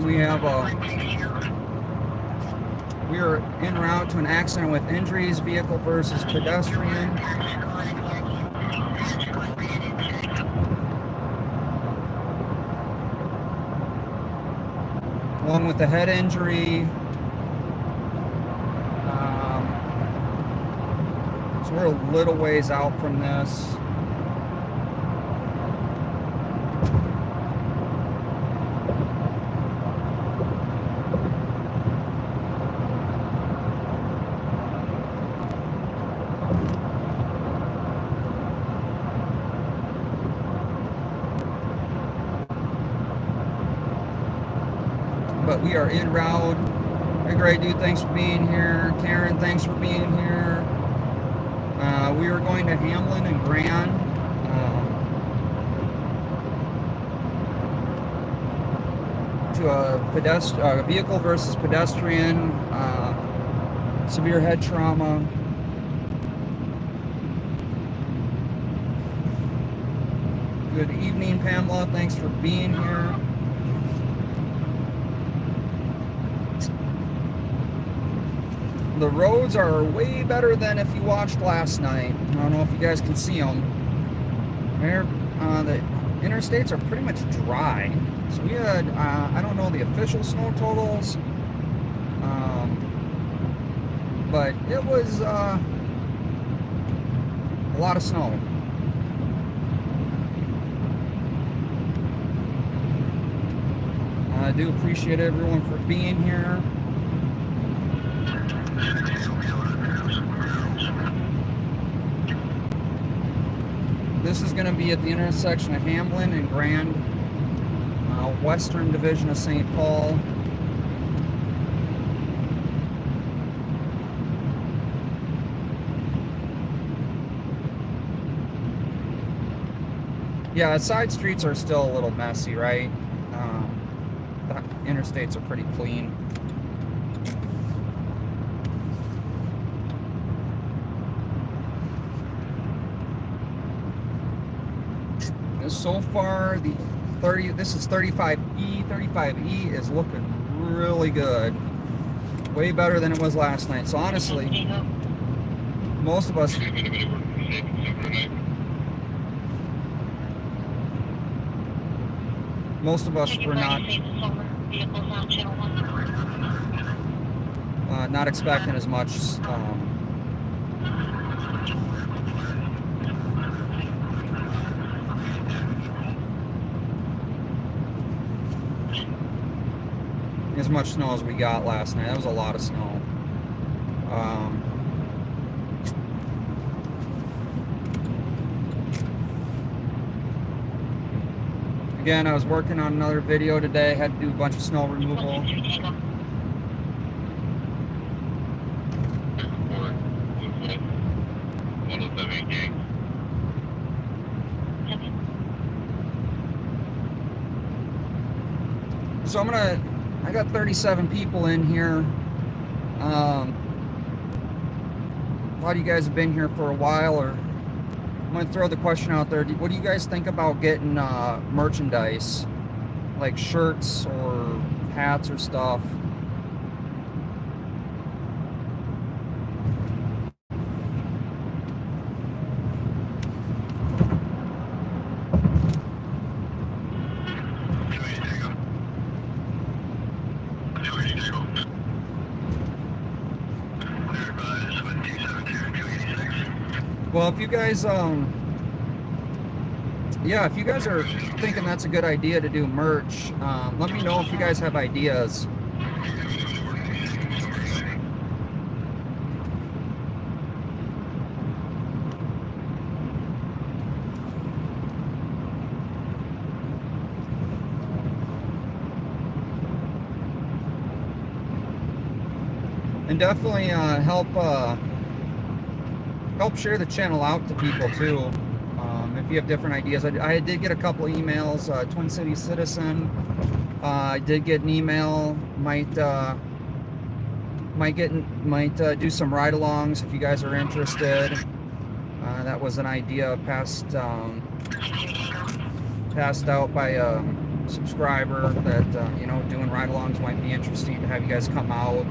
We are en route to an accident with injuries, vehicle versus pedestrian. One with a head injury. So we're a little ways out from this. But we are en route. Hey, great dude, thanks for being here. Karen, thanks for being here. We are going to Hamlin and Grand. To a vehicle versus pedestrian, severe head trauma. Good evening, Pamela. Thanks for being here. The roads are way better than if you watched last night. I don't know if you guys can see them. The interstates are pretty much dry. So we had, I don't know the official snow totals, but it was a lot of snow. I do appreciate everyone for being here. This is going to be at the intersection of Hamlin and Grand, Western Division of St. Paul. Yeah, side streets are still a little messy, right? The interstates are pretty clean. So far, this is 35E. 35E is looking really good. Way better than it was last night. So honestly, most of us were not expecting as much. As much snow as we got last night. That was a lot of snow. Again, I was working on another video today. Had to do a bunch of snow removal. So I got 37 people in here. A lot of you guys have been here for a while, or I'm going to throw the question out there. What do you guys think about getting merchandise, like shirts or hats or stuff? Well, if you guys, if you guys are thinking that's a good idea to do merch, let me know if you guys have ideas. And definitely help share the channel out to people too. If you have different ideas, I did get a couple of emails. Twin City Citizen, I did get an email. Might do some ride-alongs if you guys are interested. That was an idea passed out by a subscriber that you know, doing ride-alongs might be interesting to have you guys come out.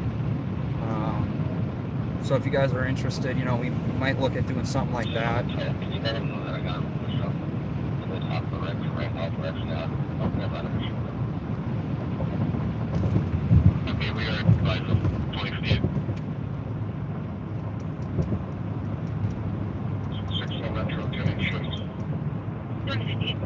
So if you guys are interested, you know, we might look at doing something like that. Okay, we are advised of 20 feet. 6 Metro, 10 inches. 20 feet.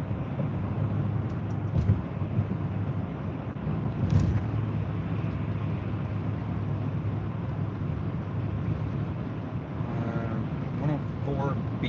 Uh, 104B.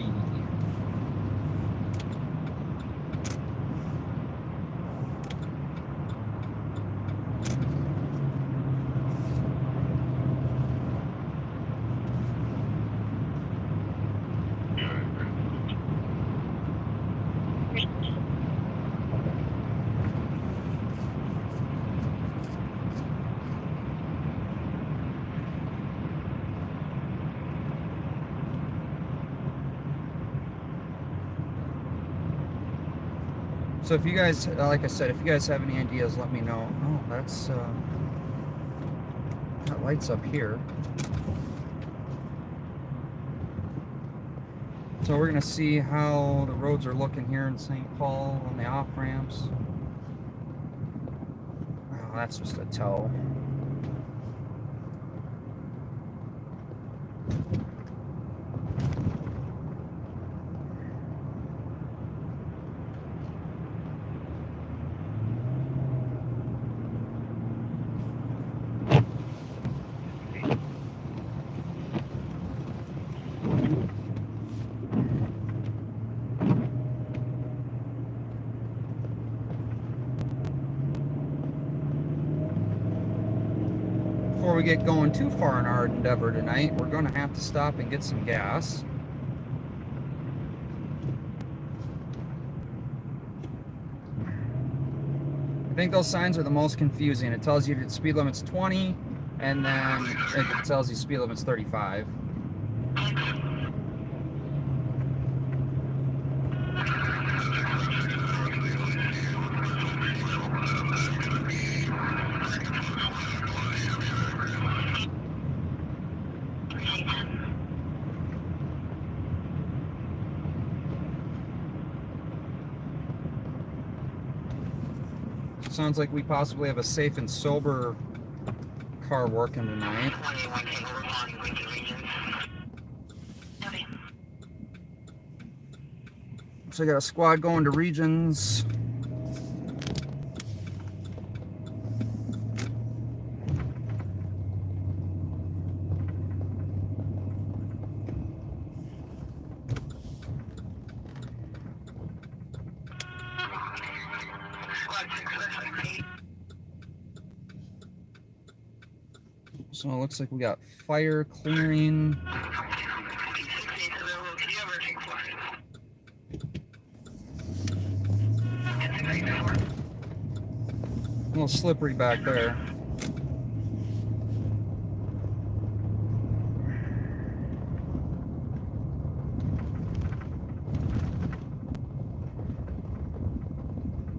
So if you guys, like I said, if you guys have any ideas, let me know. Oh, that's, that light's up here. So we're going to see how the roads are looking here in St. Paul on the off-ramps. Oh, that's just a tow. Before we get going too far in our endeavor tonight, we're going to have to stop and get some gas. I think those signs are the most confusing. It tells you that speed limit's 20, and then it tells you speed limit's 35. Sounds like we possibly have a safe and sober car working tonight. So I got a squad going to Regions. So it looks like we got fire clearing. A little slippery back there.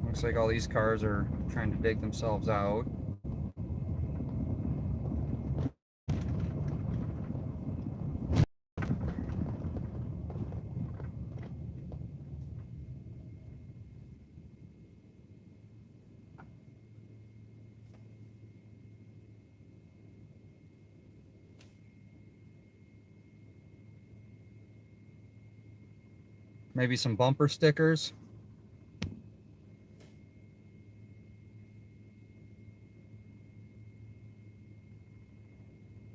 Looks like all these cars are trying to dig themselves out. Maybe some bumper stickers.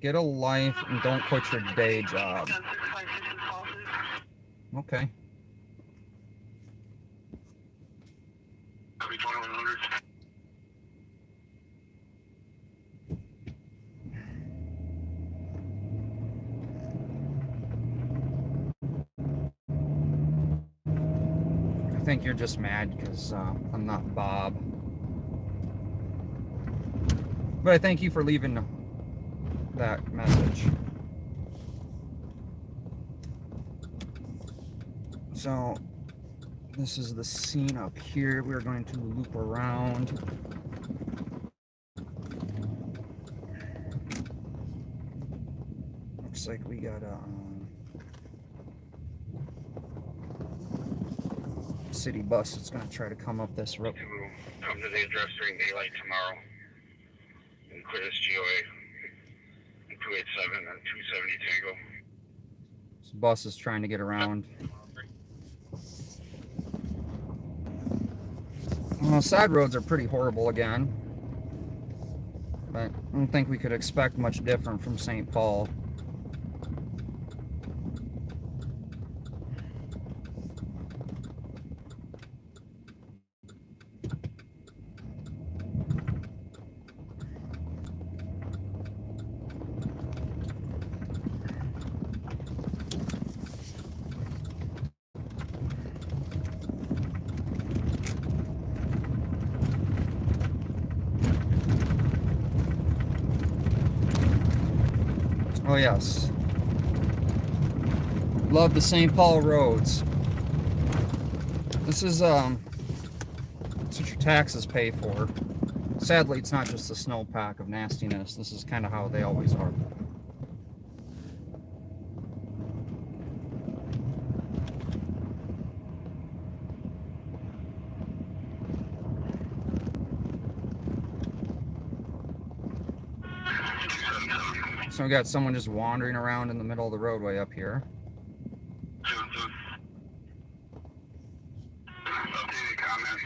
Get a life and don't quit your day job. Okay. I think you're just mad because I'm not Bob. But I thank you for leaving that message. So this is the scene up here. We're going to loop around. Looks like we got a city bus that's going to try to come up this road. To come to the address during daylight tomorrow and clear this GOA in 287 and 270 Tango. This bus is trying to get around. Well, side roads are pretty horrible again, but I don't think we could expect much different from St. Paul. Oh yes, love the St. Paul roads. This is that's what your taxes pay for. Sadly, it's not just a snowpack of nastiness. This is kind of how they always are. So we got someone just wandering around in the middle of the roadway up here. Updated comments.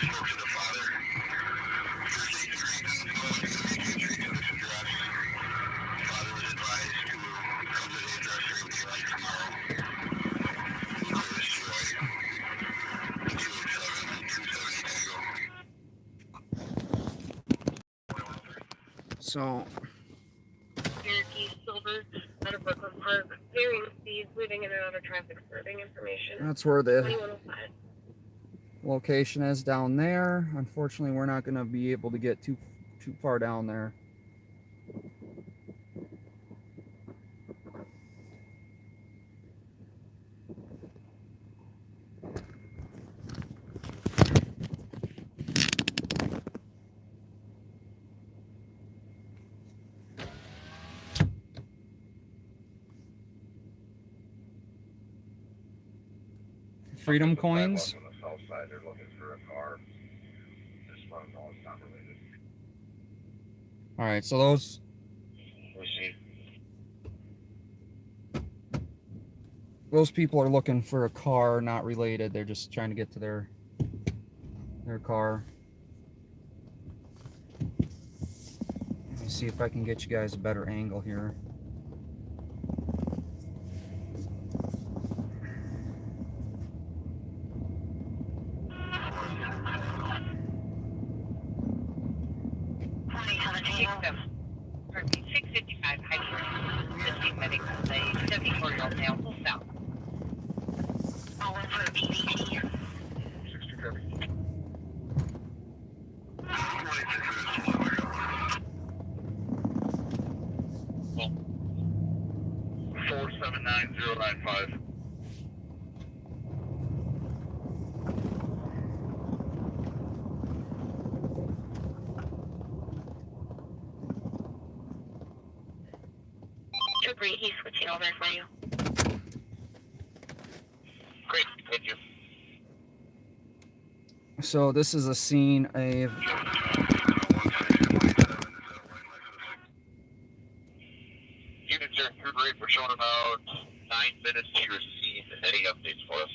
Spoke to the father. Father was advised to come to the address during daylight tomorrow. Clear this GOA. 287 and 270 Tango. So Cherokee Silver out of Brooklyn Park, varying speeds, moving in and out of traffic, serving information. that's where the 2105. location is down there. Unfortunately, we're not going to be able to get too far down there. Freedom coins. On the south side, they're looking for a car. Just let them know it's not related. All right, so those people are looking for a car, not related. They're just trying to get to their car. Let me see if I can get you guys a better angle here. Pardon me, 655 Highway. The same medic is a 74-year-old male, full south. All in for a PDT. 60 Kirby. 479095. He's switching over for you. Great, thank you. So this is a scene of Units are in good rate. We're showing about 9 minutes to your scene. Any updates for us?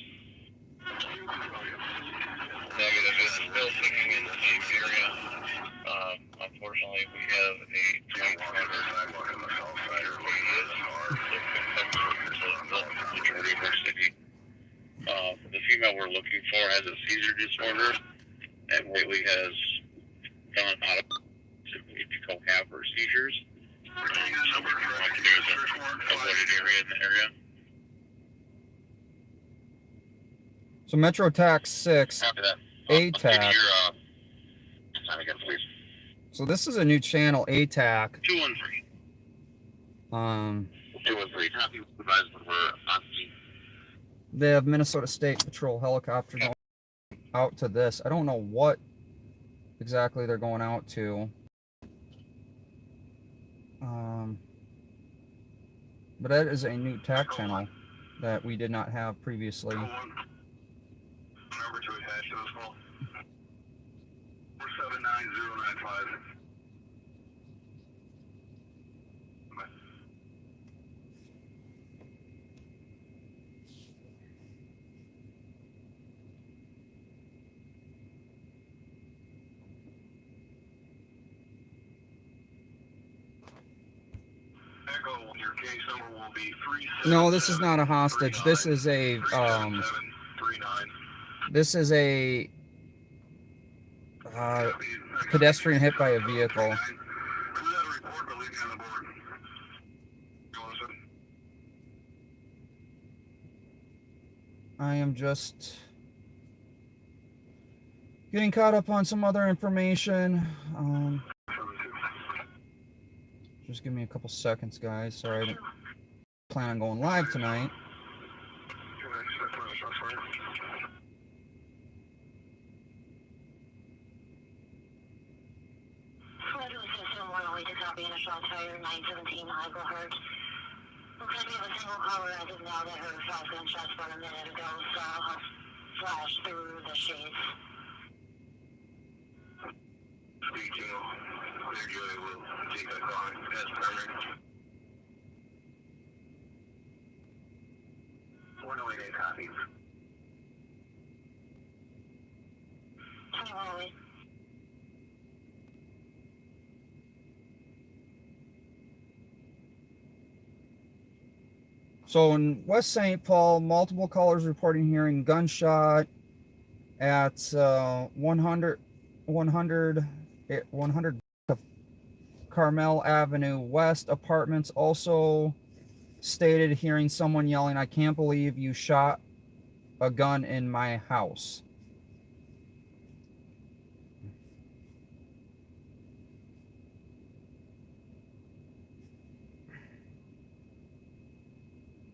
Negative. It's still sitting in the same area. Unfortunately, we have a 200 sidewalk on the south side. The female we're looking for has a seizure disorder and lately has gone out of have her seizures. So we're trying to do is a wooded area in the area. so Metro Tax 6, After that, ATAC. give me your time again, please. So this is a new channel, ATAC. 213. 213. Copy. Advised when we're on scene. They have Minnesota State Patrol helicopter going out to this. I don't know what exactly they're going out to. But that is a new TAC channel that we did not have previously. Number 2 attached to this call. 479095. Echo, your case number will be 3. No, this is not a hostage. This is a this is a pedestrian hit by a vehicle. I am just getting caught up on some other information. Just give me a couple seconds, guys. Sorry, I didn't plan on going live tonight. ShotSpotter 917 Heidelberg. Looks like we have a single caller as of now that heard 5 gunshots about a minute ago, so I'll flash through the shades. Speaking of, clear Joy will take that call as permanent. 4088 copies. 2108. So in West St. Paul, multiple callers reporting hearing gunshot at 100 Carmel Avenue West. Apartments also stated hearing someone yelling, "I can't believe you shot a gun in my house."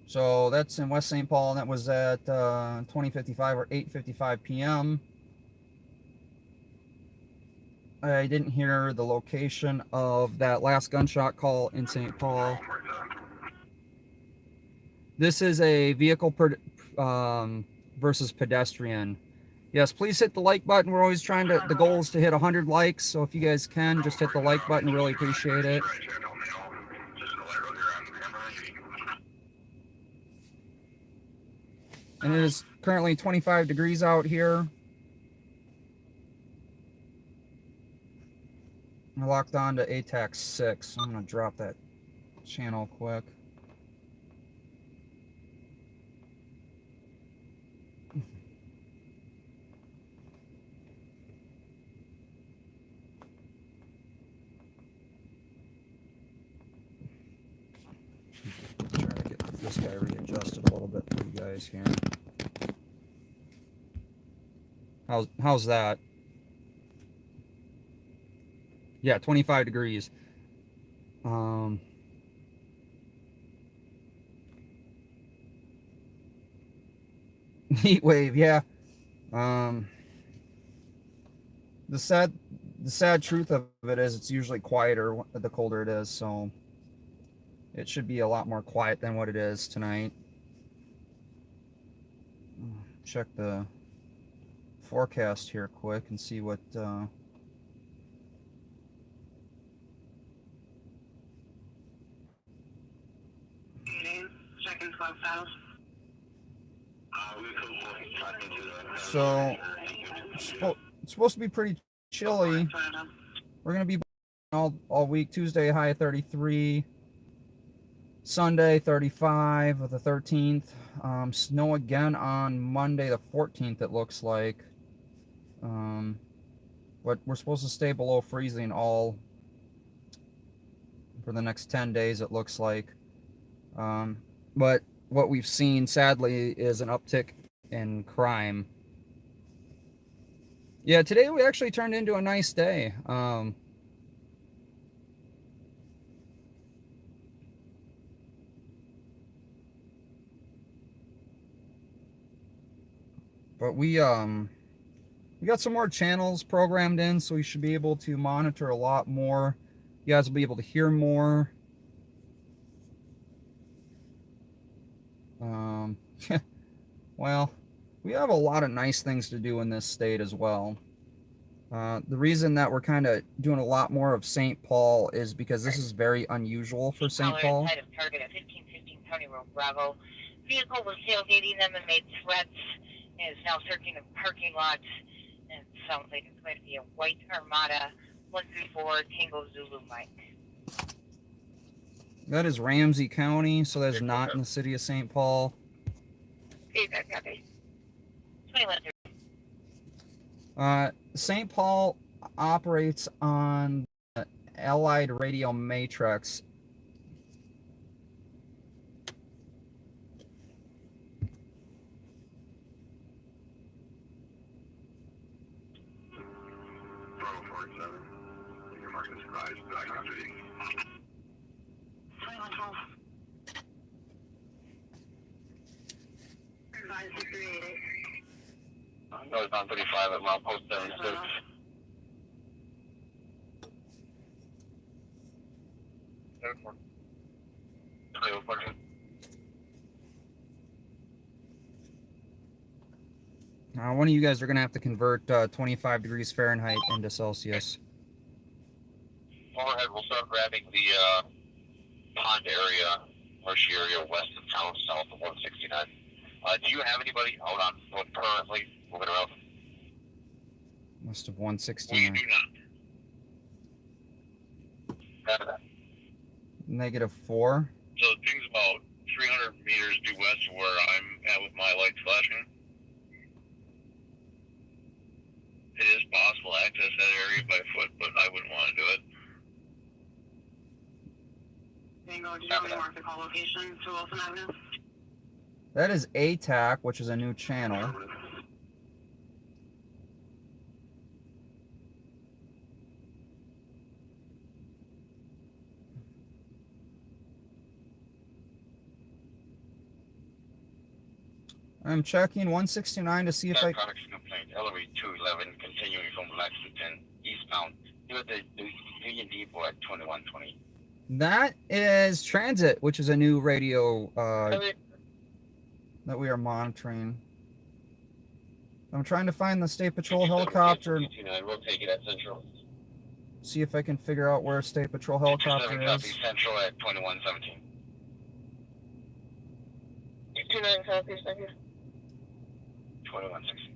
So that's in West St. Paul, and that was at 20:55 or 8:55 p.m. I didn't hear the location of that last gunshot call in St. Paul. This is a vehicle versus pedestrian. Yes, please hit the like button. We're always trying to, the goal is to hit 100 likes. So if you guys can, just hit the like button. Really appreciate it. And it is currently 25 degrees out here. I locked on to ATAC 6. I'm going to drop that channel quick. Try to get this guy readjusted a little bit for you guys here. How's that? Yeah, 25 degrees. Heat wave, yeah. The sad truth of it is it's usually quieter the colder it is, so it should be a lot more quiet than what it is tonight. Check the forecast here quick and see what Checking club files. So it's supposed to be pretty chilly. We're gonna be all week. Tuesday high of 33, Sunday 35 of the 13th. Snow again on Monday the 14th. It looks like. But we're supposed to stay below freezing all for the next 10 days. It looks like. But what we've seen, sadly, is an uptick in crime. Yeah, today we actually turned into a nice day. But we got some more channels programmed in, so we should be able to monitor a lot more. You guys will be able to hear more. Well, we have a lot of nice things to do in this state as well. The reason that we're kind of doing a lot more of St. Paul is because this is very unusual for St. Paul. Inside of target at 1515 County Road Bravo. Vehicle was tailgating them and made threats and is now searching the parking lot. And it sounds like it's going to be a white Armada 134 Tango Zulu Mike. That is Ramsey County, so that's not in the city of St. Paul. Okay, that copy. 2130. St. Paul operates on the Allied Radio Matrix. Northbound 35 at milepost 76. One of you guys are going to have to convert 25 degrees Fahrenheit into Celsius. Overhead, we'll start grabbing the pond area, marshy area west of town, south of 169. Do you have anybody out on foot currently moving around? West of We 169. do not. -4. So the thing's about 300 meters due west of where I'm at with my lights flashing. It is possible to access that area by foot, but I wouldn't want to do it. Bingo, do you want me to mark the call location to Wilson Avenue? That is ATAC, which is a new channel. I'm checking 169 to see if I... Narcotics complaint, Ellery 211, continuing from Lexington, eastbound, near the Union Depot at 2120. That is Transit, which is a new radio that we are monitoring. I'm trying to find the State Patrol helicopter. We'll take it at Central. See if I can figure out where State Patrol helicopter copy is. Central at 2117. 229 Southeast, thank you. 2116.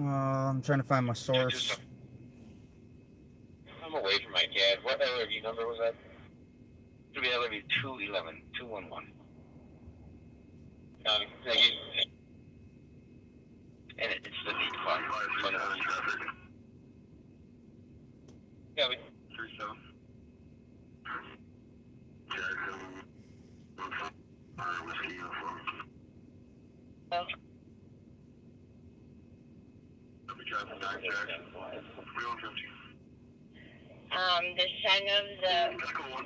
I'm trying to find my source. I'm away from my dad. What LRV number was that? It should be LRV 211, 211. Thank you. And it's the lead car. Yeah, we... 37. Whiskey uniform. The son of the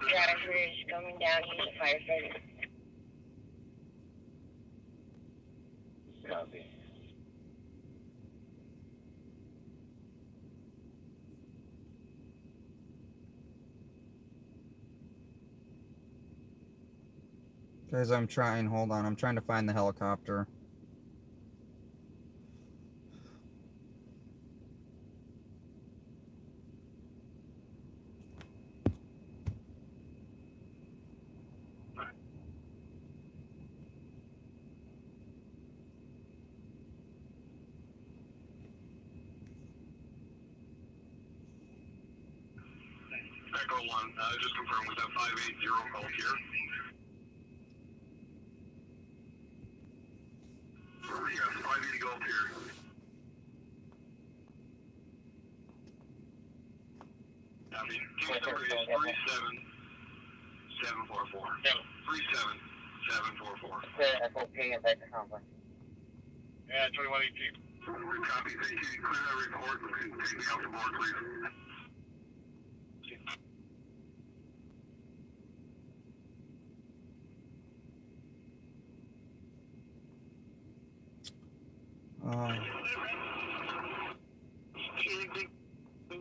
driver is coming down. He's a firefighter. Copy. Guys, I'm trying, hold on, I'm trying to find the helicopter. Echo 1, just confirm with that 580 call here. Yes, 580 Gulf here. Copy. Case number is 37744. 37744. Okay, and back to conference. Yeah, 2118. Copy. Thank you. Clear that report and take me off the board, please.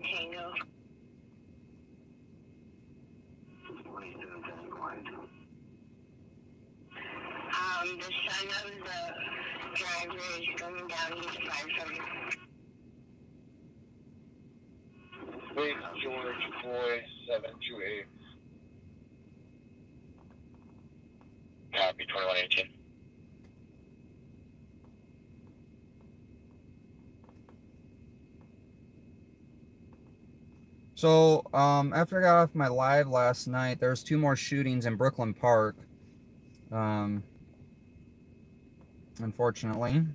Tango. The son of the driver is coming down. He's 570. Wait, George, boy, 728. Copy, 2118. So, after I got off my live last night, there's 2 more shootings in Brooklyn Park. Unfortunately.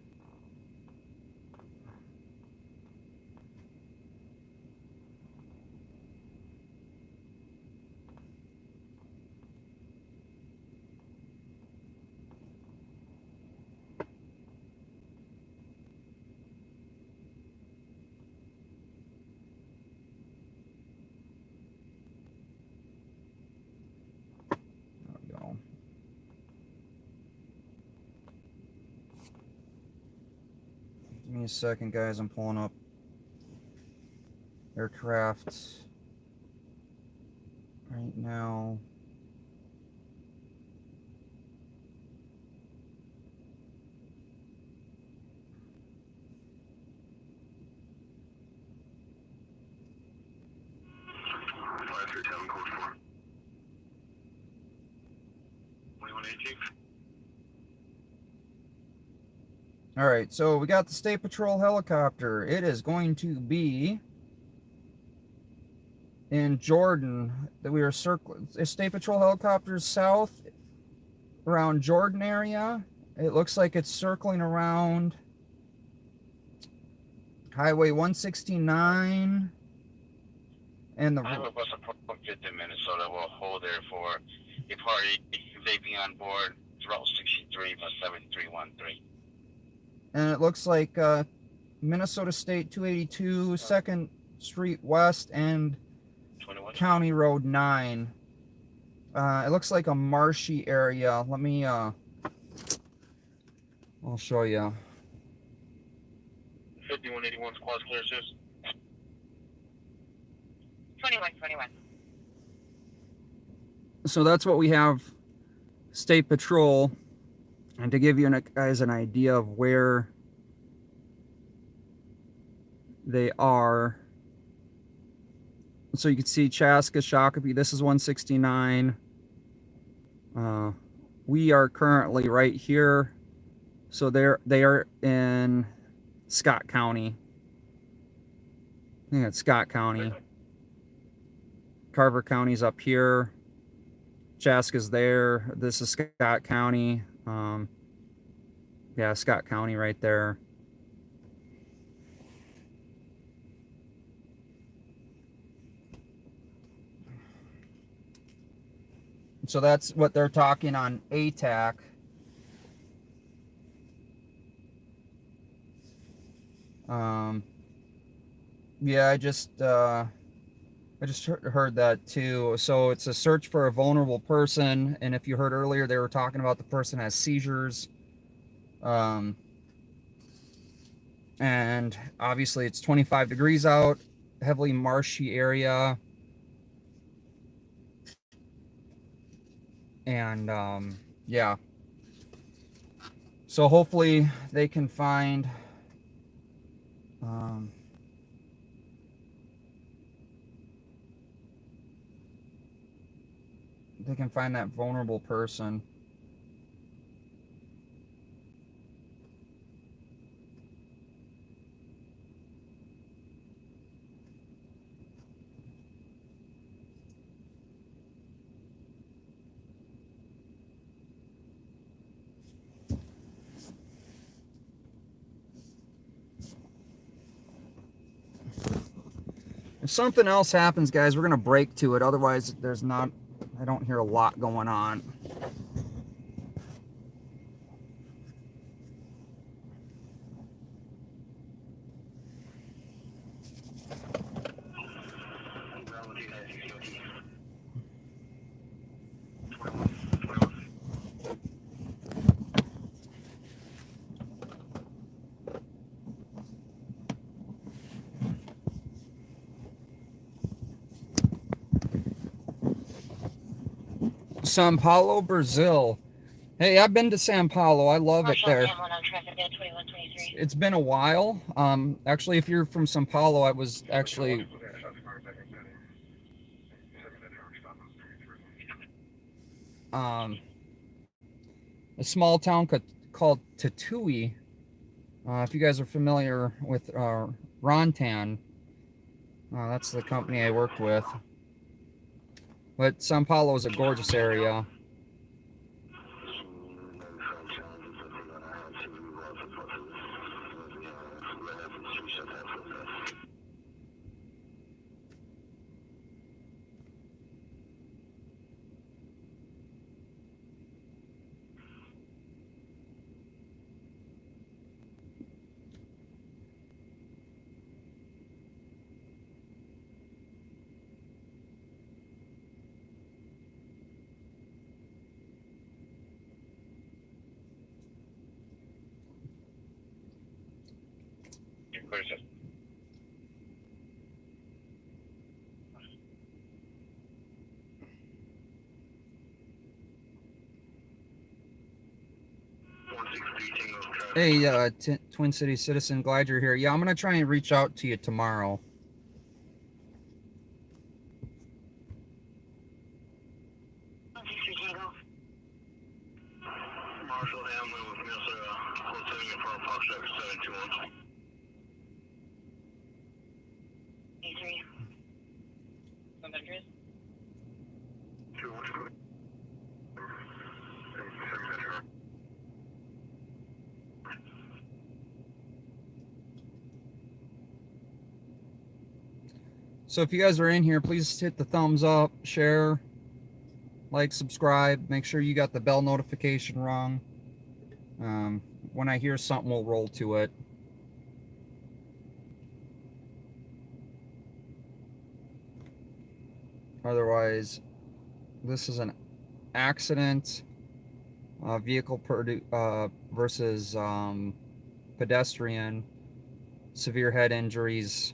There we go. Give me a second, guys. I'm pulling up aircraft right now. All right, so we got the State Patrol helicopter. It is going to be in Jordan. That we are circling. State Patrol helicopters south around Jordan area. It looks like it's circling around Highway 169 and the. I have a bus approach in Minnesota. Will hold there for a party. Vaping on board. Route 63, bus 7313. And it looks like Minnesota State 282, 2nd Street West, and 21. County Road 9. It looks like a marshy area. Let me, I'll show you. 5181 squad's clear, sis. 2121. So that's what we have, State Patrol. And to give you guys an idea of where they are, so you can see Chaska, Shakopee, this is 169. We are currently right here. So they are in Scott County. I think it's Scott County. Carver County's up here. Chaska's there. This is Scott County. Yeah, Scott County right there. So that's what they're talking on ATAC. Yeah, I just heard that too. So it's a search for a vulnerable person, and if you heard earlier, they were talking about the person has seizures. And obviously it's 25 degrees out, heavily marshy area. And yeah. So hopefully they can find that vulnerable person. If something else happens, guys, we're gonna break to it. Otherwise, I don't hear a lot going on. Sao Paulo, Brazil. Hey, I've been to Sao Paulo. I love it there. It's been a while. Actually, if you're from Sao Paulo, I was actually a small town called Tatui. If you guys are familiar with Rontan, that's the company I worked with. But Sao Paulo is a gorgeous area. Hey, Twin City citizen, glad you're here. Yeah, I'm gonna try and reach out to you tomorrow. Marshall Hamlin with Minnesota, holding in front of Fox Track 721. E3. 100. So if you guys are in here, please hit the thumbs up, share, like, subscribe. Make sure you got the bell notification wrong. When I hear something, we'll roll to it. Otherwise, this is an accident. Vehicle versus pedestrian. Severe head injuries.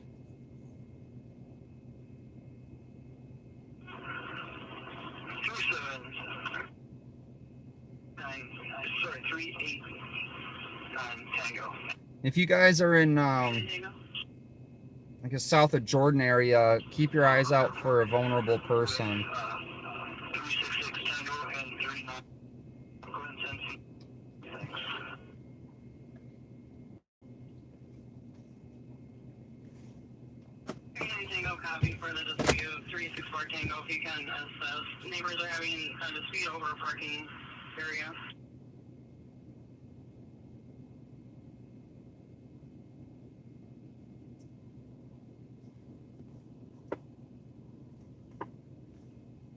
If you guys are in, I guess, south of Jordan area, keep your eyes out for a vulnerable person. Copy for the dispute 364 Tango if you can, as neighbors are having a dispute over a parking area.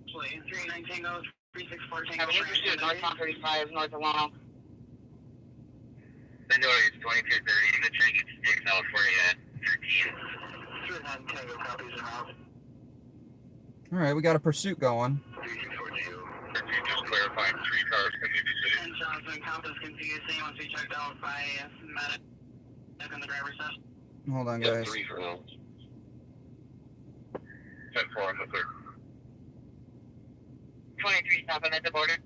Actually, 39 Tango, 364 Tango. Have you pursued northbound 35 north of Long? Minneapolis 2230, imaging State California 13. 39 Tango copies in house. All right, we got a pursuit going. 3642. Just clarifying, 3 cars community city. And Johnson, Compass confusing once we checked out by medic in the driver's side. Hold on, guys. 3 for now. 10-4 on the third. 23 stopping at the border.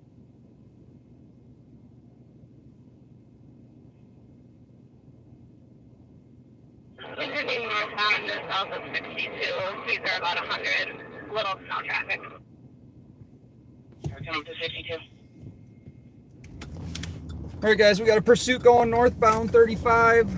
Continuing northbound just south of 62. These are about 100. Little snow traffic. We're coming to 52. All right, guys, we got a pursuit going northbound 35.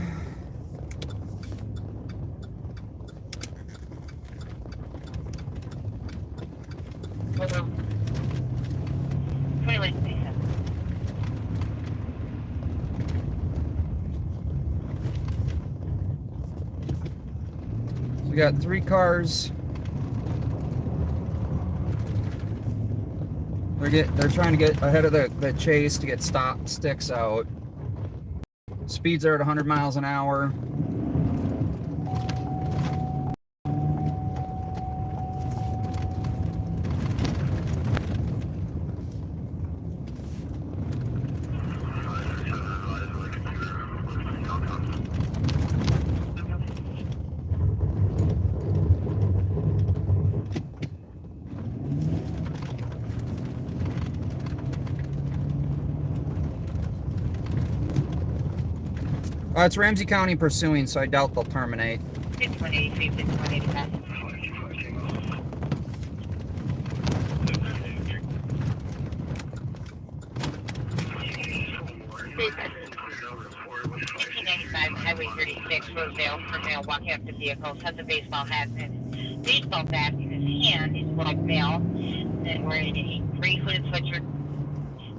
We got 3 cars. They're trying to get ahead of the chase to get stop sticks out. Speeds are at 100 miles an hour. It's Ramsey County pursuing, so I doubt they'll terminate. 5183, 5185. Highway 36, Rosedale, for male walking up to vehicles, has a baseball hat and baseball bat in his hand. He's black male and wearing a gray hooded sweatshirt,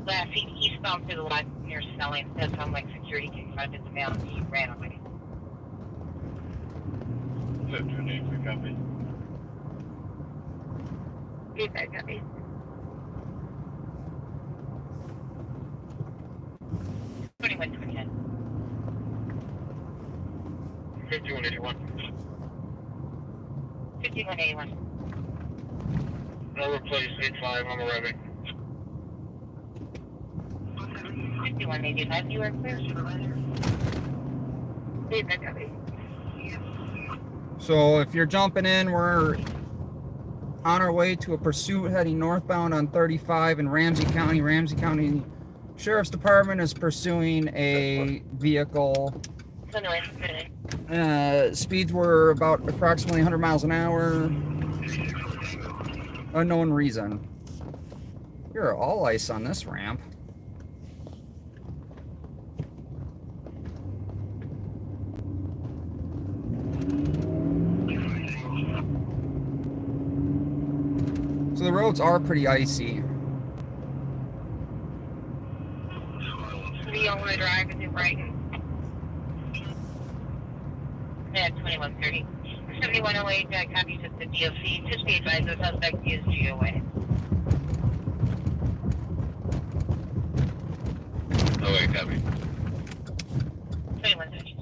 laughing eastbound through the lot near Snelling. That's how like security confronted the male and he ran away. 728, copy. Feedback, copy. Twenty-one. 5181. 5181. No replace 85, I'm arriving. 5185, you are clear, supervisor. Feedback, copy. So if you're jumping in, we're on our way to a pursuit heading northbound on 35 in Ramsey County. Ramsey County Sheriff's Department is pursuing a vehicle. Speeds were about approximately 100 miles an hour. Unknown reason. You're all ice on this ramp. So the roads are pretty icy. The only drive is in Brighton. At 2130. 7108, copies of the DOC. Just be advised the suspect is GOA. Okay, copy. 2130.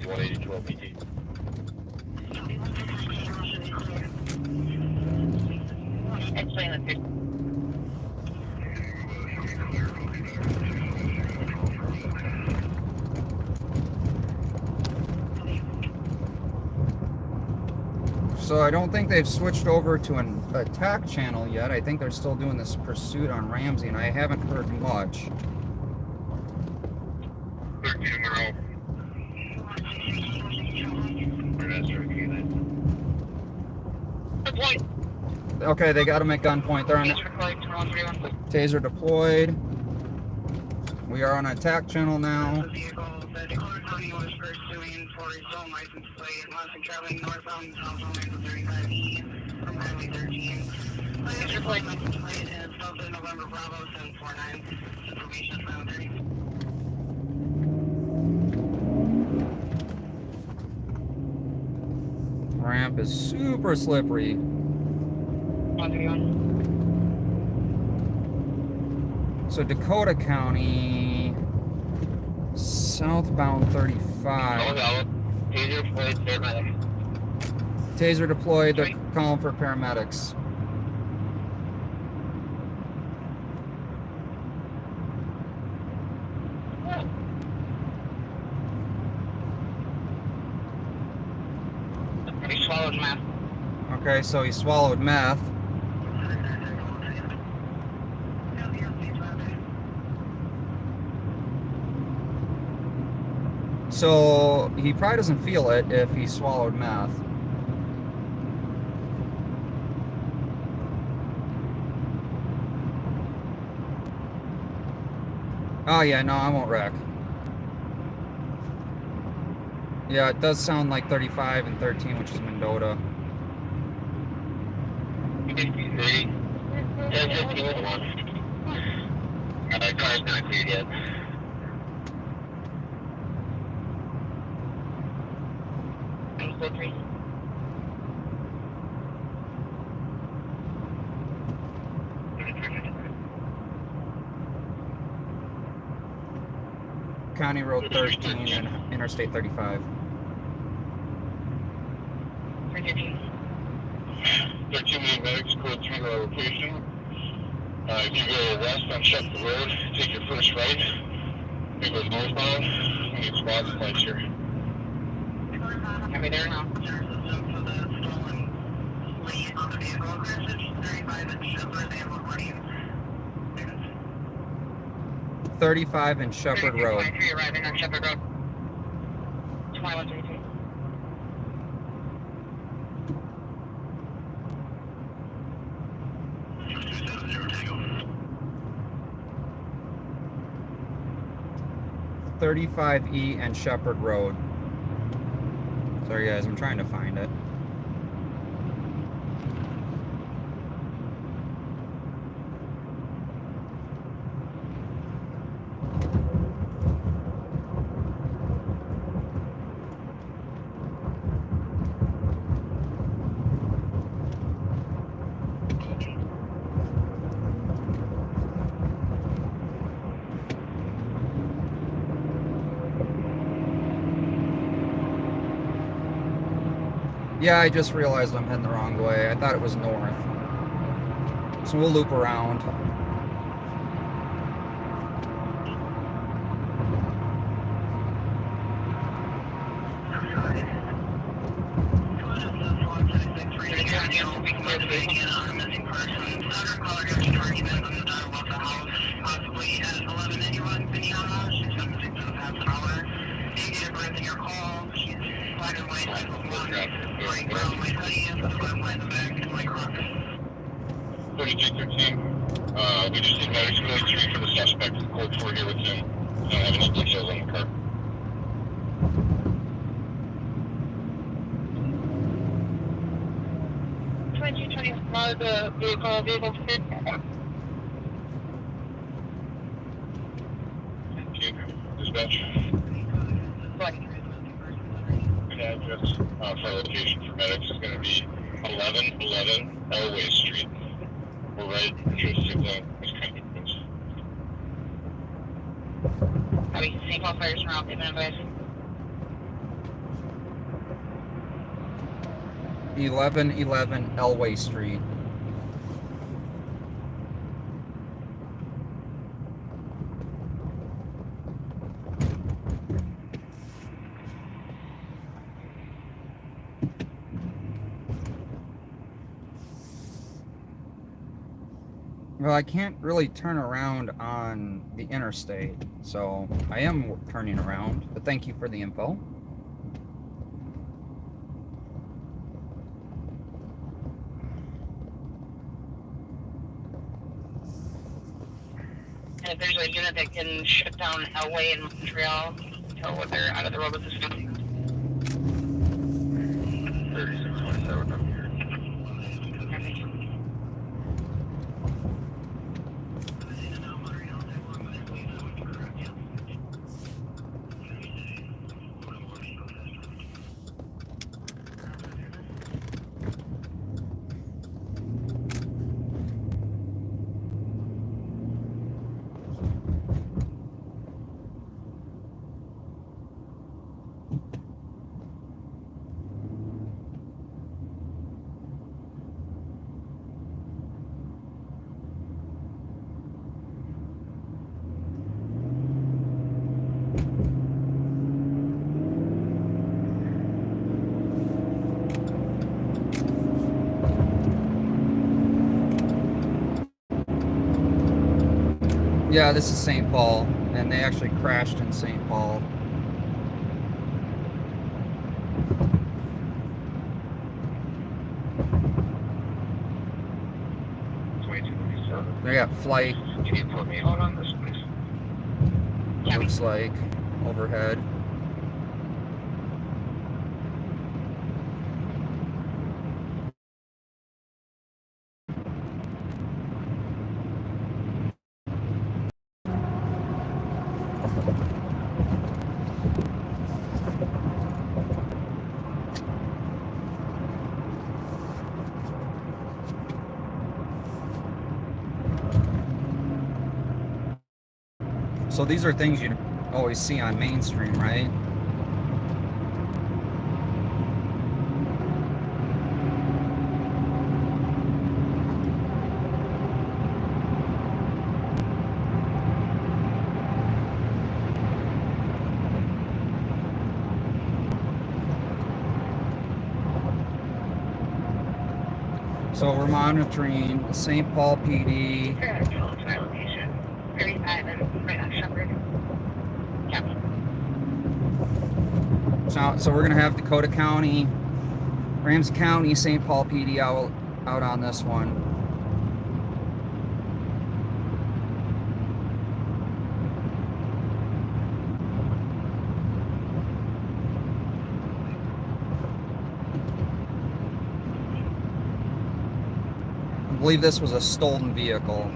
180, 12 PT. At 2130. So I don't think they've switched over to an attack channel yet. I think they're still doing this pursuit on Ramsey, and I haven't heard much. 13 Monroe. Deployed. Okay, they got him at gunpoint. They're on it. Taser deployed. We are on attack channel now. Traveling northbound, southbound, 35E from Highway 13. Please report my plate is Delta November Bravo 749. Information 730. Ramp is super slippery. 131. So Dakota County, southbound 35. Taser deployed, paramedic. Taser deployed, they're calling for paramedics. He swallowed meth. Okay, so he swallowed meth. So he probably doesn't feel it if he swallowed meth. Oh yeah, no, I won't wreck. Yeah, it does sound like 35 and 13, which is Mendota. 53. 1015 1. Car's not cleared yet. code 3. County Road 13 and Interstate 35. 313. 13 minute medics, code 3 to our location. If you go west on Shepherd Road, take your first right. If you go northbound, we need squad supplies here. Are we there now? System for the stolen lead on the vehicle crashes. 35 and Shepherd, they have reporting. 35 and Shepherd Road. 23 arriving on Shepherd Road. 2133. .35E and Shepherd Road. Sorry guys, I'm trying to find it. Yeah, I just realized I'm heading the wrong way. I thought it was north. So we'll loop around. We just need medics code 3 for the suspect. Code 4 here with him. I don't have any details on the car. The vehicle fit. Team, dispatch. What? Good address for our location for medics is going to be 1111 Elway Street. We're right adjacent to this country. Copy. St. Paul Fire Surround, give an advice. 1111 Elway Street. Well, I can't really turn around on the interstate, so I am turning around, but thank you for the info. And if there's a unit that can shut down Elway in Montreal, tell what they're out of the road with this one. 3627 up here. Yeah, this is St. Paul, and they actually crashed in St. Paul. They got flight, Can you put me out on this, please? looks like, overhead. So these are things you always see on mainstream, right? So we're monitoring the St. Paul PD. Current toll to my location. 35 and right off Shepherd. Copy. So we're gonna have Dakota County, Ramsey County, St. Paul PD out on this one. I believe this was a stolen vehicle.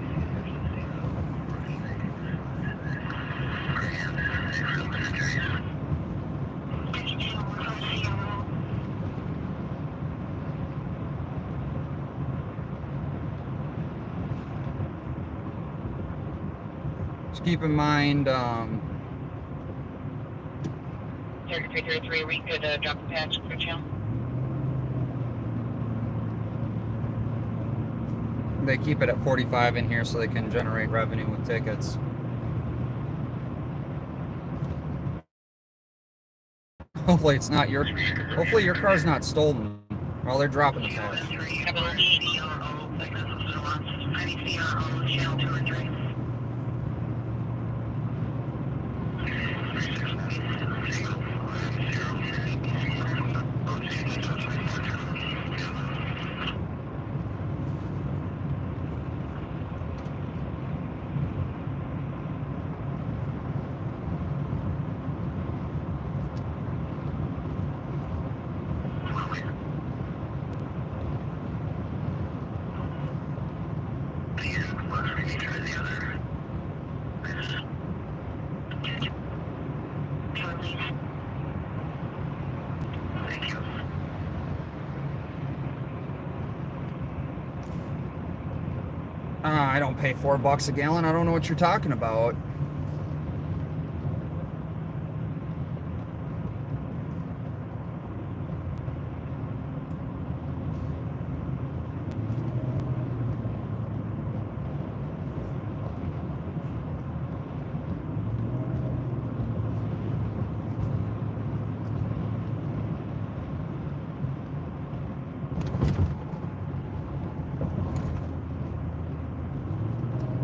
Just keep in mind, 3333, we could drop the patch for channel. they keep it at 45 in here so they can generate revenue with tickets. Hopefully it's not your, hopefully your car's not stolen while they're dropping the patch. I don't pay $4 a gallon. I don't know what you're talking about.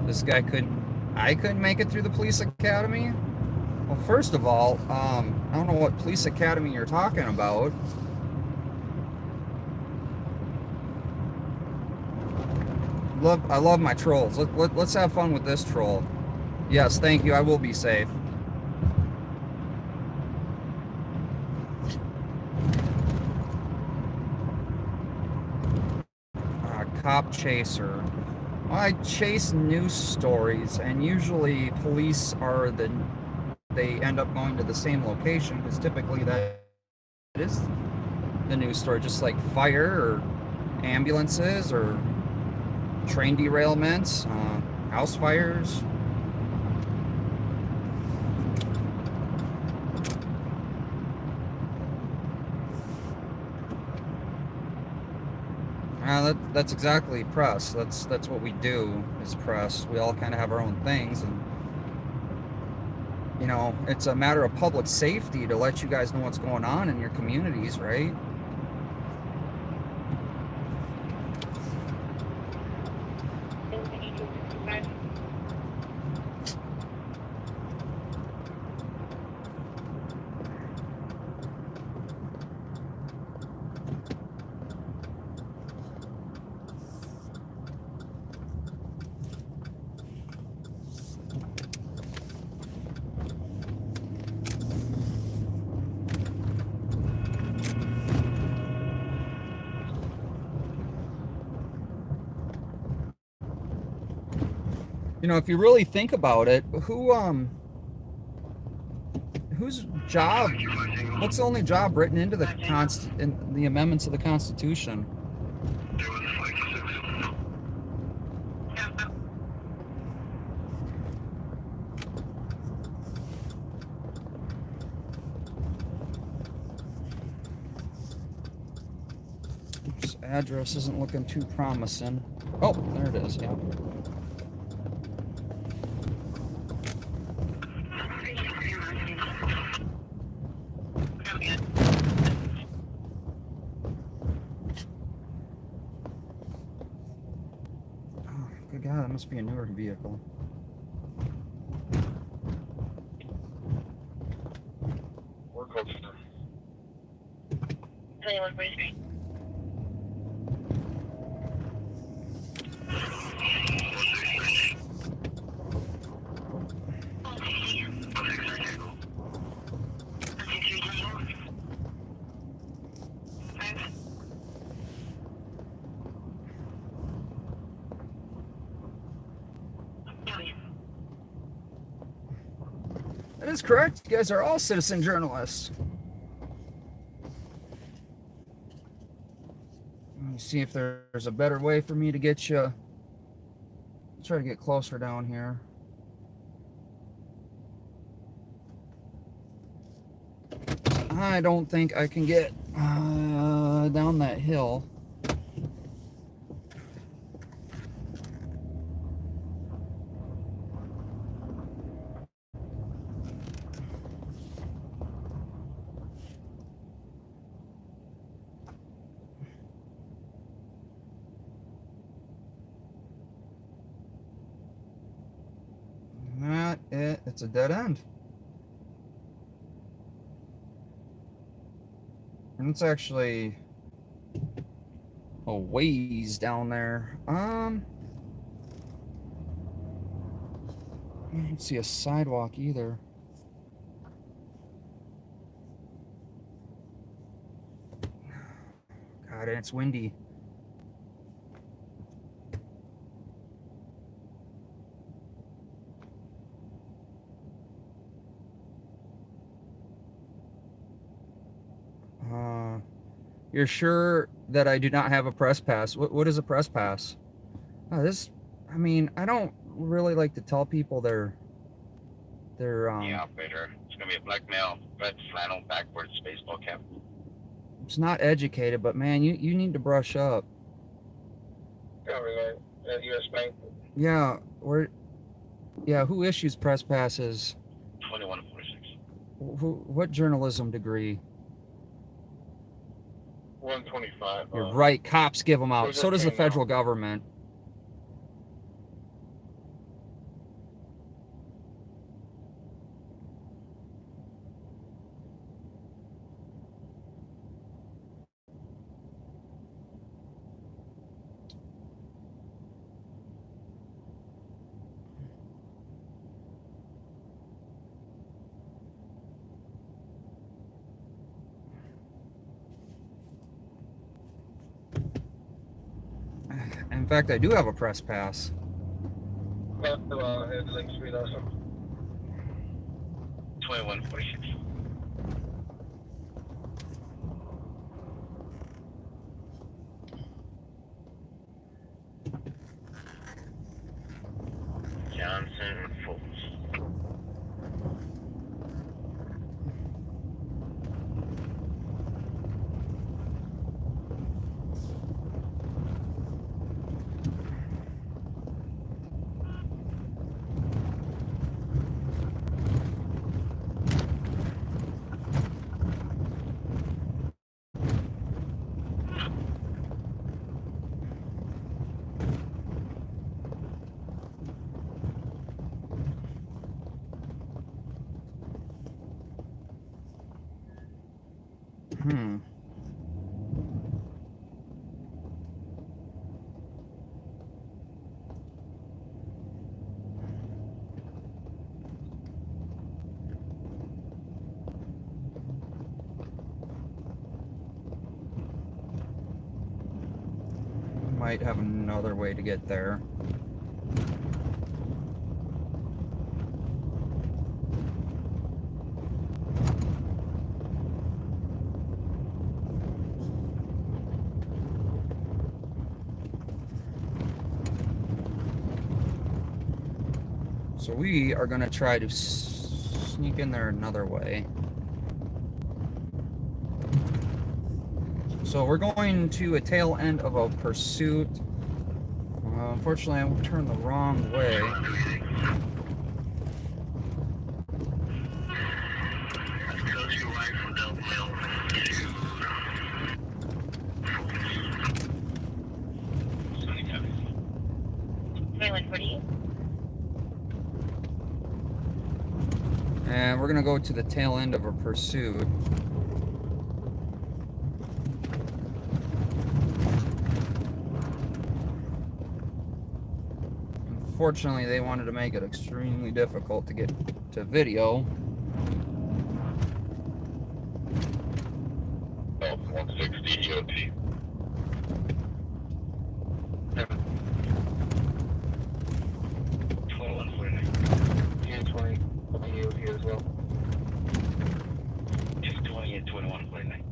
This guy I couldn't make it through the police academy? Well, first of all, I don't know what police academy you're talking about. I love my trolls. Let's have fun with this troll. Yes, thank you. I will be safe. Cop chaser. I chase news stories, and usually police are they end up going to the same location because typically that is the news story, just like fire or ambulances or train derailments, house fires. That's exactly press. That's what we do, is press. We all kind of have our own things, and you know, it's a matter of public safety to let you guys know what's going on in your communities, right? You know, if you really think about it, whose job? What's the only job written into the in the amendments of the Constitution? address isn't looking too promising. Oh, there it is, yeah. Oh, good God, that must be a newer vehicle. We're close to 21 precinct. That is correct. You guys are all citizen journalists. Let me see if there's a better way for me to get you. Try to get closer down here. I don't think I can get down that hill. It's a dead end. And it's actually a ways down there. I don't see a sidewalk either. God, and it's windy. You're sure that I do not have a press pass? What is a press pass? I mean, I don't really like to tell people they're the operator. It's gonna be a black male, red flannel, backwards baseball cap. It's not educated, but man, you need to brush up. Covering at US Bank. Yeah, who issues press passes? 2146. What journalism degree? 125. You're right, cops give them out. So does the federal government. In fact, I do have a press pass. Link Street also. 2146. Johnson Fultz. Might have another way to get there. So we are going to try to sneak in there another way. So we're going to a tail end of a pursuit. Unfortunately, I turned the wrong way. Maryland, what are you? And we're gonna go to the tail end of a pursuit. Unfortunately, they wanted to make it extremely difficult to get to video. 160 EOT. 2149. 220 EOT as well. 220 and 2149.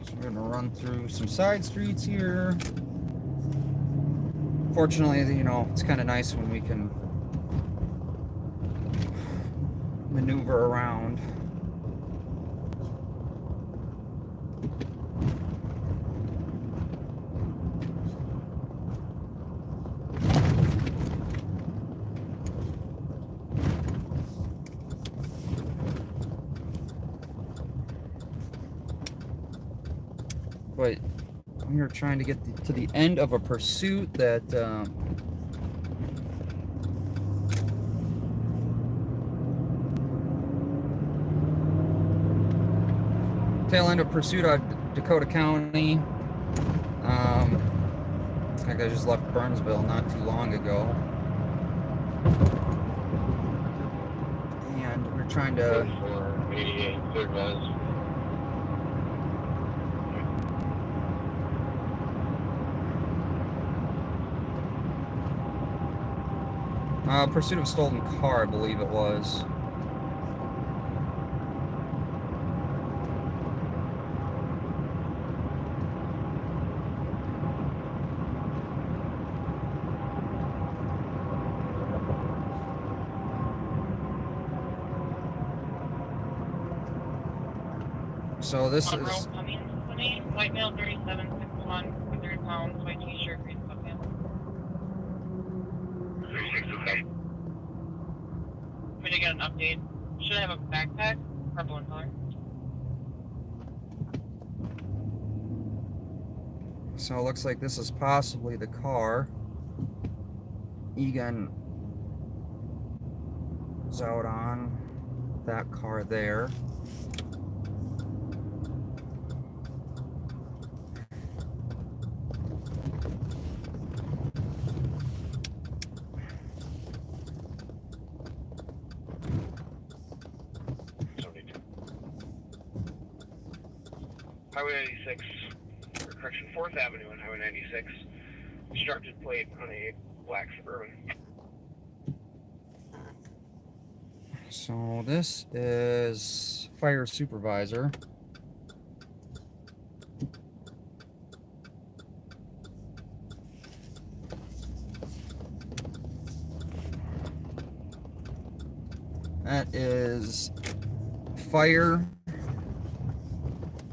So we're gonna run through some side streets here. Fortunately, you know, it's kind of nice when we can maneuver around. But we are trying to get to the end of a pursuit that tail end of pursuit out of Dakota County. I think I just left Burnsville not too long ago, and we're trying to. 88, third res. Pursuit of stolen car, I believe it was. So this is. White male 3761, 3 pounds, white t-shirt, green sweatpants. 367. We did get an update. Should I have a backpack? Purple in color. So it looks like this is possibly the car Egan is out on. That car there. Highway 96, or correction, 4th Avenue on Highway 96, obstructed plate on a black Suburban. So this is fire supervisor. That is fire.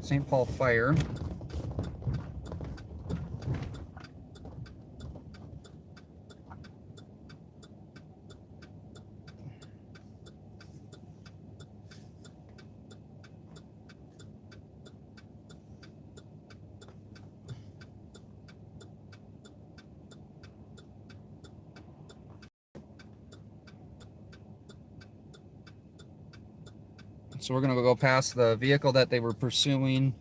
St. Paul Fire. So we're going to go past the vehicle that they were pursuing.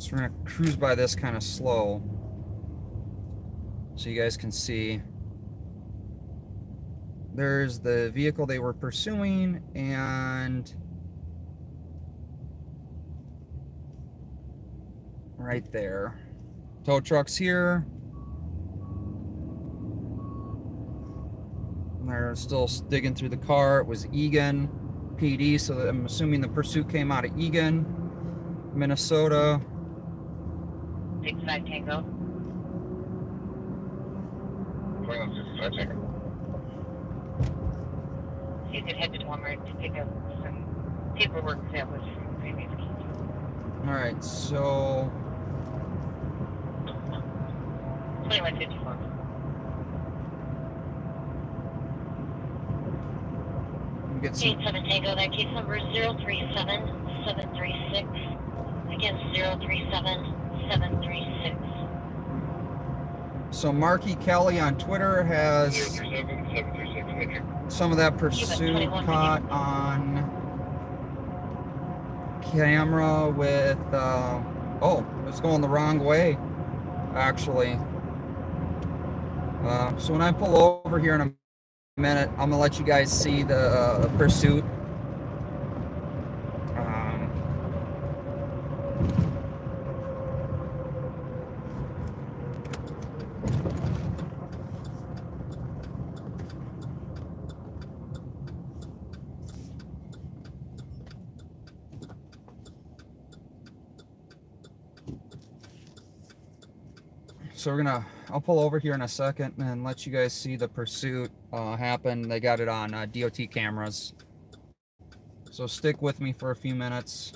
So we're gonna cruise by this kind of slow so you guys can see. There's the vehicle they were pursuing, and right there. Tow truck's here. And they're still digging through the car. It was Egan PD, so I'm assuming the pursuit came out of Egan, Minnesota. 65 Tango. 65 Tango. So you could head to Walmart to pick up some paperwork that was from the previous case. Alright, so 2154. get some. 87 Tango, that case number is 037736. Again, 037736. So Marky Kelly on Twitter has 037 some of that pursuit caught on camera with oh, it's going the wrong way actually. So when I pull over here in a minute, I'm gonna let you guys see the pursuit. So I'll pull over here in a second and let you guys see the pursuit happen. They got it on DOT cameras. So stick with me for a few minutes.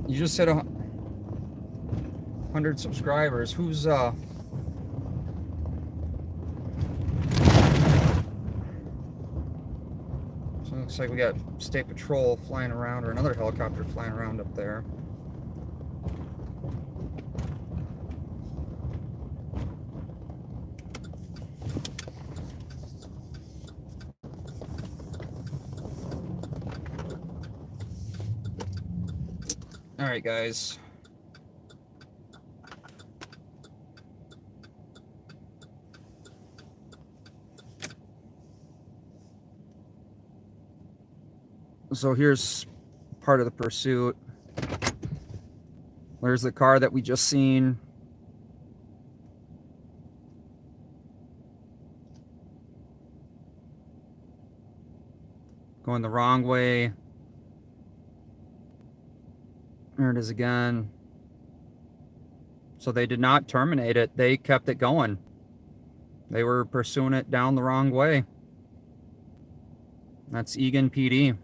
You just hit 100 subscribers. Who's so it looks like we got State Patrol flying around, or another helicopter flying around up there. All right, guys. So here's part of the pursuit. There's the car that we just seen. Going the wrong way. There it is again. So they did not terminate it. They kept it going. They were pursuing it down the wrong way. That's Egan PD.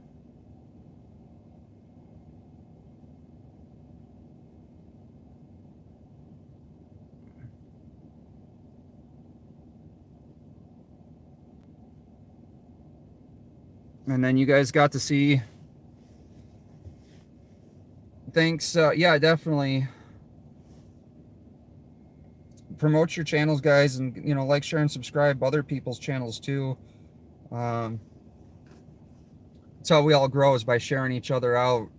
And then you guys got to see. Thanks. Yeah, definitely. Promote your channels, guys, and like, share, and subscribe other people's channels too. That's how we all grow, is by sharing each other out.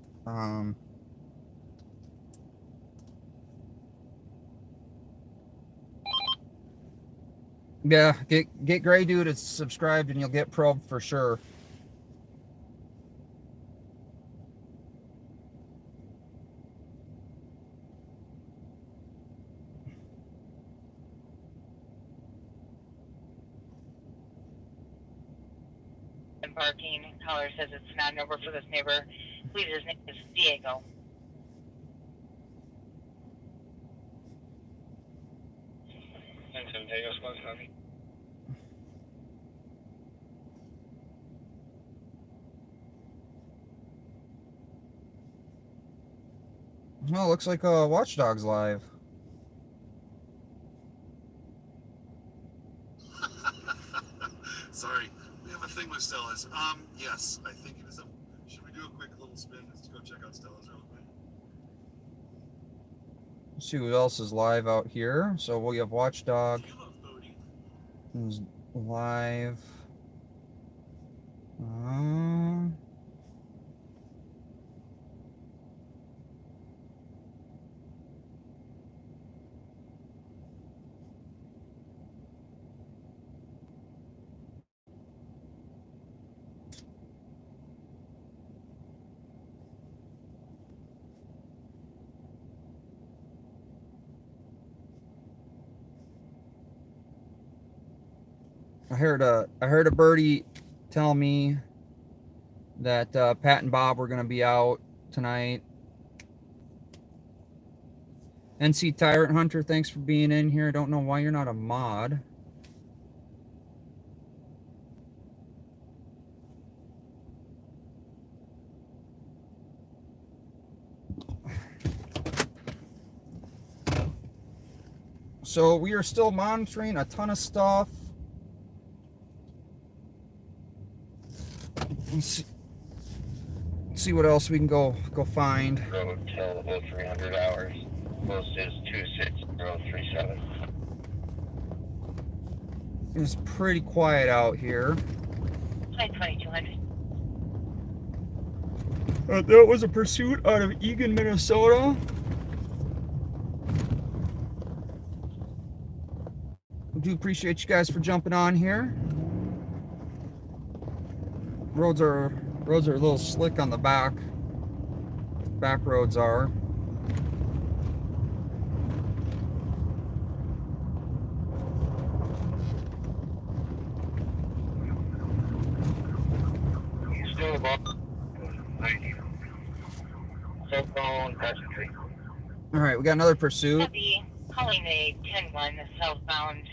Yeah, get Gray Dude subscribed, and you'll get probed for sure. Parking. Caller says it's not a number for this neighbor. Please, his name is Diego. Diego Squad, copy. Oh, looks like Watch Dogs live. Sorry, we have a thing with Stella's. Yes, I think it is. Should we do a quick little spin? Let's go check out Stella's real quick. Let's see who else is live out here. So we have Watchdog You love boating. who's live. I heard a birdie tell me that Pat and Bob were gonna be out tonight. NC Tyrant Hunter, thanks for being in here. I don't know why you're not a mod. So we are still monitoring a ton of stuff. Let's see what else we can go find. Road till about 300 hours. Post is 26037. It's pretty quiet out here. 2200. That was a pursuit out of Eagan, Minnesota. I do appreciate you guys for jumping on here. Roads are a little slick on the back. Back roads are. Still about 90. Cell phone, passenger. All right, we got another pursuit. Copy. Calling a 10-1 southbound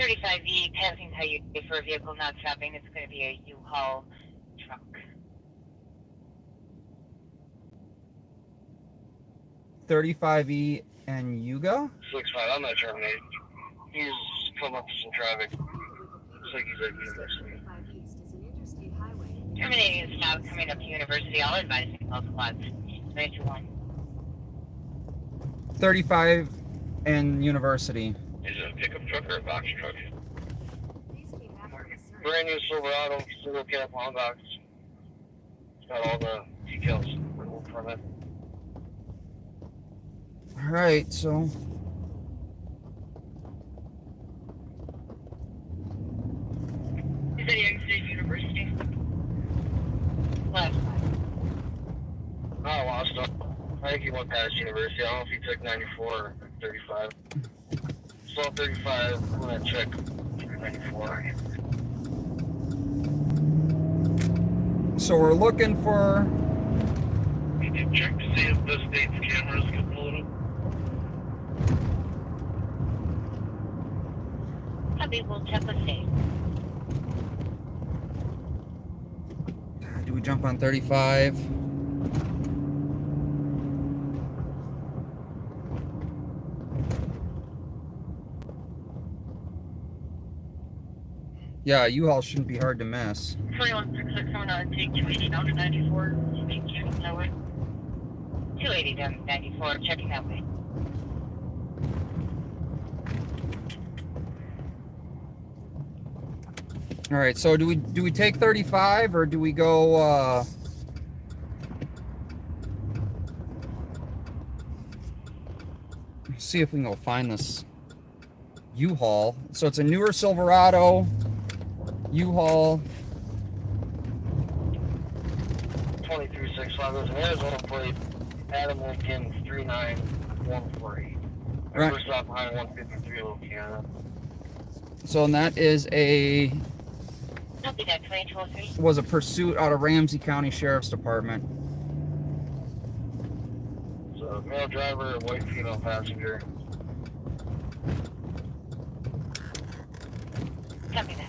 35E passing Coyote for a vehicle not stopping. It's going to be a U-Haul truck. 35E and Yuga. 6-5, I'm not terminated. He's come up to some traffic. Looks like he's at university. Terminating is now coming up to University. I'll advise you call squads. 321. 35 and University. Is it a pickup truck or a box truck? Brand new Silverado, single cab long box. It's got all the details removed from it. All right, so Is that Youngstown University? Last time. I lost him. I think he went past university. I don't know if he took 94 or 35. Saw 35. I'm going to check 94. so we're looking for. Can you check to see if the state's cameras can pull it up? Copy. We'll check the state. Do we jump on 35? Yeah, U-Haul shouldn't be hard to miss. 2166 coming on take 280 down to 94. Checking that way. 280 down to 94. Checking that way. All right, so do we take 35 or do we go see if we can go find this U-Haul. So it's a newer Silverado U-Haul. 2365. There's an Arizona plate. Adam Lincoln 39148. Right. First stop behind 153 Louisiana. So and that is a Copy that. 2203. was a pursuit out of Ramsey County Sheriff's Department. So male driver, white female passenger. Copy that.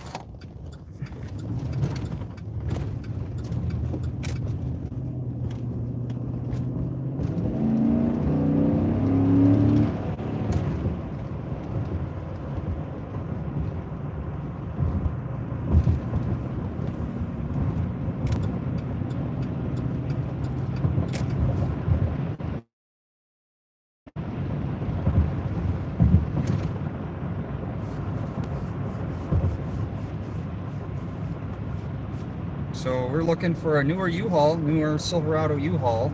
So we're looking for a newer U-Haul, newer Silverado U-Haul.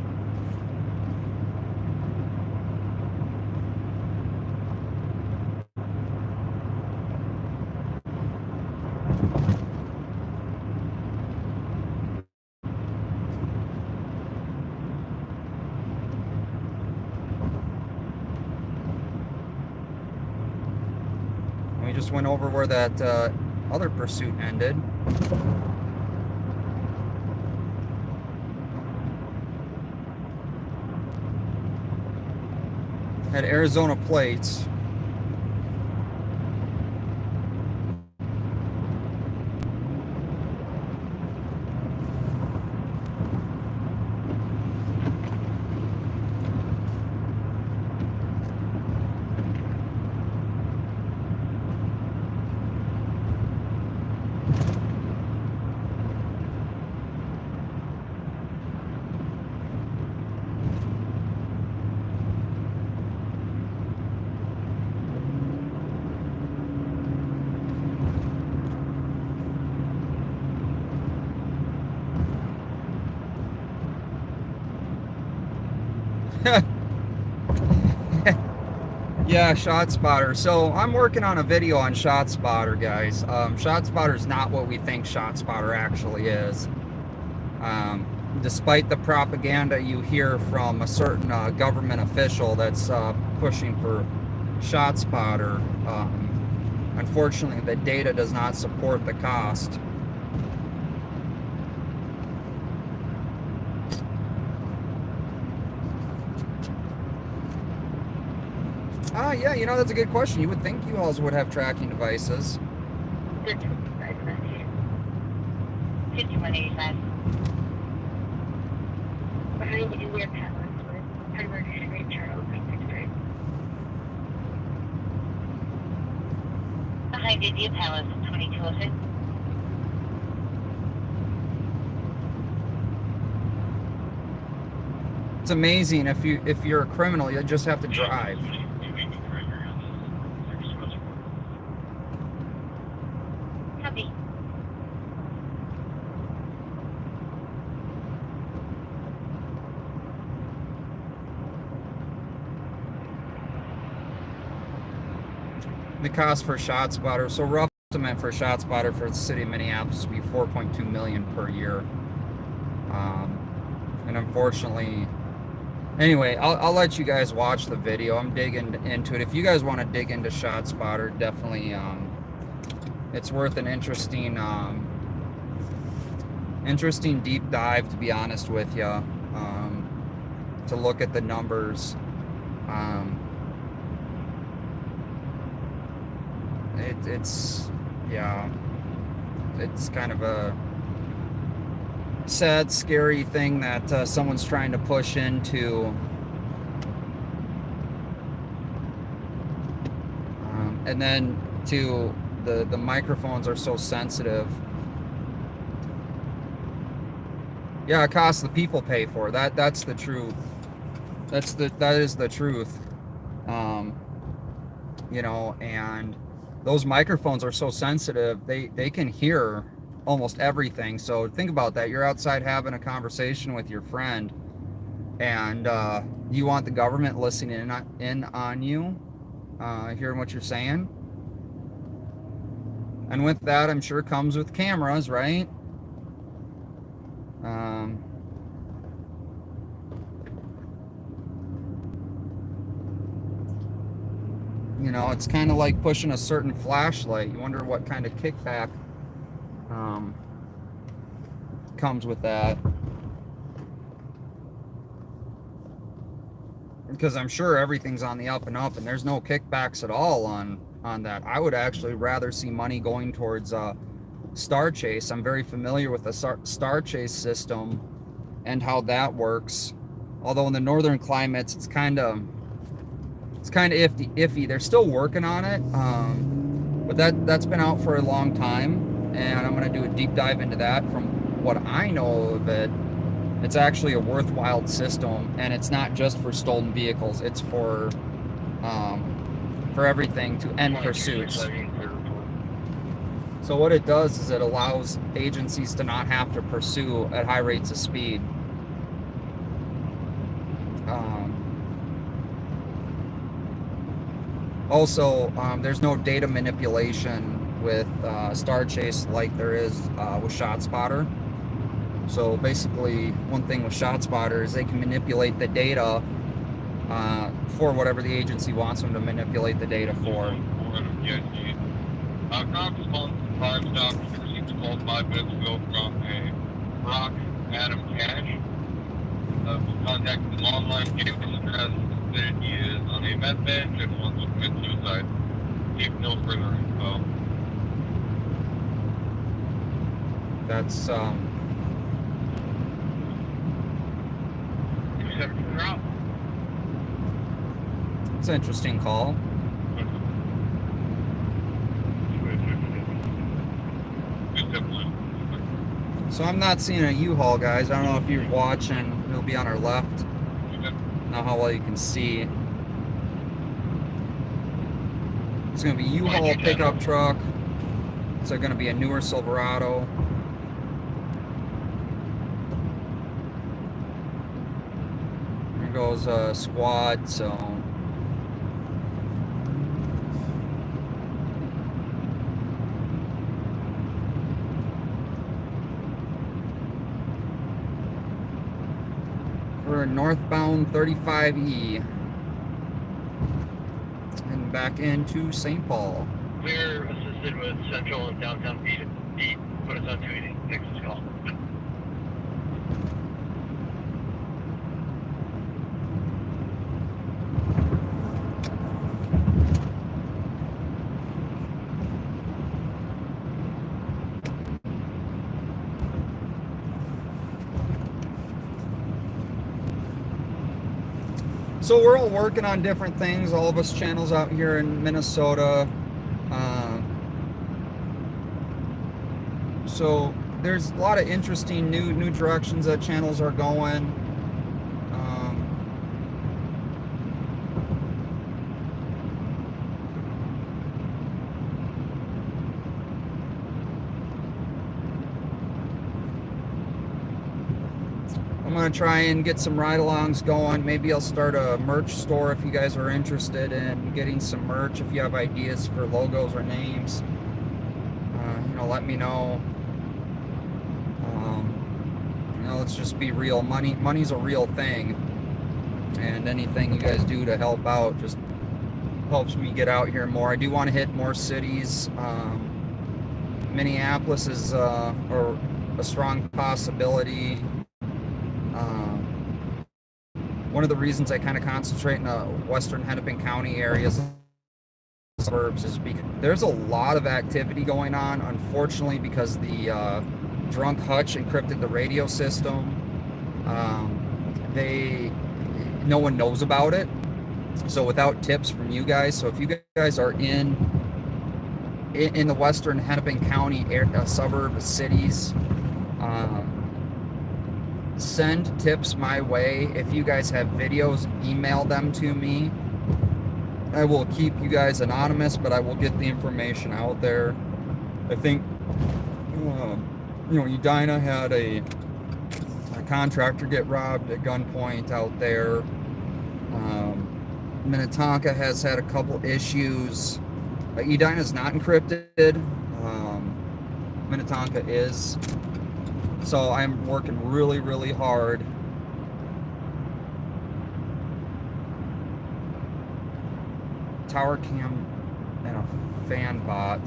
We just went over where that other pursuit ended. Had Arizona plates. Yeah, ShotSpotter. So I'm working on a video on ShotSpotter, guys. ShotSpotter is not what we think ShotSpotter actually is. Despite the propaganda you hear from a certain government official that's pushing for ShotSpotter, unfortunately the data does not support the cost. Yeah, you know, that's a good question. You would think U-Hauls would have tracking devices. 5185. Behind India Palace with Edward Street, Charles, 63. Behind India Palace, 2206. It's amazing if you're a criminal, you just have to drive. Copy. The cost for ShotSpotter, so rough estimate for ShotSpotter for the city of Minneapolis would be $4.2 million per year. And unfortunately, anyway, I'll let you guys watch the video. I'm digging into it. If you guys want to dig into ShotSpotter, definitely, it's worth an interesting deep dive, to be honest with you, to look at the numbers. It's kind of a sad, scary thing that someone's trying to push into. And then the microphones are so sensitive. Yeah, it costs, the people pay for it. That's the truth. That is the truth. You know, and those microphones are so sensitive, they can hear almost everything. So think about that. You're outside having a conversation with your friend, and you want the government listening in on you, hearing what you're saying. And with that, I'm sure comes with cameras, right? You know, it's kind of like pushing a certain flashlight. You wonder what kind of kickback comes with that. Because I'm sure everything's on the up and up, and there's no kickbacks at all on that. I would actually rather see money going towards Star Chase. I'm very familiar with the Star Chase system and how that works. Although in the northern climates, it's kind of iffy. They're still working on it, but that's been out for a long time, and I'm going to do a deep dive into that. From what I know of it, it's actually a worthwhile system, and it's not just for stolen vehicles. It's for everything to end pursuits. So what it does is it allows agencies to not have to pursue at high rates of speed. Also, there's no data manipulation with Star Chase like there is with ShotSpotter. So basically, one thing with ShotSpotter is they can manipulate the data for whatever the agency wants them to manipulate the data for. Cops called 5 stops, received a call 5 minutes ago from a Brock Adam Cash. Contacted him online, gave his address, said he is on a meth bench and wants to commit suicide. Gave no further info. That's 274 out. it's an interesting call. So I'm not seeing a U-Haul, guys. I don't know if you're watching. It'll be on our left. Not how well you can see. It's going to be U-Haul pickup truck. It's going to be a newer Silverado. There goes a squad, so... We're northbound 35E and back into St. Paul. We're assisted with Central and Downtown Beat. Put us on 280. Next call. So we're all working on different things, all of us channels out here in Minnesota. So there's a lot of interesting new directions that channels are going. I'm going to try and get some ride-alongs going. Maybe I'll start a merch store if you guys are interested in getting some merch. If you have ideas for logos or names, let me know. Let's just be real. Money's a real thing, and anything you guys do to help out just helps me get out here more. I do want to hit more cities. Minneapolis is a strong possibility. One of the reasons I kind of concentrate in the western Hennepin County areas, suburbs, is because there's a lot of activity going on. Unfortunately, because the drunk hutch encrypted the radio system, no one knows about it. So without tips from you guys, so if you guys are in the western Hennepin County suburb cities, send tips my way. If you guys have videos, email them to me. I will keep you guys anonymous, but I will get the information out there. I think, Edina had a contractor get robbed at gunpoint out there. Minnetonka has had a couple issues. Edina's not encrypted. Minnetonka is. So I'm working really, really hard. Tower cam and a fan bot.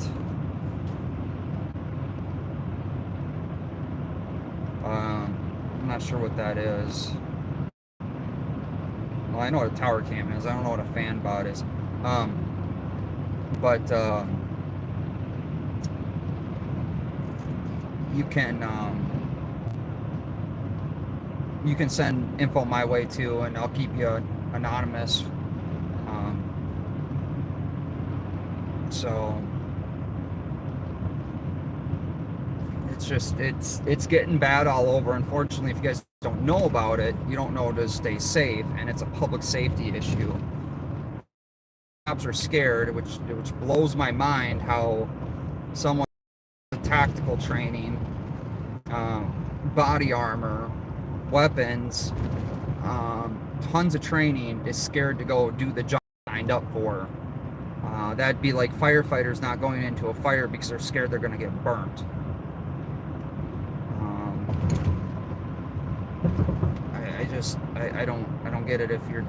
I'm not sure what that is. Well, I know what a tower cam is. I don't know what a fan bot is. But you can send info my way too, and I'll keep you anonymous. So it's getting bad all over. Unfortunately, if you guys don't know about it, you don't know to stay safe, and it's a public safety issue. Cops are scared, which blows my mind how someone tactical training, body armor, weapons, tons of training, is scared to go do the job signed up for. That'd be like firefighters not going into a fire because they're scared they're going to get burnt. I don't get it. If you're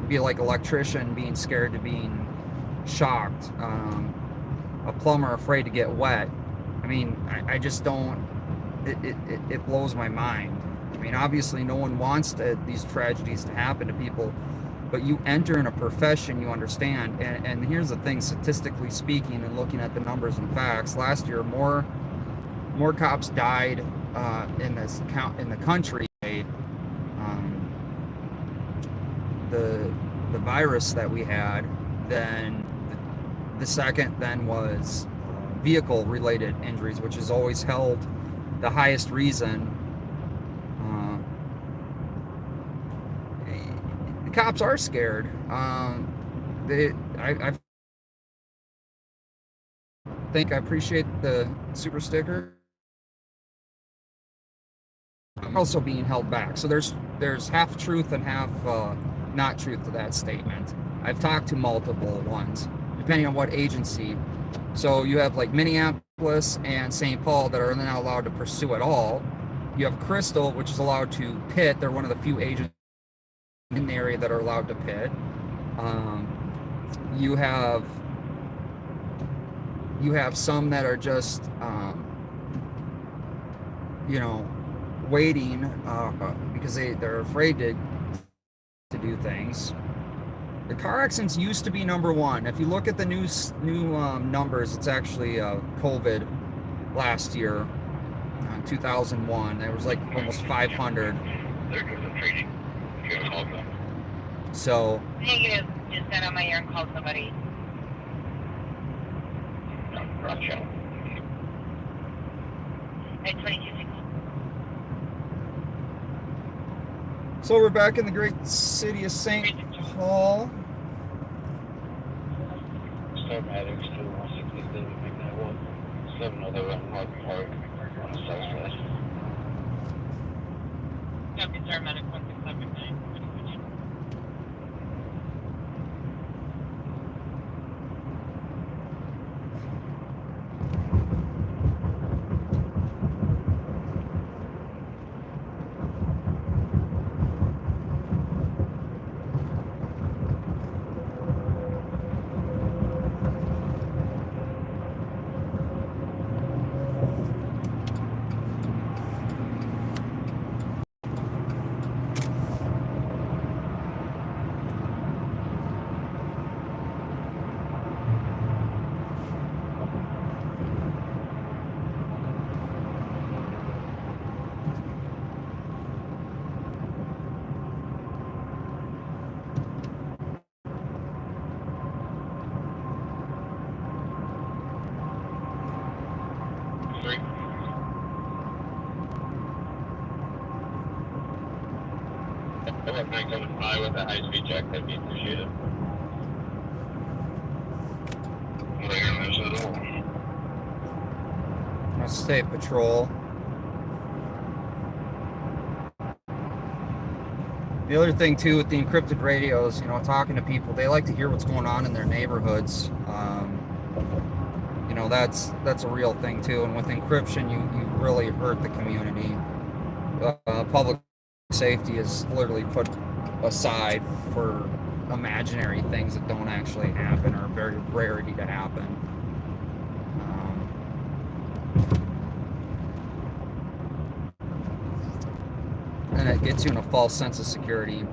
be like electrician being scared to being shocked, a plumber afraid to get wet. I mean, I just don't. It blows my mind. I mean, obviously, no one wants these tragedies to happen to people, but you enter in a profession, you understand. And here's the thing: statistically speaking, and looking at the numbers and facts, last year more cops died in the country. The virus that we had, then the second then was vehicle related injuries, which has always held the highest reason. The cops are scared. I think I appreciate the super sticker. Also being held back. So there's half truth and half not truth to that statement. I've talked to multiple ones, depending on what agency. So you have like Minneapolis and St. Paul that are not allowed to pursue at all. You have Crystal, which is allowed to pit. They're one of the few agencies in the area that are allowed to pit. You have some that are just waiting because they're afraid to do things. The car accidents used to be number one. If you look at the new numbers, it's actually COVID last year, 2001. There was like almost 500. They're doing the training. You gotta call them. So. Negative. Just got on my ear and called somebody. Gotcha. At 2260. So we're back in the great city of St. Paul. Paramedics to 160 make that one. 7 other Mark Park on the southwest. Copy, paramedic 1679. If I come by with a high-speed check, that'd be appreciated. State Patrol. The other thing too with the encrypted radios, talking to people, they like to hear what's going on in their neighborhoods. That's a real thing too. And with encryption, you really hurt the community. Public safety is literally put aside for imaginary things that don't actually happen or are very rarity to happen. And it gets you in a false sense of security.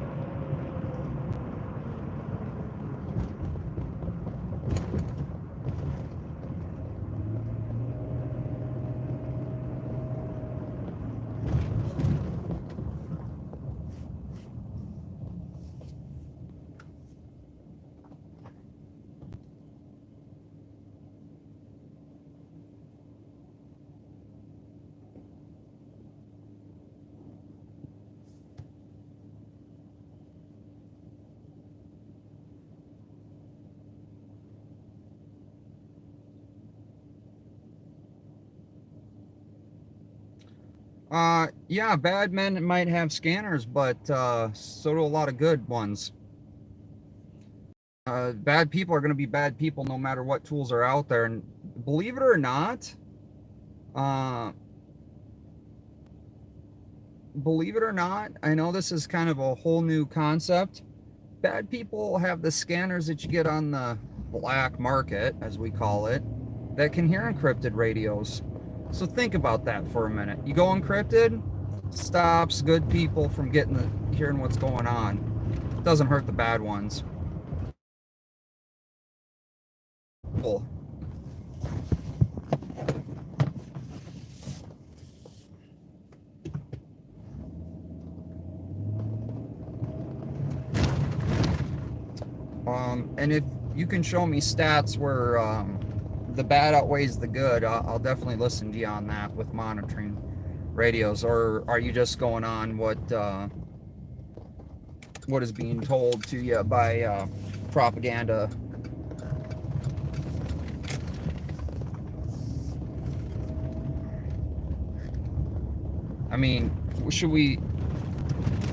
Yeah, bad men might have scanners, but so do a lot of good ones. Bad people are going to be bad people no matter what tools are out there. And believe it or not, uh, I know this is kind of a whole new concept. Bad people have the scanners that you get on the black market, as we call it, that can hear encrypted radios. So think about that for a minute. You go encrypted, stops good people from hearing what's going on. Doesn't hurt the bad ones. Cool. And if you can show me stats where the bad outweighs the good, I'll definitely listen to you on that with monitoring radios. Or are you just going on what is being told to you by propaganda? I mean, should we,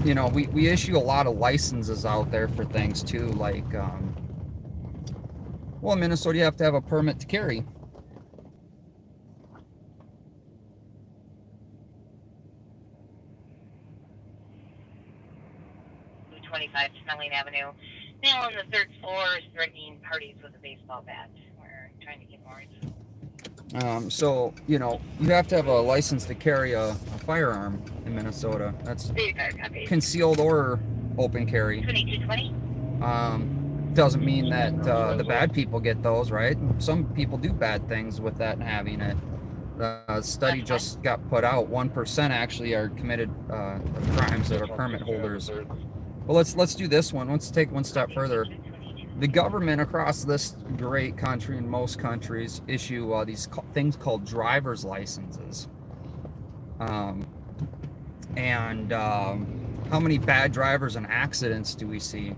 we issue a lot of licenses out there for things too, like, well, in Minnesota, you have to have a permit to carry. 25 Snelling Avenue. Now on the third floor is threatening parties with a baseball bat. We're trying to get more info. So, you have to have a license to carry a firearm in Minnesota. That's concealed or open carry. 2220. Doesn't mean that the bad people get those, right? Some people do bad things with that and having it. The study just got put out. 1% actually are committed crimes that are permit holders. But let's do this one. Let's take one step further. The government across this great country, and most countries, issue these things called driver's licenses. How many bad drivers and accidents do we see?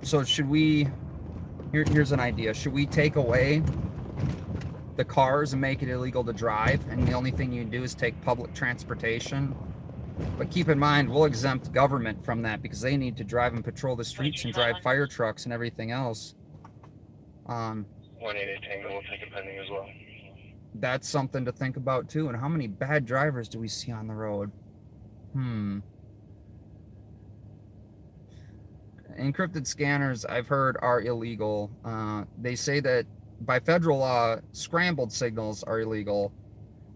So should we, here's an idea. Should we take away the cars and make it illegal to drive, and the only thing you can do is take public transportation? But keep in mind, we'll exempt government from that because they need to drive and patrol the streets and drive fire trucks and everything else. 188 Tango will take a pending as well. That's something to think about too. And how many bad drivers do we see on the road? Encrypted scanners, I've heard, are illegal. They say that by federal law, scrambled signals are illegal.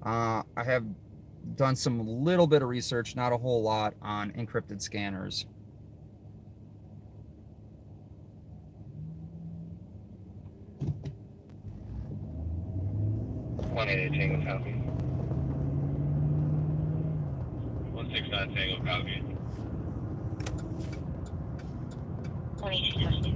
I have done some little bit of research, not a whole lot, on encrypted scanners. Tango copy. 169 Tango copy. 2220.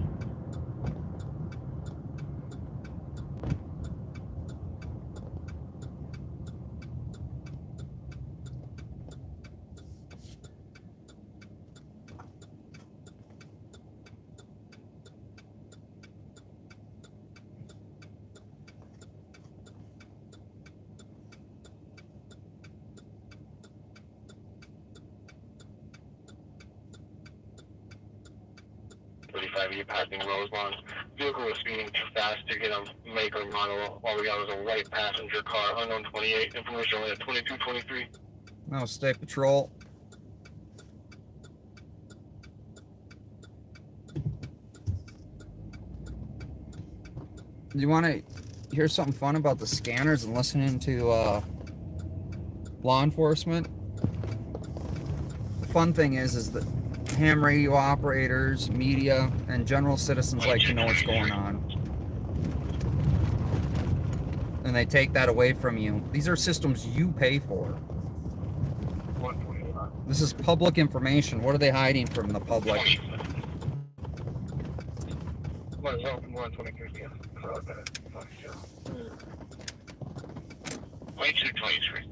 You're passing Rosemont. Vehicle was speeding too fast to get a make or model. All we got was a white passenger car, unknown 28. Information only at 2223. No, State Patrol. You want to hear something fun about the scanners and listening to law enforcement? The fun thing is that ham radio operators, media, and general citizens like to know what's going on. And they take that away from you. These are systems you pay for. This is public information. What are they hiding from the public? 2223.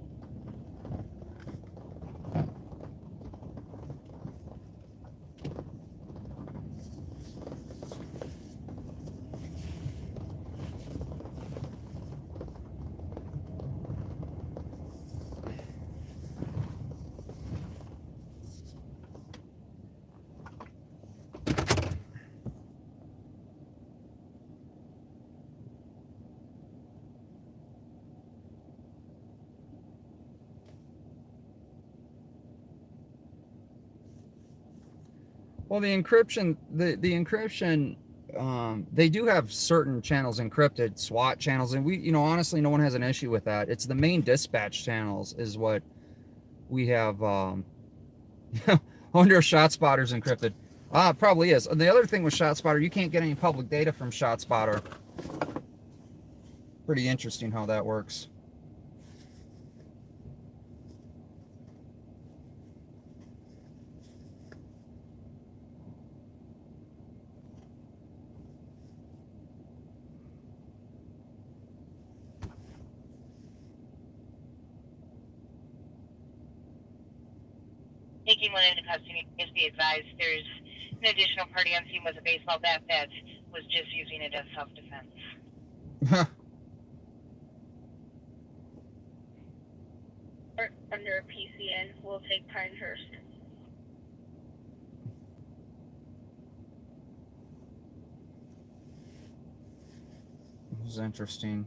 Well, the encryption, they do have certain channels encrypted, SWAT channels, and we, honestly, no one has an issue with that. It's the main dispatch channels is what we have. I wonder if ShotSpotter's encrypted. It probably is. The other thing with ShotSpotter, you can't get any public data from ShotSpotter. Pretty interesting how that works. Taking one into custody, please be advised there's an additional party on scene with a baseball bat that was just using it as self-defense. Under a PCN, we'll take Pinehurst. It was interesting.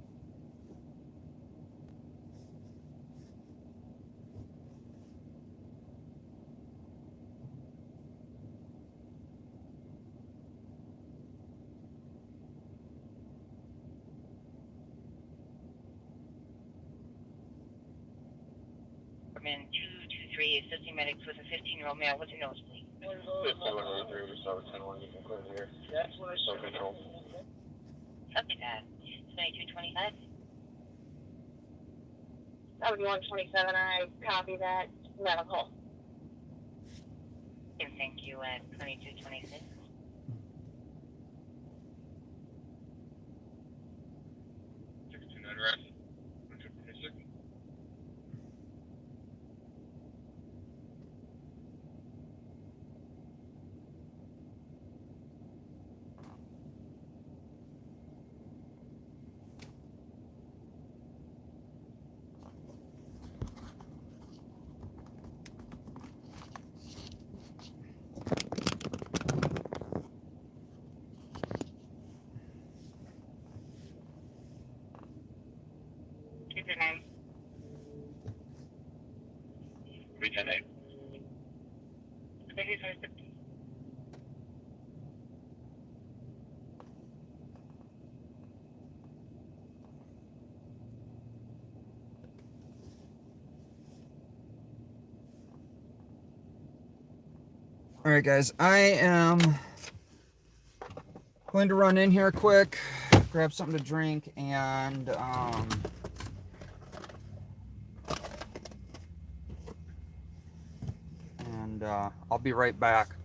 Department 223 assisting medics with a 15-year-old male with a nosebleed. Subject at 2225. 7127, I copy that. Medical. And thank you at 2226. All right, guys, I am going to run in here quick, grab something to drink, and I'll be right back.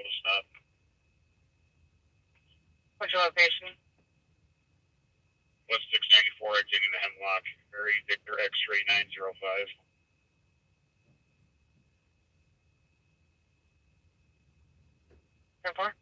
to stop. What's your location? West 694 exiting the Hemlock. Mary Victor X-ray 905. Report.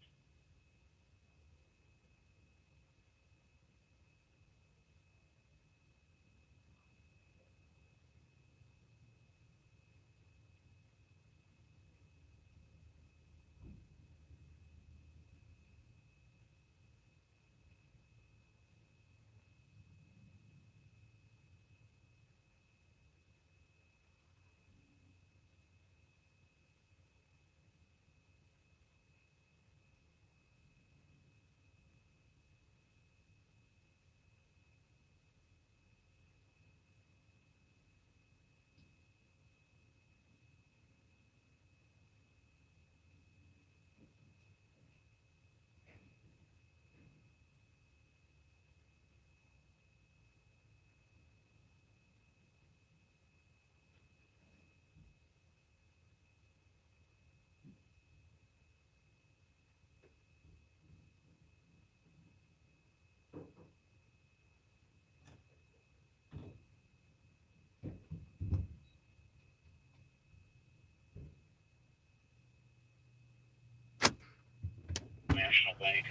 National Bank.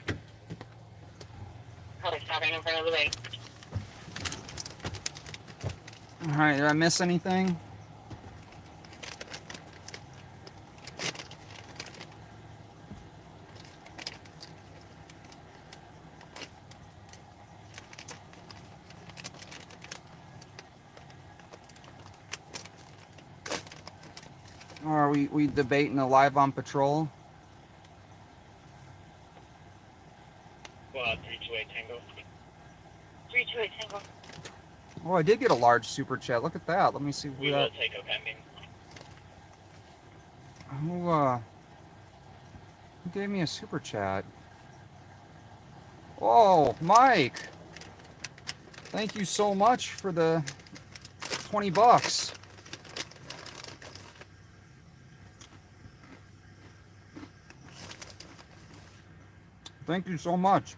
Probably stopping in front of the bank. All right, did I miss anything? Or are we debating the live on patrol? Well, 328 Tango. 328 Tango. Oh, I did get a large super chat. Look at that. Let me see We who will that. take a pending. Who gave me a super chat? Oh, Mike. Thank you so much for the $20. Thank you so much.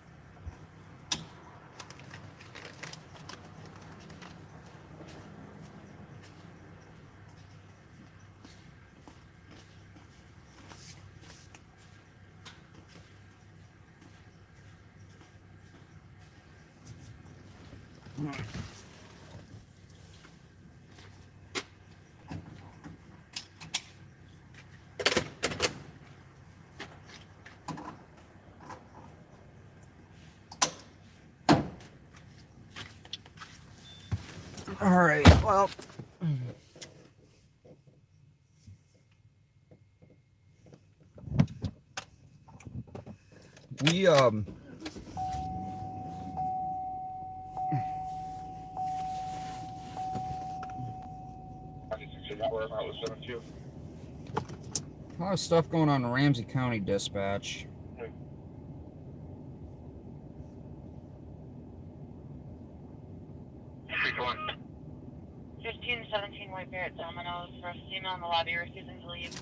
All right, well, we a lot of stuff going on in Ramsey County Dispatch. 1517 White Bear at Domino's. For a female in the lobby refusing to leave.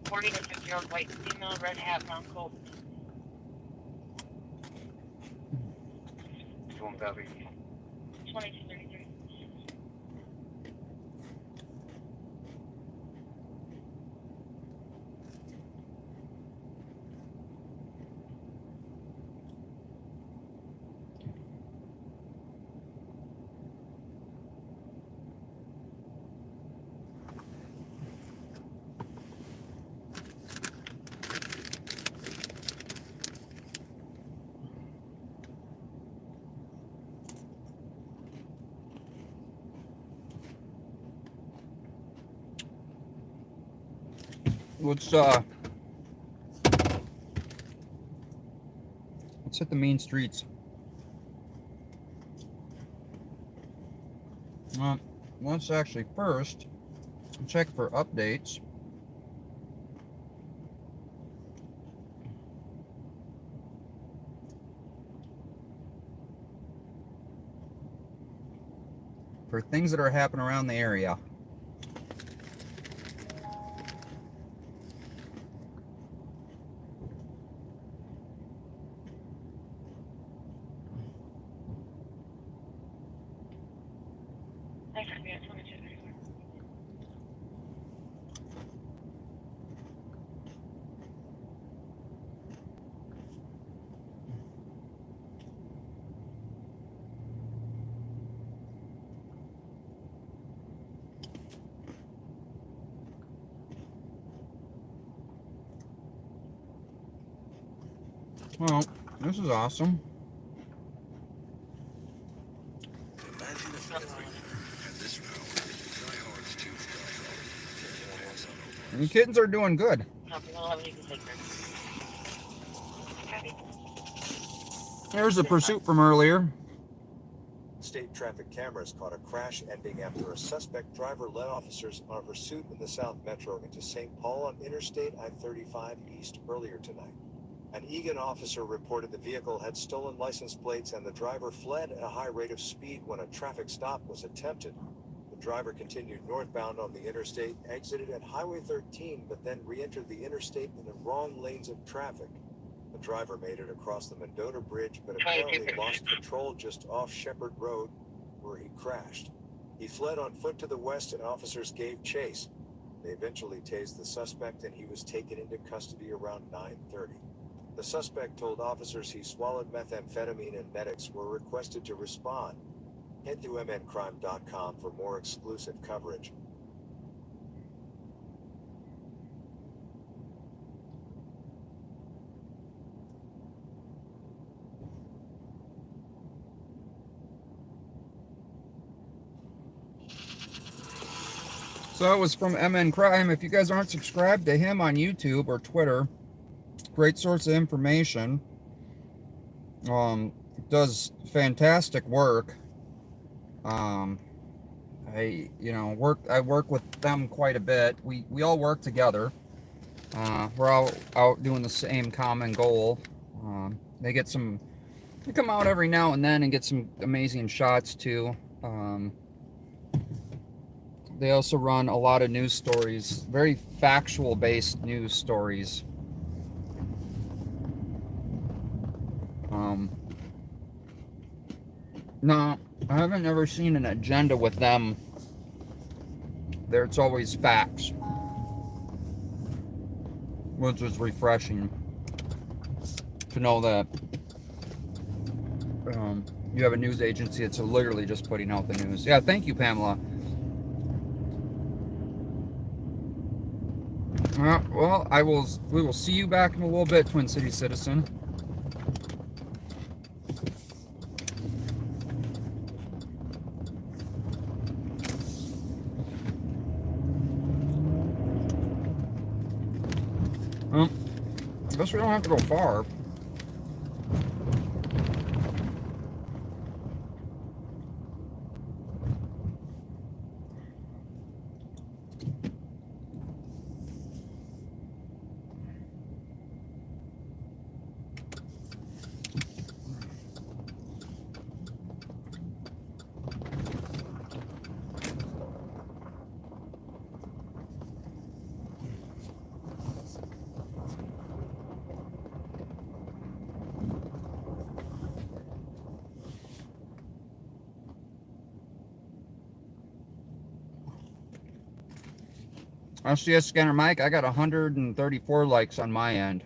40 to 50-year-old white female, red hat, brown coat. 2233. Let's hit the main streets. Let's actually first check for updates. For things that are happening around the area. Well, this is awesome. And the kittens are doing good. There's a pursuit from earlier. State traffic cameras caught a crash ending after a suspect driver led officers on a pursuit in the South Metro into St. Paul on Interstate I-35 East earlier tonight. An Eagan officer reported the vehicle had stolen license plates and the driver fled at a high rate of speed when a traffic stop was attempted. The driver continued northbound on the interstate, exited at Highway 13, but then re-entered the interstate in the wrong lanes of traffic. The driver made it across the Mendota Bridge, but apparently lost control just off Shepherd Road, where he crashed. He fled on foot to the west and officers gave chase. They eventually tased the suspect and he was taken into custody around 9:30. The suspect told officers he swallowed methamphetamine and medics were requested to respond. Head to mncrime.com for more exclusive coverage. So that was from MN Crime. If you guys aren't subscribed to him on YouTube or Twitter, great source of information. Does fantastic work. I work with them quite a bit. We all work together. We're all out doing the same common goal. They come out every now and then and get some amazing shots too. They also run a lot of news stories, very factual based news stories. No, I haven't ever seen an agenda with them. It's always facts, which is refreshing to know that you have a news agency that's literally just putting out the news. Yeah, thank you, Pamela. Well, we will see you back in a little bit, Twin City citizen. Well, I guess we don't have to go far. SCS Scanner Mike, I got 134 likes on my end.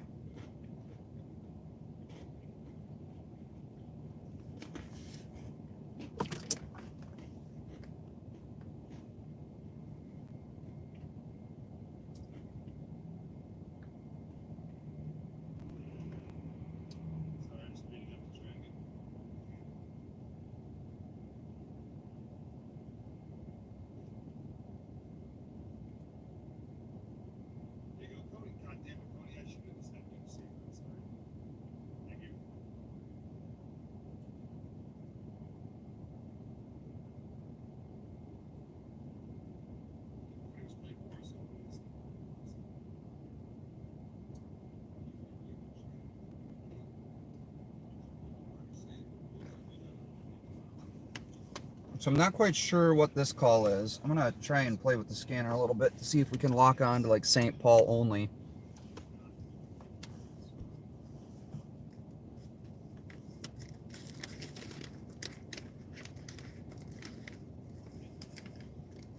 So I'm not quite sure what this call is. I'm gonna try and play with the scanner a little bit to see if we can lock on to like St. Paul only.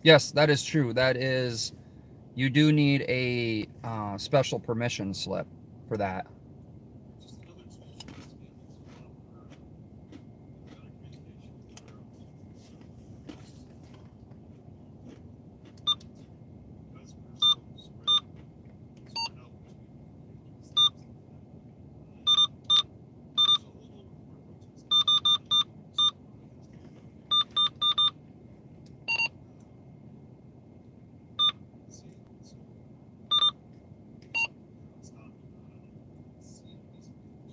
Yes, that is true. That is, you do need a special permission slip for that. Just another tool for us to be able to offer better communication with our customers. So spread out between different regions, things like that. There's a holdover from our protest. See, so stop. See, these people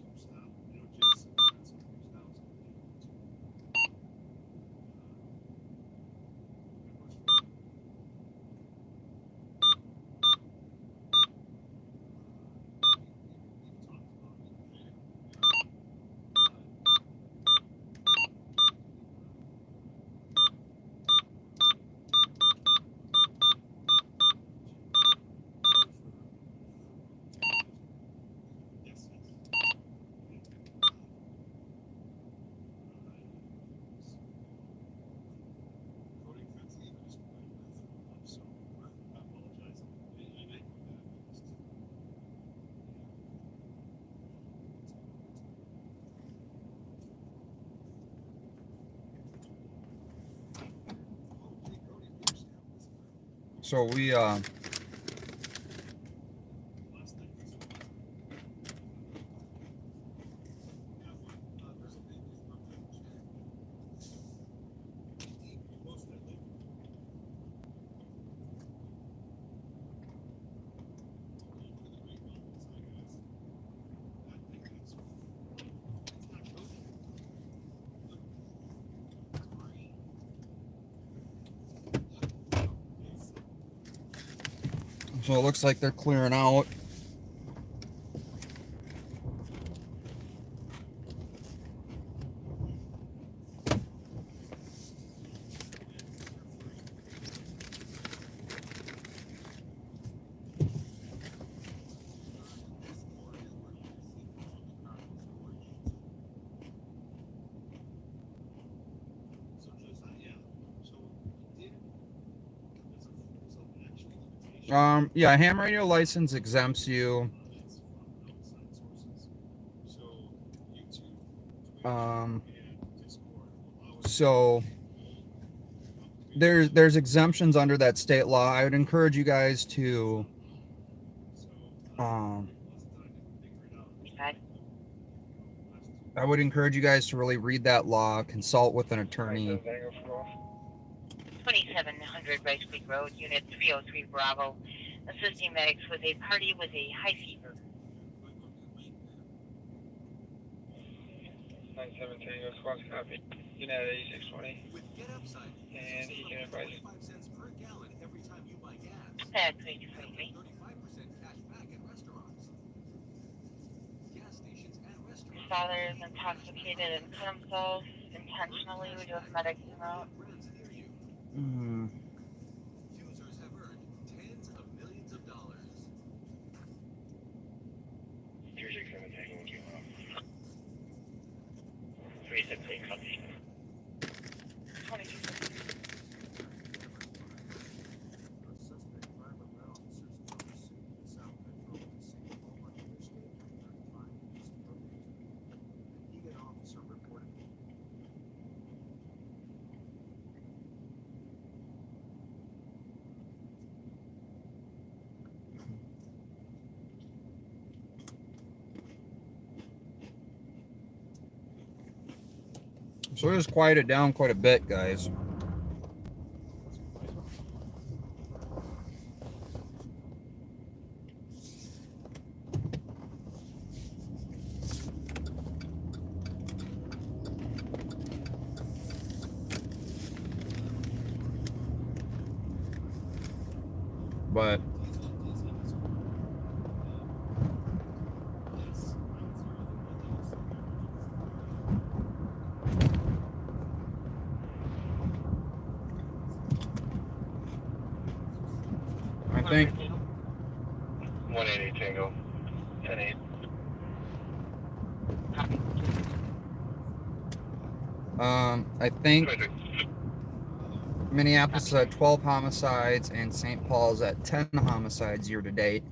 to stop. You know, Jason, that's who's now is able to. We've talked about it. Yes, yes. Coding fence even is quite with, so I apologize. And I know that just. Okay, Cody, we understand this. So we Last thing is. Yeah, well, there's a big, you post that link. so it looks like they're clearing out. Yeah, ham radio license exempts you. So there's exemptions under that state law. I would encourage you guys to really read that law, consult with an attorney. 2700 Rice Creek Road, Unit 303 Bravo, assisting medics with a party with a high fever. 97 Tango Squad copy. Unit 8620. With Get Upside, And you can advise it. 25 cents per gallon every time you buy gas. At 2223. 35% cash back at restaurants. Gas stations and restaurants. Father is intoxicated and cut himself intentionally. We do have medics en route. Brands near you. Mm. Users have earned tens of millions of dollars. 367 Tango, 368 copy. 2223. A suspect driver led officers on pursuit in the South Metro into St. Paul on Interstate I-35 east earlier tonight. An Eagan officer reported. So it has quieted down quite a bit, guys. But I think 188 Tango, 10-8. I think Minneapolis is at 12 homicides, and St. Paul's at 10 homicides year to date.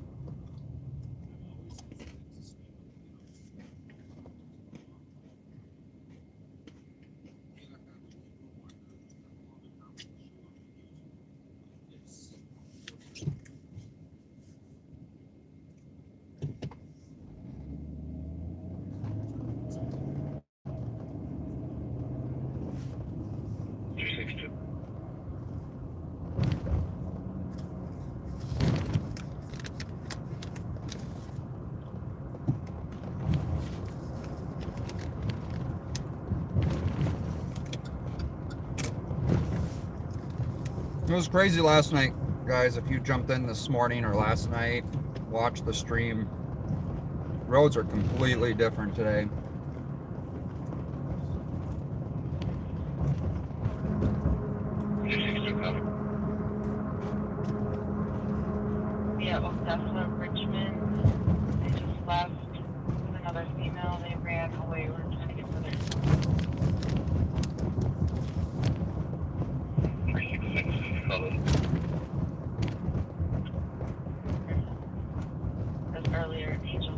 It was crazy last night, guys. If you jumped in this morning or last night, watched the stream, roads are completely different today. Yeah, Odessa, Richmond. They just left with another female. They ran away. We're trying to get to their. That's earlier in Angel.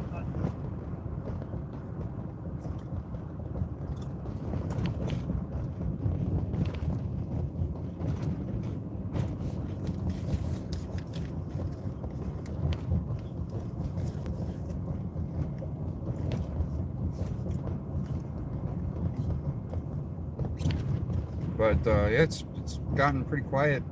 But yeah, it's gotten pretty quiet.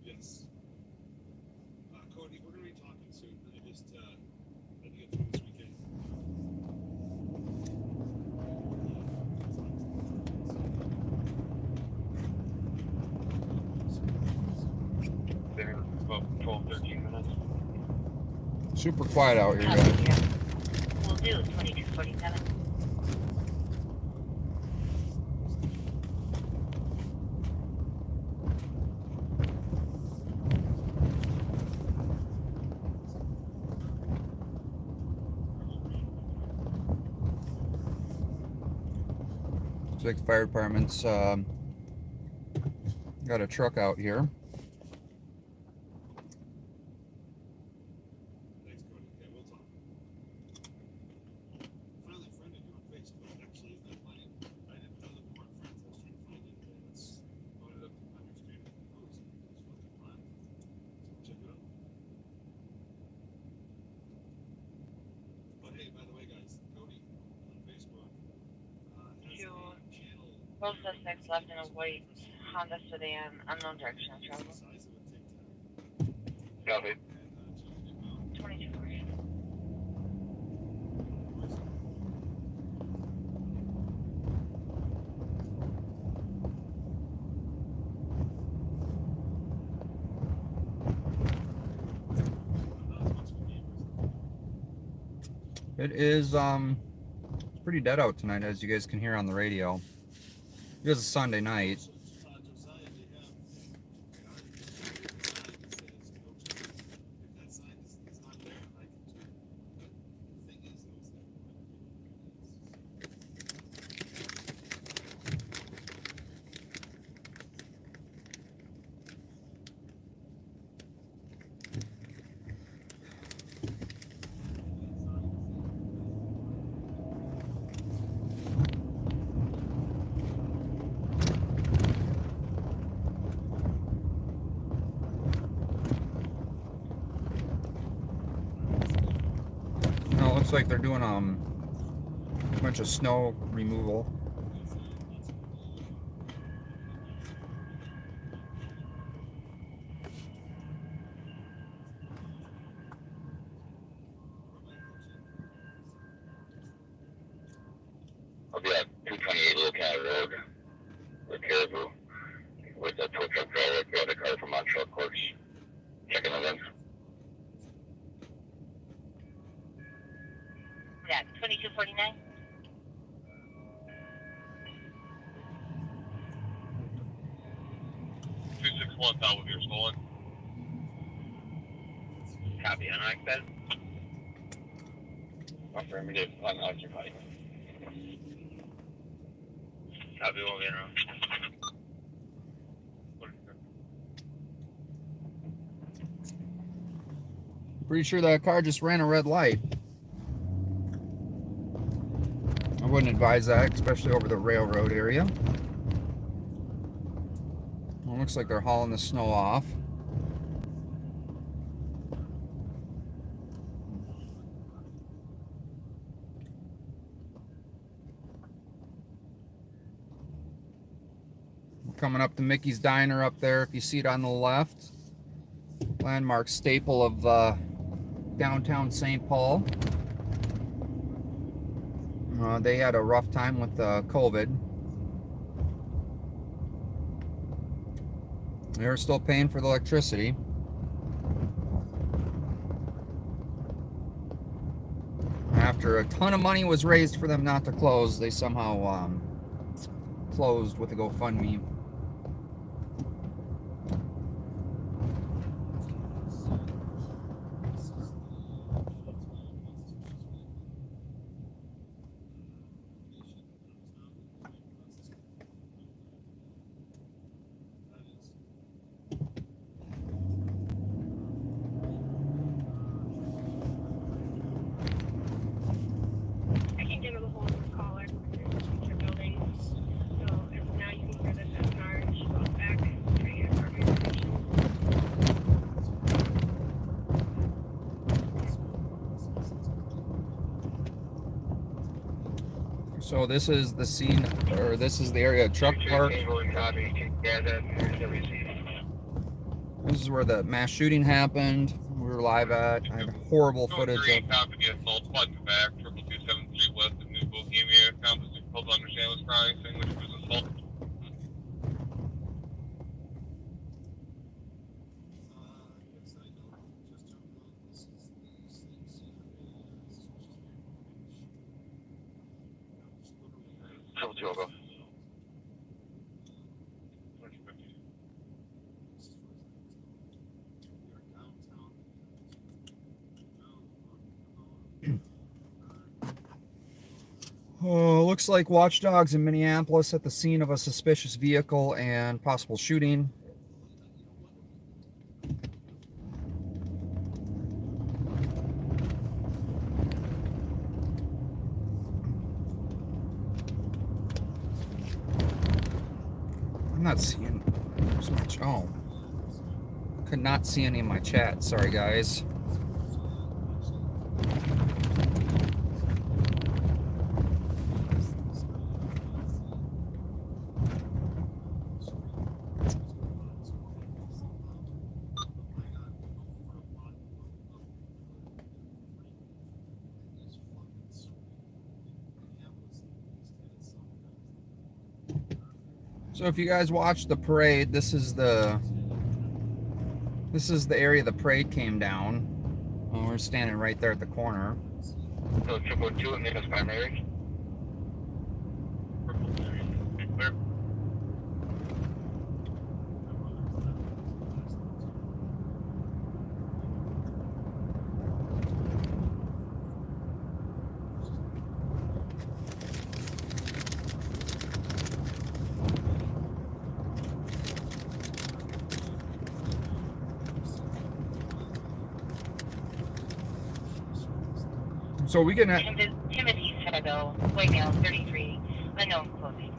Yes. Cody, we're going to be talking soon. I just had to get through this weekend. There, about 12, 13 minutes. Super quiet out here, guys. Yeah. We'll do 2247. Six fire departments got a truck out here. Thanks, Cody. Okay, we'll talk. Finally friended you on Facebook. Actually, isn't that funny? I didn't know that we weren't friends. I was trying to find you today. That's loaded up on your screen. Oh, it's fucking live. So check it out. But hey, by the way, guys, Cody on Facebook has a channel. Road suspects left in a white Honda sedan, unknown direction of travel. The size of a Tic Tac. Copy. And 2247. It is it's pretty dead out tonight, as you guys can hear on the radio. It is a Sunday night. Josiah, they have a sign that says no check. If that sign is not there, I can check. The thing is, though, is that No, it looks like they're doing a bunch of snow removal. I'll be at 228 Little County Road with Caribou with a tow truck driver, the other car from Montreal Courts. Checking them in. on top of your stolen. Copy, unoccupied. Affirmative, unoccupied. Copy, we'll be around. Pretty sure that car just ran a red light. I wouldn't advise that, especially over the railroad area. Well, looks like they're hauling the snow off. We're coming up to Mickey's Diner up there, if you see it on the left. Landmark staple of downtown St. Paul. They had a rough time with COVID. They're still paying for the electricity. After a ton of money was raised for them not to close, they somehow closed with a GoFundMe. I can't get a hold of the caller. Your buildings. So now you can hear the seminar and she goes back to get more information. So this is the scene, or this is the area of truck park. This is where the mass shooting happened. We were live at. I have horrible footage of. Copy the assault, button back, 22273 west of New Bohemia. Compass help understand what's crying, saying which was assault. Yes, I know. Just jumped on. This is the Triple two, I'll go. Looks like watchdogs in Minneapolis at the scene of a suspicious vehicle and possible shooting. I'm not seeing there's much. Oh, could not see any of my chat. Sorry, guys. So if you guys watched the parade, this is the area the parade came down. Well, we're standing right there at the corner. So 242 and Nicholas primary. Clear. So we can. Timothy Sedo, Waymail 33, unknown clothing.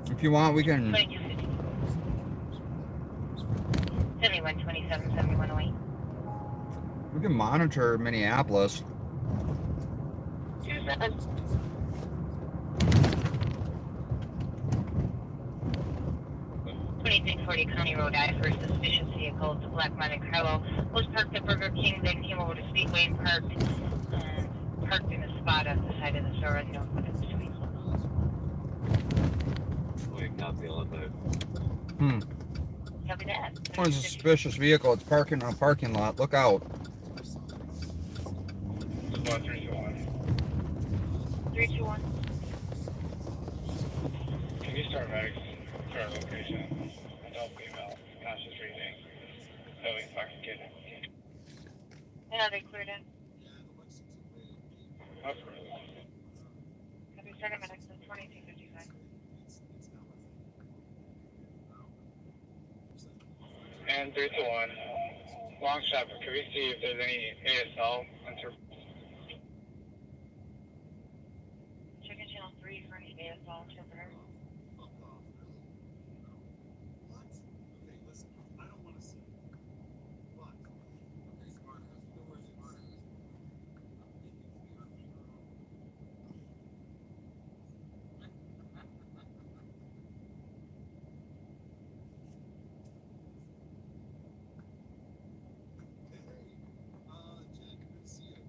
If you want, we can. 2250. 7127, 7108. We can monitor Minneapolis. 27. 2640 County Road I for a suspicious vehicle. It's a black Monte Carlo. Was parked at Burger King, then came over to Speedway and parked in a spot at the side of the store. Unknown what it's doing. Copy that. One's a suspicious vehicle. It's parking in a parking lot. Look out. 321. These paramedics to our location. Adult female, conscious breathing. Heavily intoxicated. Yeah, they cleared it. Up. Copy center medics at 2255. And 3 to 1. Long shot, but can we see if there's any ASL inter? Check in channel 3 for any ASL interpreter. Fuck off, really? What? Okay, listen, I don't want to see it. But, okay, smarter. Don't worry, smarter. Jen, good to see you.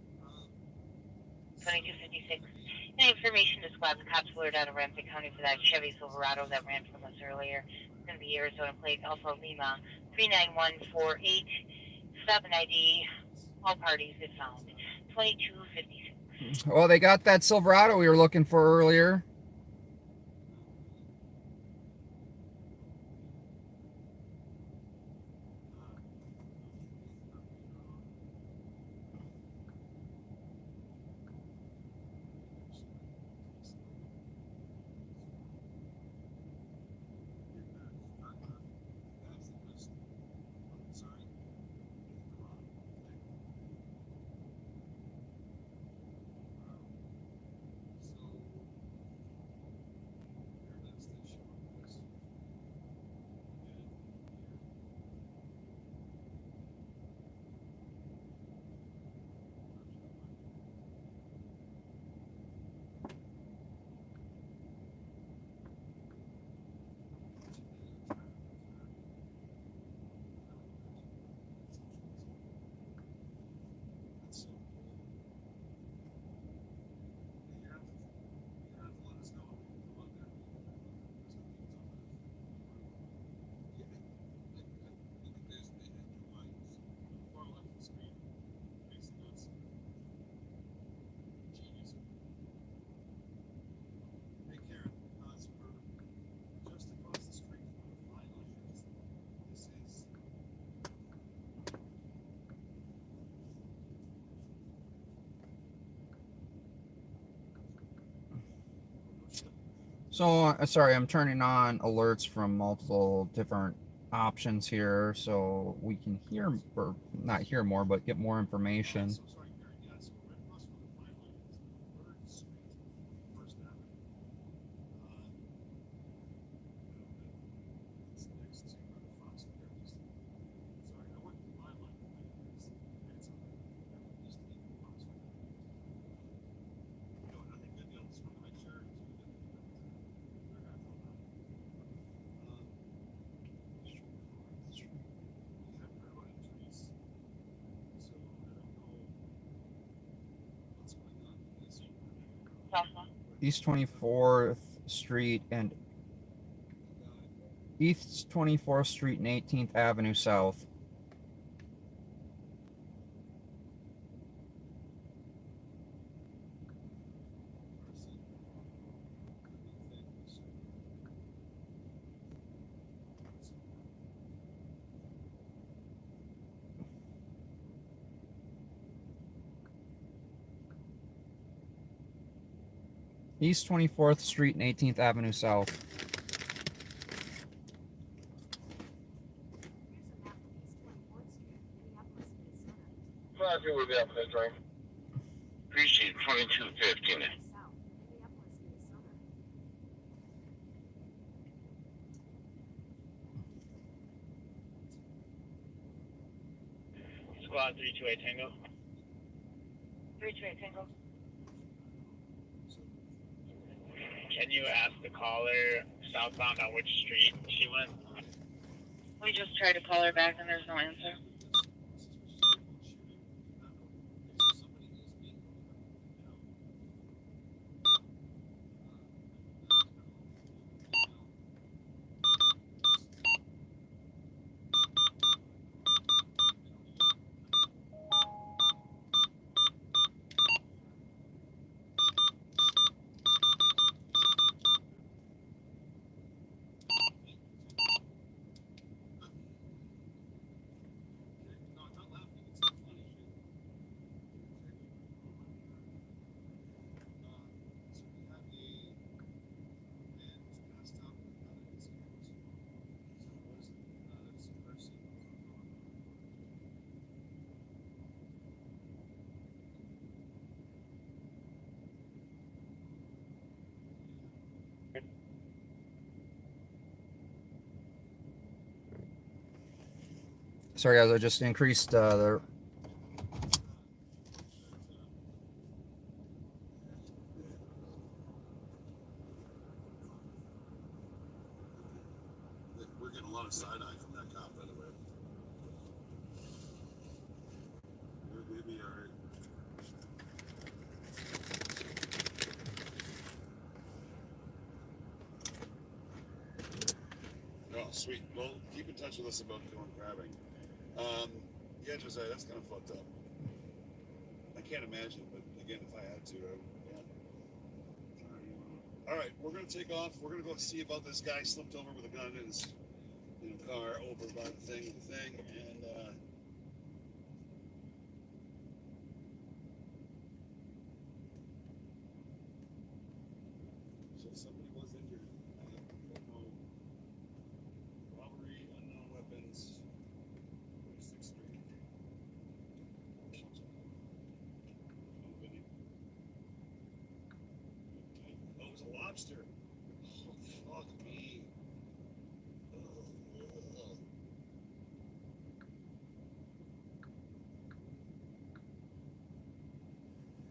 2256. Any information to squad the cops flew out of Ramsey County for that Chevy Silverado that ran from us earlier. It's going to be Arizona plate Alpha Lima 39148. Stop and ID. All parties if found. 2256. Well, they got that Silverado we were looking for earlier. So, sorry, I'm turning on alerts from multiple different options here so we can hear, or not hear more, but get more information. East 24th Street and East 24th Street and 18th Avenue South. East 24th Street and 18th Avenue South. Traffic will be up there, Dre. Precinct 2250. Squad 328 Tango. 328 Tango. Can you ask the caller southbound on which street she went? We just tried to call her back and there's no answer. Sorry guys, I just increased the We're getting a lot of side eye from that cop, by the way. We'll be all right. Oh, sweet. Well, keep in touch with us about going grabbing. Yeah, Josiah, that's kind of fucked up. I can't imagine, but again, if I had to, yeah. All right, we're gonna take off. We're gonna go see about this guy slipped over with a gun in his car over by the thing, and so somebody was injured. I don't know. Robbery, unknown weapons, 46th Street. Oh, it was a lobster. Oh, fuck me.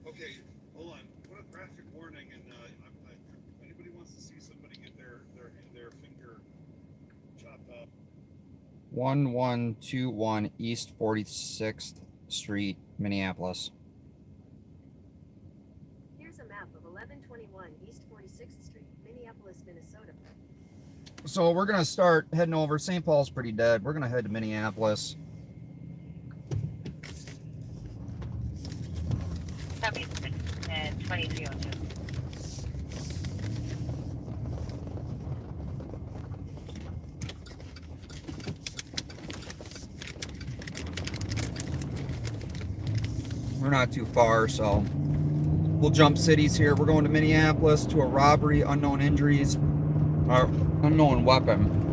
Okay, hold on. Put a graphic warning, and if anybody wants to see somebody get their finger chopped off. 1121 East 46th Street, Minneapolis. Here's a map of 1121 East 46th Street, Minneapolis, Minnesota. So we're gonna start heading over. St. Paul's pretty dead. We're gonna head to Minneapolis. Copy. And 2302. We're not too far, so we'll jump cities here. We're going to Minneapolis to a robbery, unknown injuries, or unknown weapon.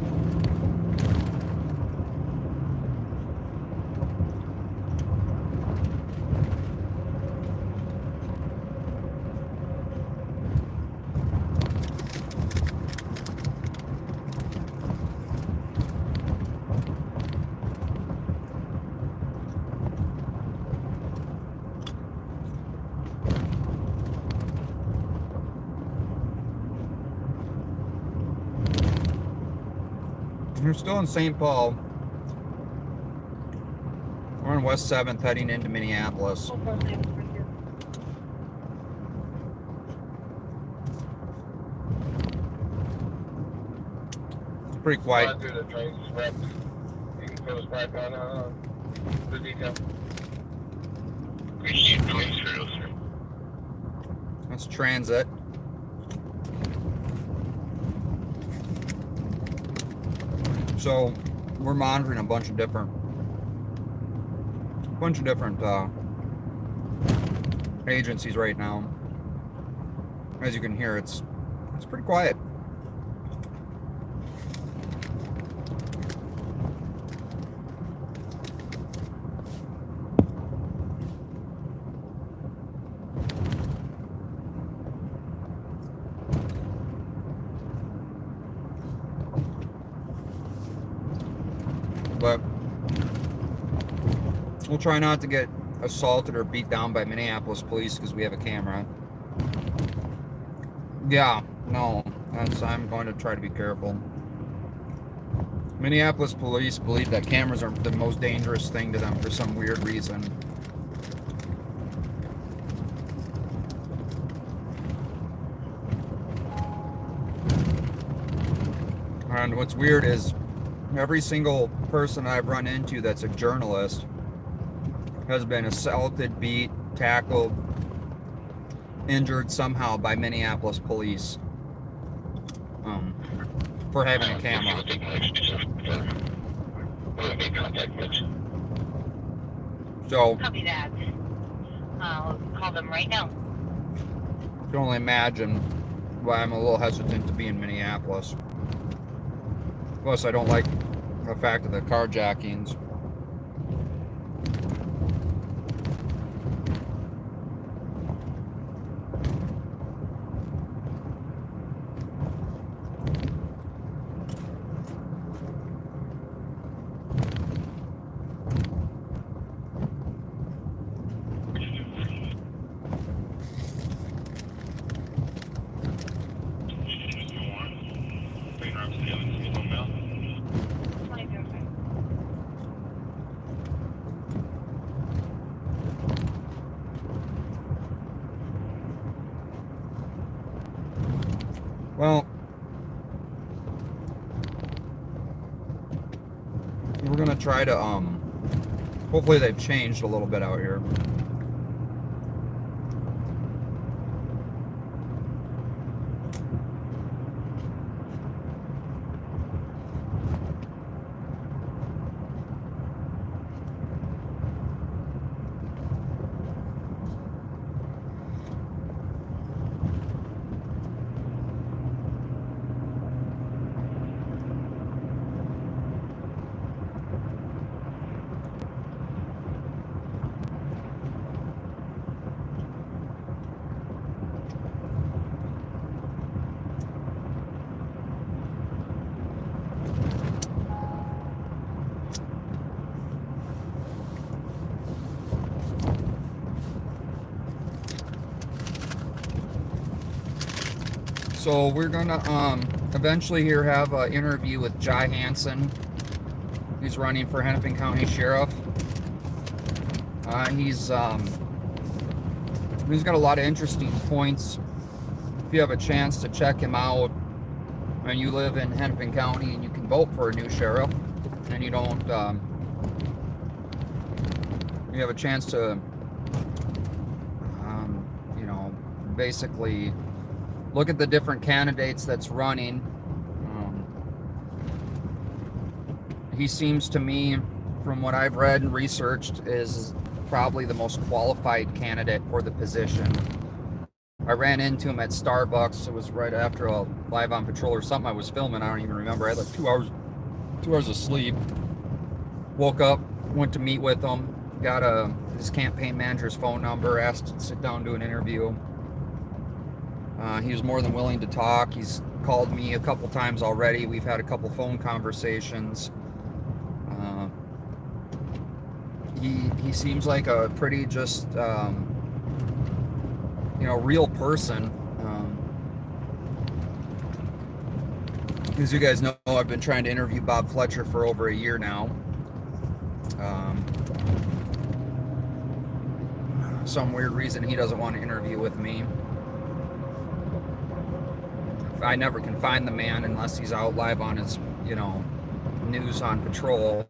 We're still in St. Paul. We're on West 7th heading into Minneapolis. It's pretty quiet. Through the train swept. You can put us back on the detail. Precinct 2303. That's transit. So we're monitoring a bunch of different agencies right now. As you can hear, it's pretty quiet. But we'll try not to get assaulted or beat down by Minneapolis police because we have a camera. Yeah, no, I'm going to try to be careful. Minneapolis police believe that cameras are the most dangerous thing to them for some weird reason. And what's weird is every single person I've run into that's a journalist has been assaulted, beat, tackled, injured somehow by Minneapolis police for having a camera. So, Copy that. I'll call them right now. you can only imagine why I'm a little hesitant to be in Minneapolis. Plus, I don't like the fact of the carjackings. Well, we're gonna try to hopefully they've changed a little bit out here. So we're gonna eventually here have an interview with Jai Hansen. He's running for Hennepin County Sheriff. He's got a lot of interesting points. If you have a chance to check him out, and you live in Hennepin County and you can vote for a new sheriff, and you don't, you have a chance to, you know, basically look at the different candidates that's running. He seems to me, from what I've read and researched, is probably the most qualified candidate for the position. I ran into him at Starbucks. It was right after a Live on Patrol or something I was filming. I don't even remember. I had like 2 hours of sleep. Woke up, went to meet with him, got his campaign manager's phone number, asked to sit down, do an interview. He was more than willing to talk. He's called me a couple times already. We've had a couple phone conversations. He seems like a pretty just, you know, real person. As you guys know, I've been trying to interview Bob Fletcher for over a year now. Some weird reason he doesn't want to interview with me. I never can find the man unless he's out live on his, you know, news on patrol.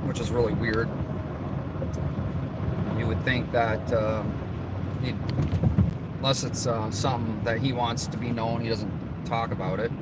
Which is really weird. You would think that unless it's something that he wants to be known, he doesn't talk about it.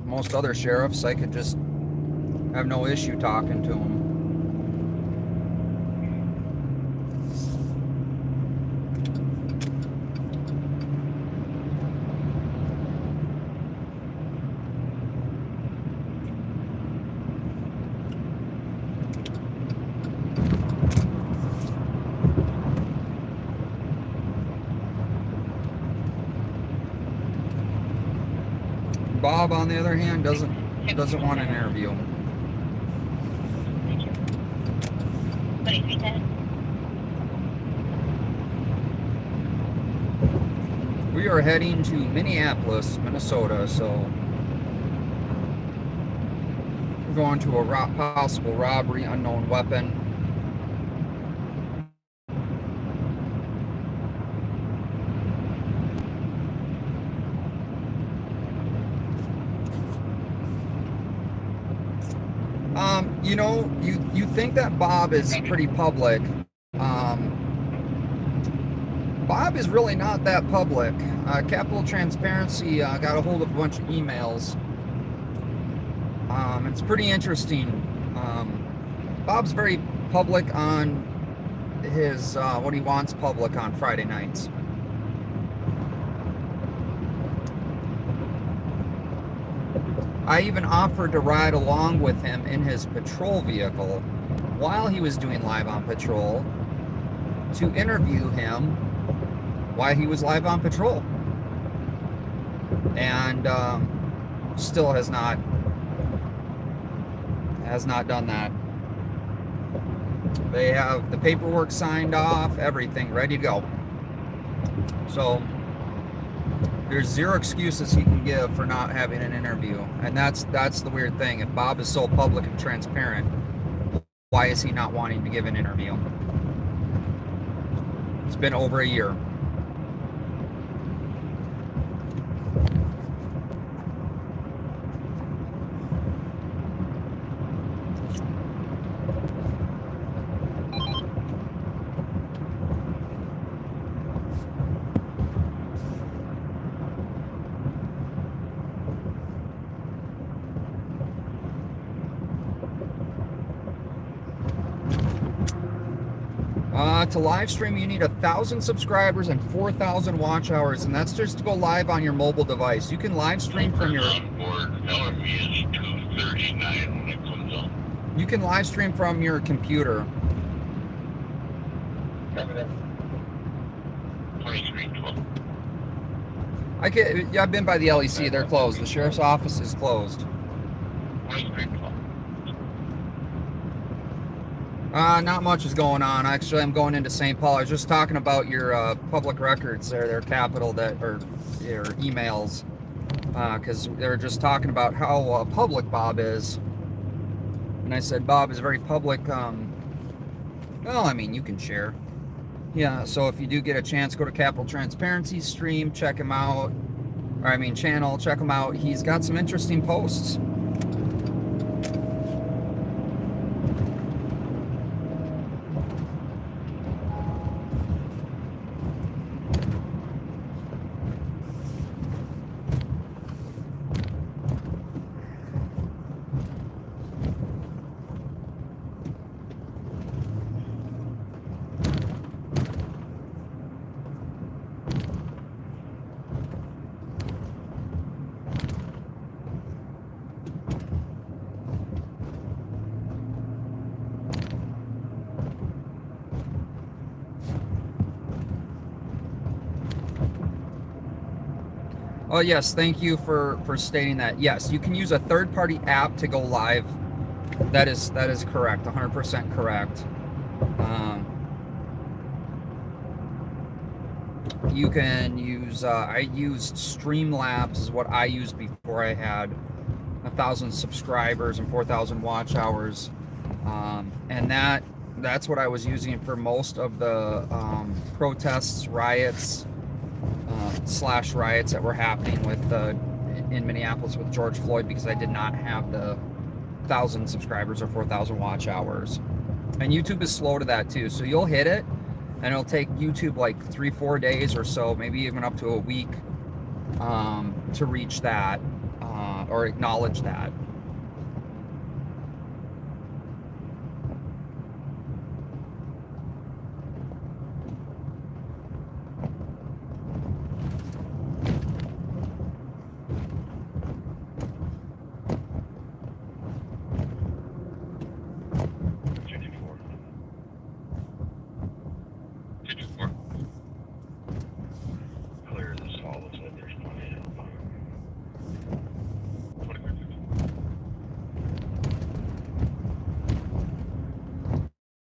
Most other sheriffs, I could just have no issue talking to them. Bob, on the other hand, doesn't want an interview. We are heading to Minneapolis, Minnesota, so we're going to a possible robbery, unknown weapon. You know, you think that Bob is pretty public. Bob is really not that public. Capital Transparency got a hold of a bunch of emails. It's pretty interesting. Bob's very public on his what he wants public on Friday nights. I even offered to ride along with him in his patrol vehicle while he was doing live on patrol to interview him while he was live on patrol. And still has not done that. They have the paperwork signed off, everything ready to go. So there's zero excuses he can give for not having an interview. And that's the weird thing. If Bob is so public and transparent, why is he not wanting to give an interview? It's been over a year. To live stream, you need 1,000 subscribers and 4,000 watch hours, and that's just to go live on your mobile device. You can live stream from your. On board, LME is 239 when it comes up. You can live stream from your computer. 2312. I've been by the LEC. They're closed. The sheriff's office is closed. 2312. Not much is going on. Actually, I'm going into St. Paul. I was just talking about your public records there, their capital or your emails, because they're just talking about how public Bob is. And I said Bob is very public. Well, I mean, you can share. Yeah, so if you do get a chance, go to Capital Transparency's stream, check him out. Channel, check him out. He's got some interesting posts. Oh yes, thank you for stating that. Yes, you can use a third-party app to go live. That is correct, 100% correct. You can use. I used Streamlabs is what I used before I had 1,000 subscribers and 4,000 watch hours, and that's what I was using for most of the protests, riots. Slash riots that were happening with in Minneapolis with George Floyd, because I did not have the 1,000 subscribers or 4,000 watch hours. And YouTube is slow to that too, so you'll hit it and it'll take YouTube like 3-4 days or so, maybe even up to a week, to reach that or acknowledge that.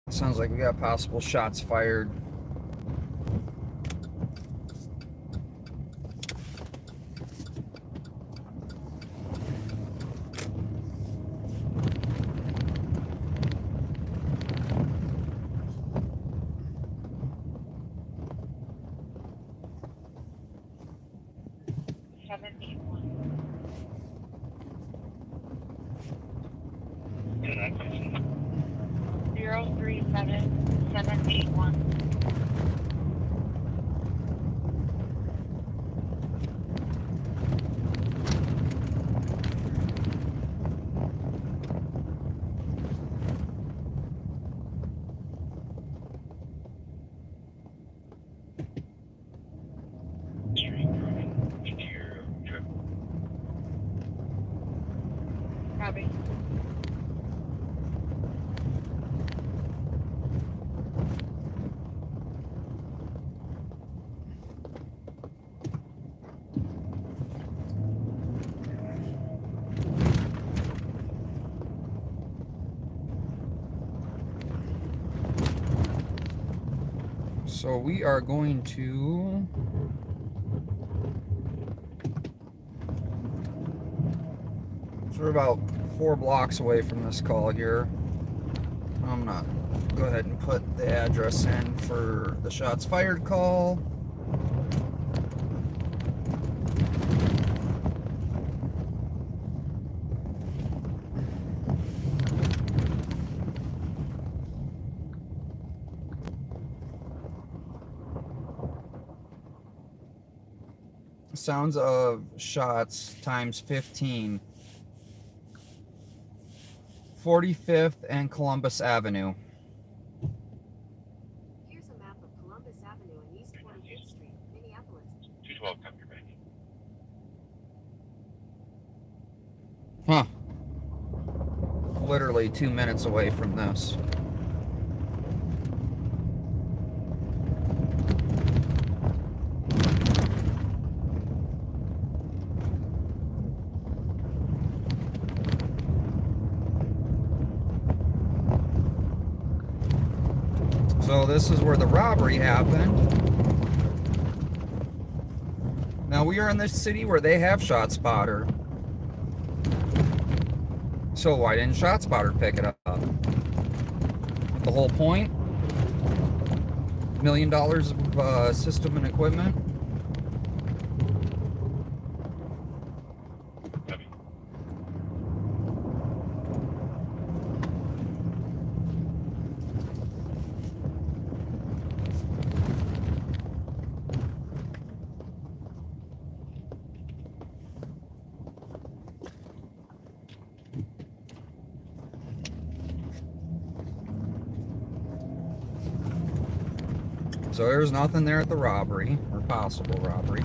Sounds like we got possible shots fired. Zero 37781. So we are going to we're about 4 blocks away from this call here. I'm gonna go ahead and put the address in for the shots fired call. Sounds of shots times 15. 45th and Columbus Avenue. Here's a map of Columbus Avenue and East 45th Street, Minneapolis. 212, come your back. Huh. Literally 2 minutes away from this. So this is where the robbery happened. Now we are in this city where they have ShotSpotter. So why didn't ShotSpotter pick it up? The whole point? $1 million of system and equipment. So there's nothing there at the robbery, or possible robbery.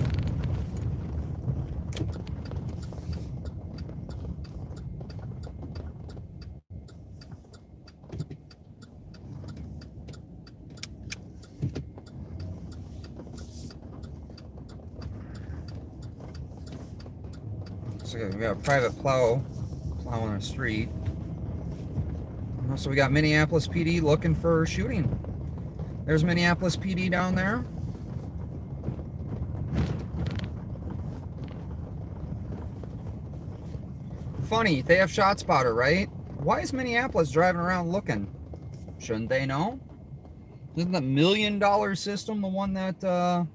So we got a private plowing the street. So we got Minneapolis PD looking for shooting. There's Minneapolis PD down there. Funny, they have ShotSpotter, right? Why is Minneapolis driving around looking? Shouldn't they know? Isn't the $1 million system the one that,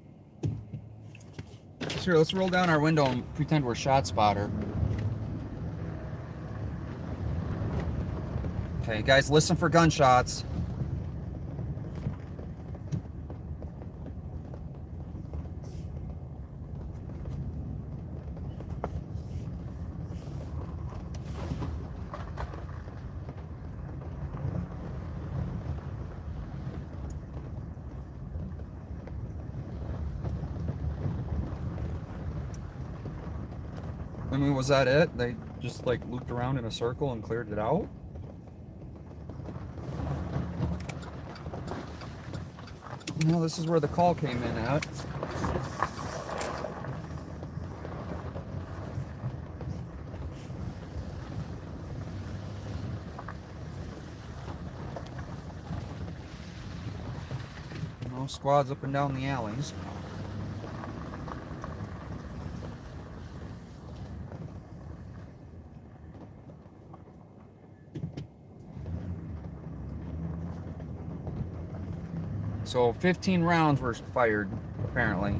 Here, let's roll down our window and pretend we're ShotSpotter. Okay, guys, listen for gunshots. I mean, was that it? They just like looped around in a circle and cleared it out? No, this is where the call came in at. No squads up and down the alleys. So 15 rounds were fired, apparently.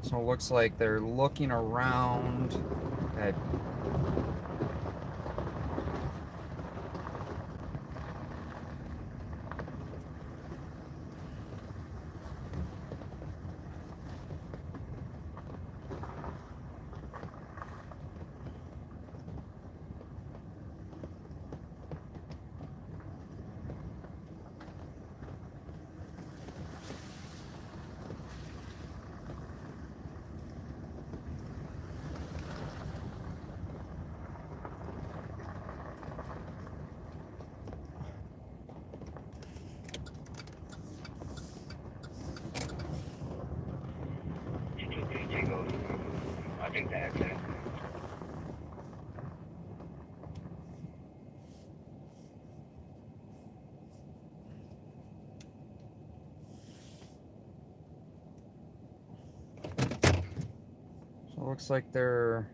So it looks like they're looking around at Okay. So it looks like they're...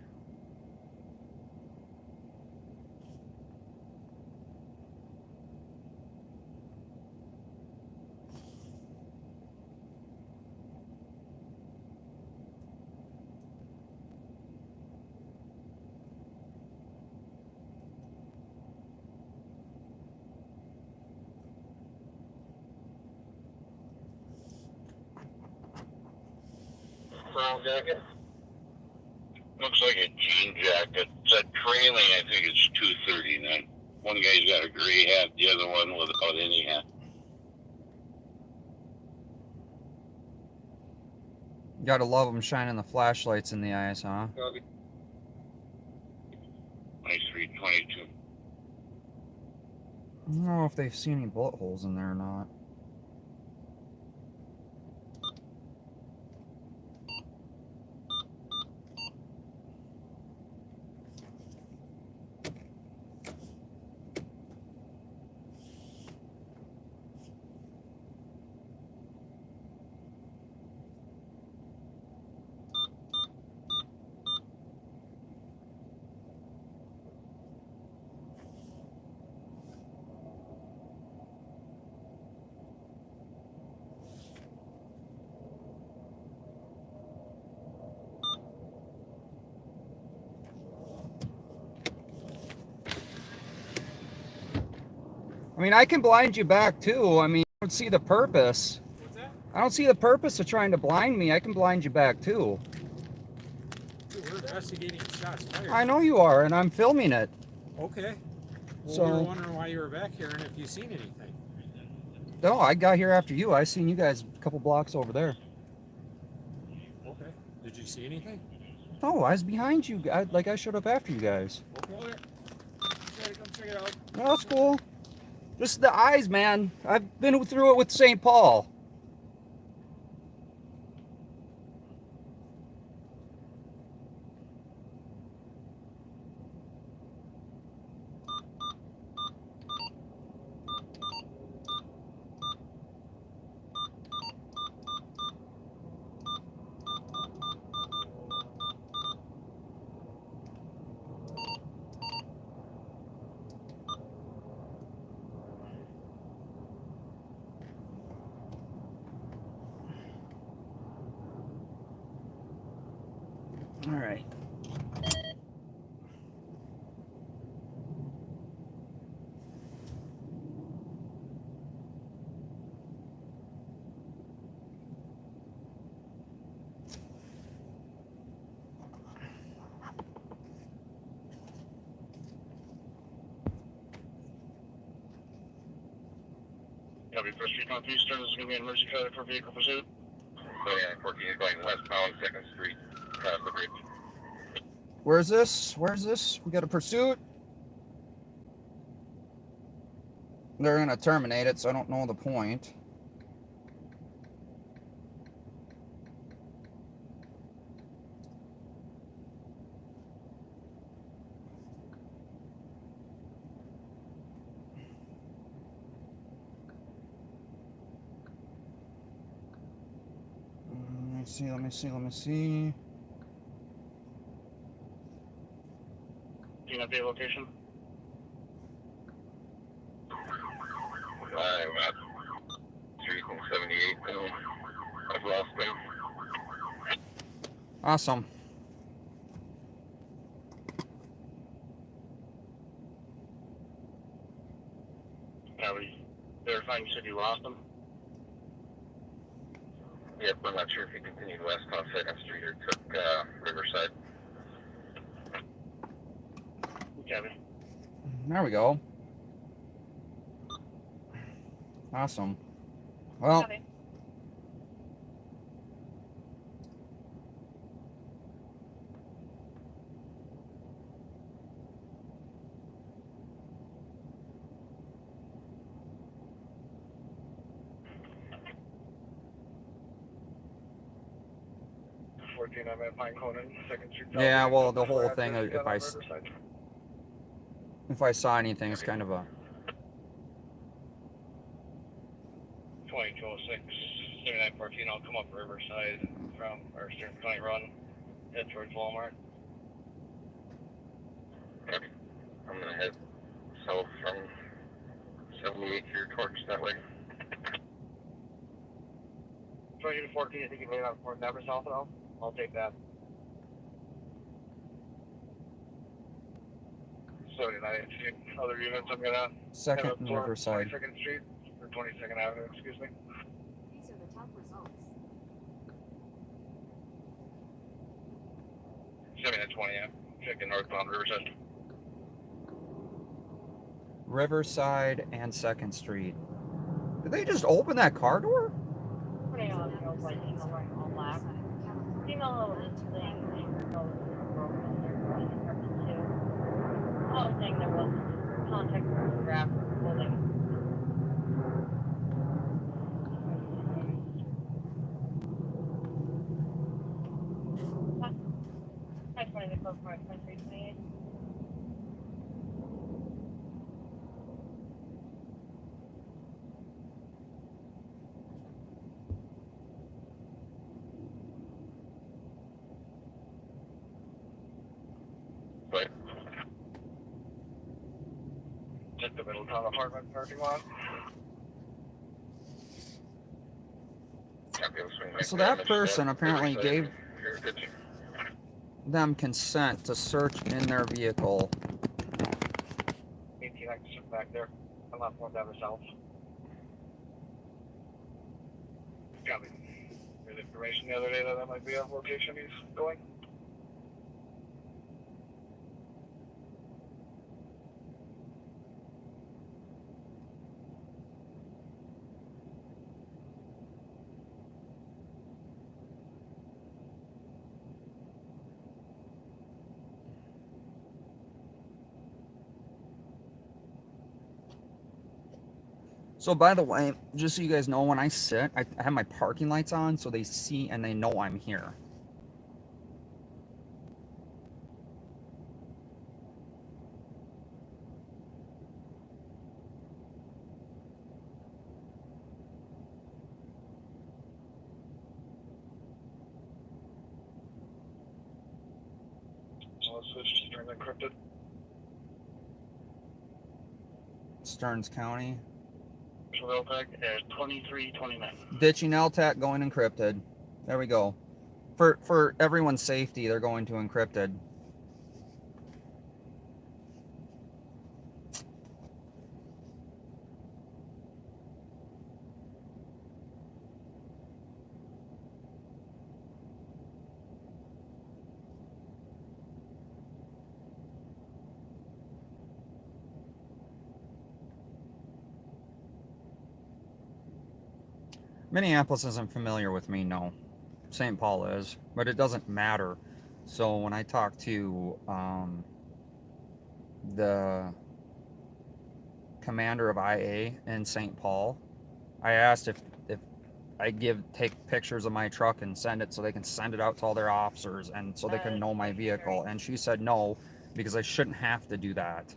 Brown jacket. Looks like a jean jacket. It's a trailing, I think it's 239. One guy's got a gray hat, the other one without any hat. Gotta love them shining the flashlights in the eyes, huh? 2322. I don't know if they've seen any bullet holes in there or not. I mean, I can blind you back too. I mean, I don't see the purpose. What's that? I don't see the purpose of trying to blind me. I can blind you back too. Dude, we're investigating shots fired. I know you are, and I'm filming it. Okay. Well, So- we were wondering why you were back here and if you seen anything. No, I got here after you. I seen you guys a couple blocks over there. Okay. Did you see anything? No, I was behind you. I showed up after you guys. Okay. Gotta come check it out. No, that's cool. Just the eyes, man. I've been through it with St. Paul. All right. Copy, First Street Northeastern. This is going to be an emergency code for vehicle pursuit. So yeah, 14 is going westbound 2nd Street, across the bridge. Where's this? Where's this? We got a pursuit. They're gonna terminate it, so I don't know the point. Let me see, let me see, let me see. Do you have the location? I'm at Street and 78, so I've lost them. Awesome. Copy. Verifying you said you lost them? Yep, I'm not sure if you continued west on 2nd Street or took Riverside. Copy. There we go. Awesome. Well, Copy. 14, I'm at Pine Cone and 2nd Street. Yeah, well, the whole South, thing, and if on Riverside. I saw anything, it's kind of a... 2206, 7914, I'll come up Riverside from our Stern County Run, head towards Walmart. Okay. I'm gonna head south from 78 here towards that way. 2214, I think you made out for Never South at all? I'll take that. 79, other units, I'm gonna Second head up and towards Riverside. 22nd Street, or 22nd Avenue, excuse me. These are the top results. 7920, I'm checking northbound Riverside. Riverside and 2nd Street. Did they just open that car door? Pretty on the old white female wearing all black. Female is laying her nose broken. They're going to purpose too. I was saying there was contact photograph holding. Hi, 20 the close point, 2328. But Just the Middletown apartment parking lot. I'll be able to swing back So there. that person apparently Riverside. gave Here, good. them consent to search in their vehicle. 18, I can sit back there. I'm not going down the south. Got me. There's information the other day that might be a location he's going. So by the way, just so you guys know, when I sit, I have my parking lights on so they see and they know I'm here. So let's switch to Stern Encrypted. Stearns County. So they'll tag at 2329. Ditching LTAC, going encrypted. There we go. For everyone's safety, they're going to encrypted. Minneapolis isn't familiar with me, no. St. Paul is, but it doesn't matter. So when I talk to the commander of IA in St. Paul, I asked if I take pictures of my truck and send it so they can send it out to all their officers and so they can know my vehicle. And she said no, because I shouldn't have to do that.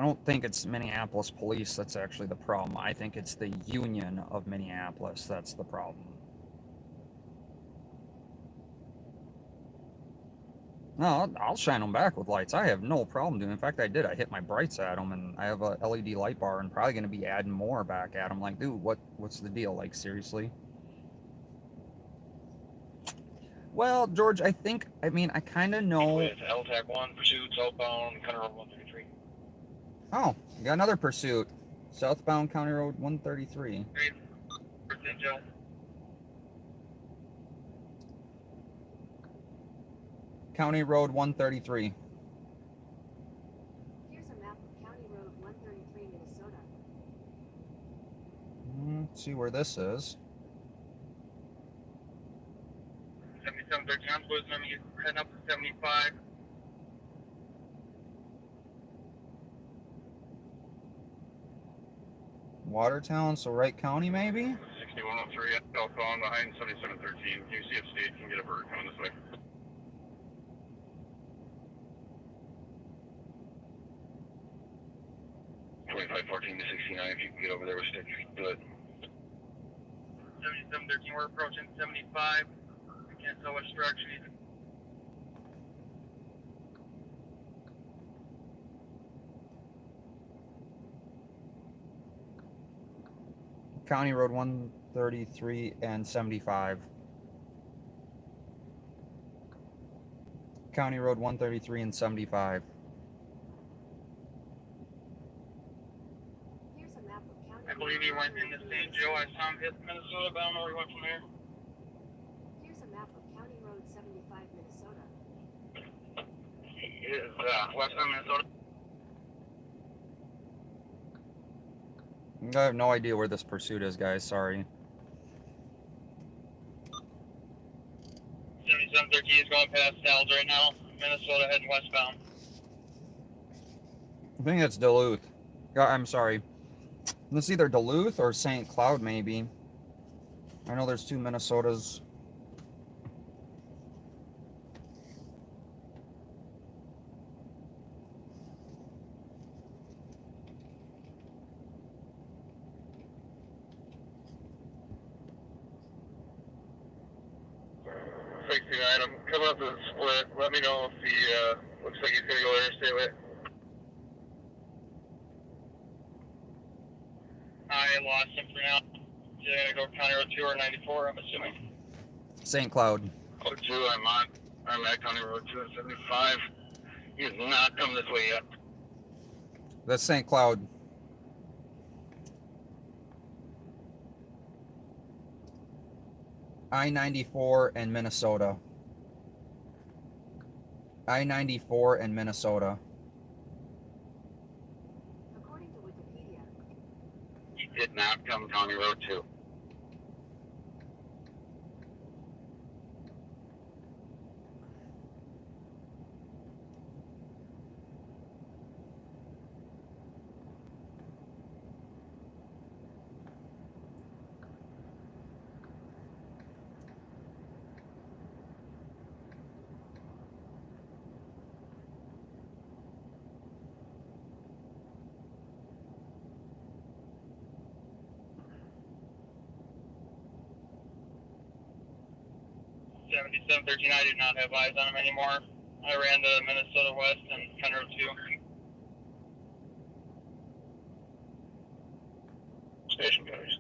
I don't think it's Minneapolis police that's actually the problem. I think it's the union of Minneapolis that's the problem. No, I'll shine them back with lights. I have no problem doing it. In fact, I did. I hit my brights at them, and I have a LED light bar, and probably going to be adding more back at them. Like, dude, what's the deal? Like, seriously? Well, George, I kind of know. It's LTAC 1, pursuit, southbound, County Road 133. Oh, we got another pursuit. Southbound County Road 133. County Road 133. Here's a map of County Road 133, Minnesota. Let's see where this is. 3713, I'm losing them. He's heading up to 75. Watertown, so Wright County maybe? 6103 southbound behind 7713. You see if State can get a bird coming this way. $2514 to 69. If you can get over there with Stick, do it. 7713, we're approaching 75. I can't tell which direction he's. County Road 133 and 75. County Road 133 and 75. Here's a map of County I believe he went into St. Joe. I saw him hit Minnesota, but I don't know where he went from there. Here's a map of County Road 75, Minnesota. He is westbound Minnesota. I have no idea where this pursuit is, guys. Sorry. 7713 is going past Sal's right now. Minnesota heading westbound. I think it's Duluth. I'm sorry. It's either Duluth or St. Cloud, maybe. I know there's two Minnesotas. I'm coming up to the split. Let me know if he looks like he's going to go interstate with. I lost him for now. He's going to go County Road 2 or 94, I'm assuming. St. Cloud. Code 2, I'm at County Road 2 at 75. He has not come this way yet. That's St. Cloud. I-94 and Minnesota. I-94 and Minnesota. According to Wikipedia, He did not come County Road 2. $7713, I do not have eyes on him anymore. I ran to Minnesota West and County Road 2. Station guys.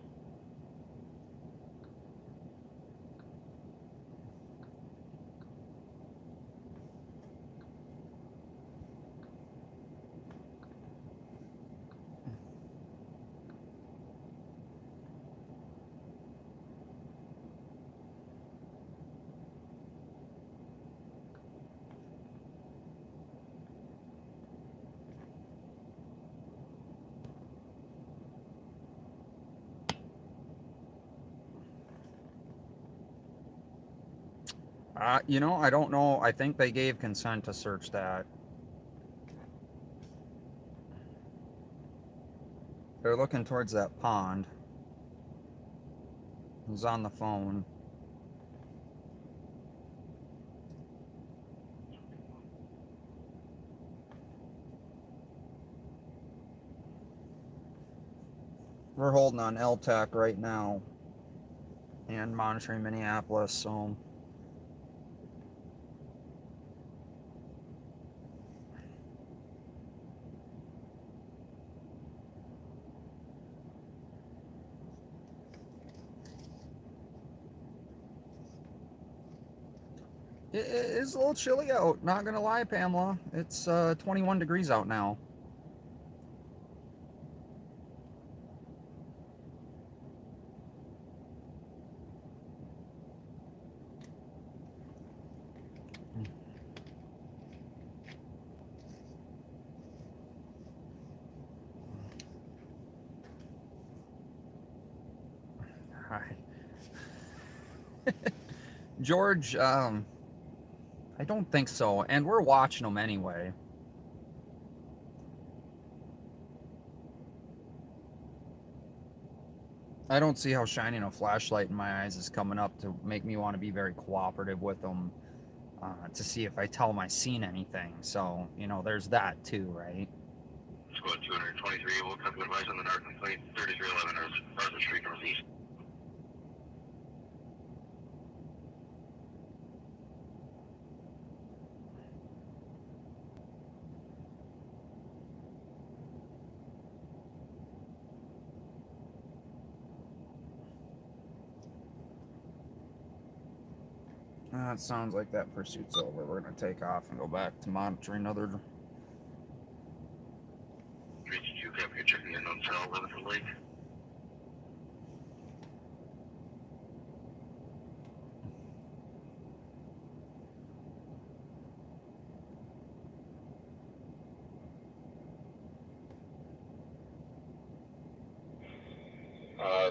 You know, I don't know. I think they gave consent to search that. They're looking towards that pond. He's on the phone. We're holding on LTAC right now and monitoring Minneapolis, so it is a little chilly out, not gonna lie, Pamela. It's 21 degrees out now. Hi. George, I don't think so, and we're watching them anyway. I don't see how shining a flashlight in my eyes is coming up to make me want to be very cooperative with them, to see if I tell them I seen anything. So, you know, there's that too, right? Squad 223, we'll come to advise on the dark complaint, 3311 Arthur Street Northeast. It sounds like that pursuit's over. We're going to take off and go back to monitoring other. 322, copy, checking in on cell 11 for Lake.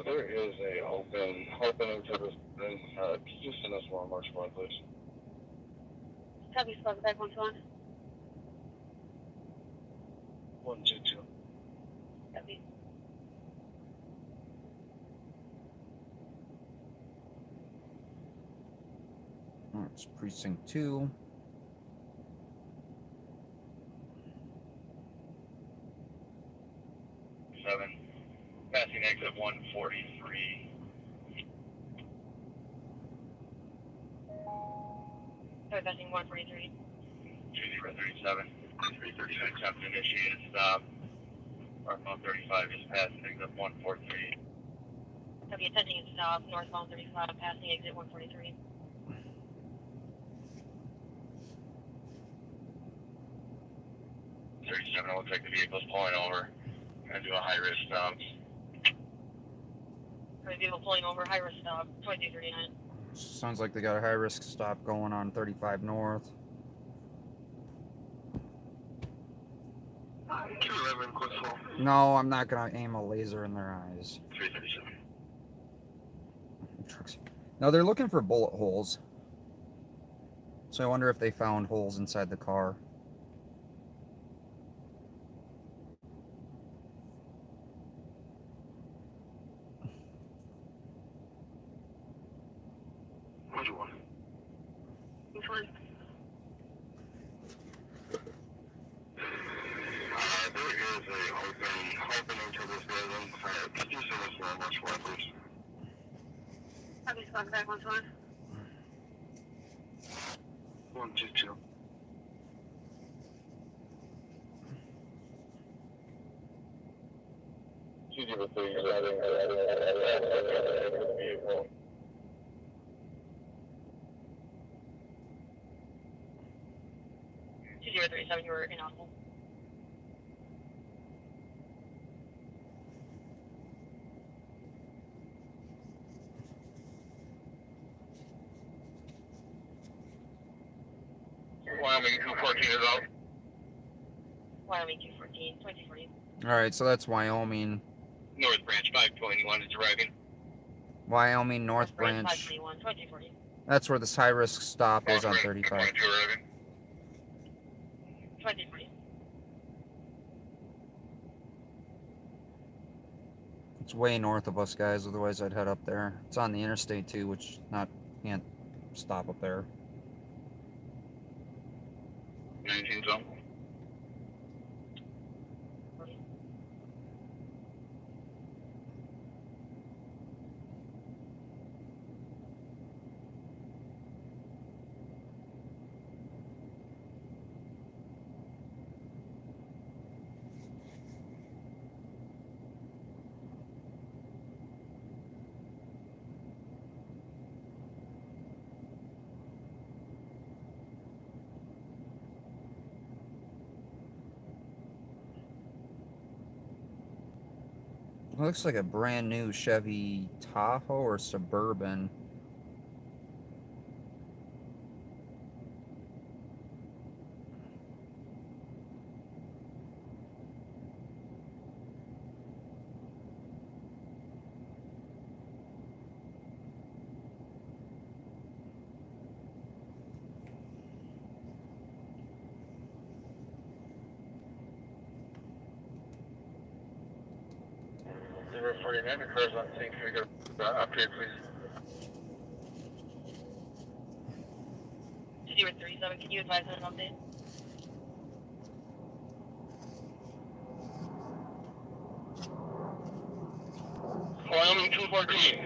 There is a opening to this thing. Could you send us one March 1, please? Copy, squad back 121. 122. Copy. It's precinct 2. Passing exit 143. Sorry, passing 143. 2037. 336. Have to initiate a stop. Northbound 35 just passing exit 143. Copy, attending and stop, northbound 35, passing exit 143. It looks like the vehicle's pulling over and do a high risk stop. Sorry, vehicle pulling over, high risk stop, 2239. Sounds like they got a high risk stop going on 35 north. 211, quick slow. No, I'm not going to aim a laser in their eyes. 337. No, they're looking for bullet holes. So I wonder if they found holes inside the car. Roger 1. Which one? There is a opening to this building. Could you send us one March 1, please? Copy, squad back 121. 122. Vehicle. 2037, you were inaudible. Wyoming 214 is out. Wyoming 214, 2040. Alright, so that's Wyoming. North Branch 521 is arriving. Wyoming, North Branch. 521, 2040. That's where this high risk stop is on 35. 2040. It's way north of us, guys. Otherwise, I'd head up there. It's on the interstate too, which can't stop up there. 19 zone. It looks like a brand new Chevy Tahoe or Suburban. 49, the car's on scene. Can we go update, please? 037, can you advise on an update? Wyoming 214.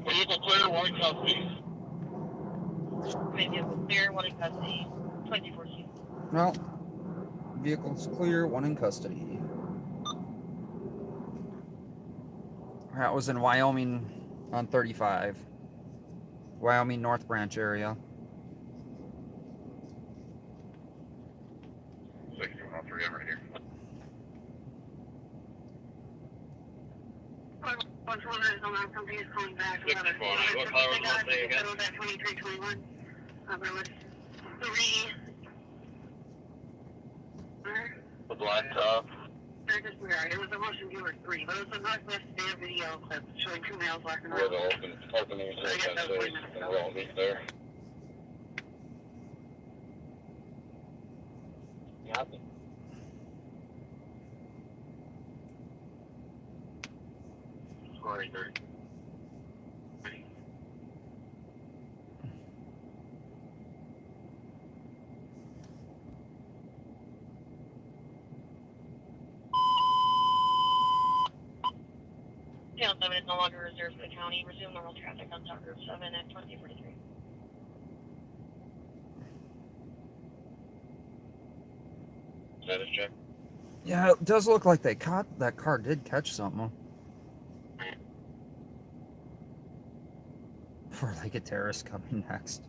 Vehicle clear, one in custody. Vehicle clear, one in custody, 2014. No. Vehicle's clear, one in custody. That was in Wyoming on 35. Wyoming North Branch area. 6103 over here. What's one of the alarm companies calling back? 64. What car was that thing again? 2321. There was 3. The black top. They're just weird. It was a motion 2 or 3, but it was a Northwest day video clip showing 2 males walking Where around. the opening is, and we won't meet there. Nothing. Sorry, Dirk. Channel 7 is no longer reserved for the county. Resume normal traffic on South Route 7 at 2043. Status check. Yeah, it does look like they caught that car did catch something. For like a terrorist coming next.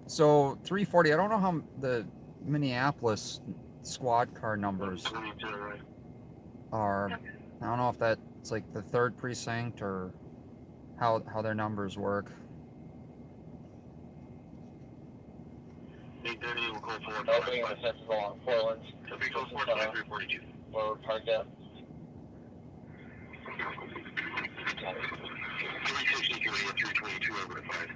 So 340, I don't know how the Minneapolis squad car numbers are. I don't know if that's like the 3rd precinct or how their numbers work. 830 will call forward. Opening the senses along Portland. It'll be close forward 342. Where we're parked at. 360 can be 322 over to 5.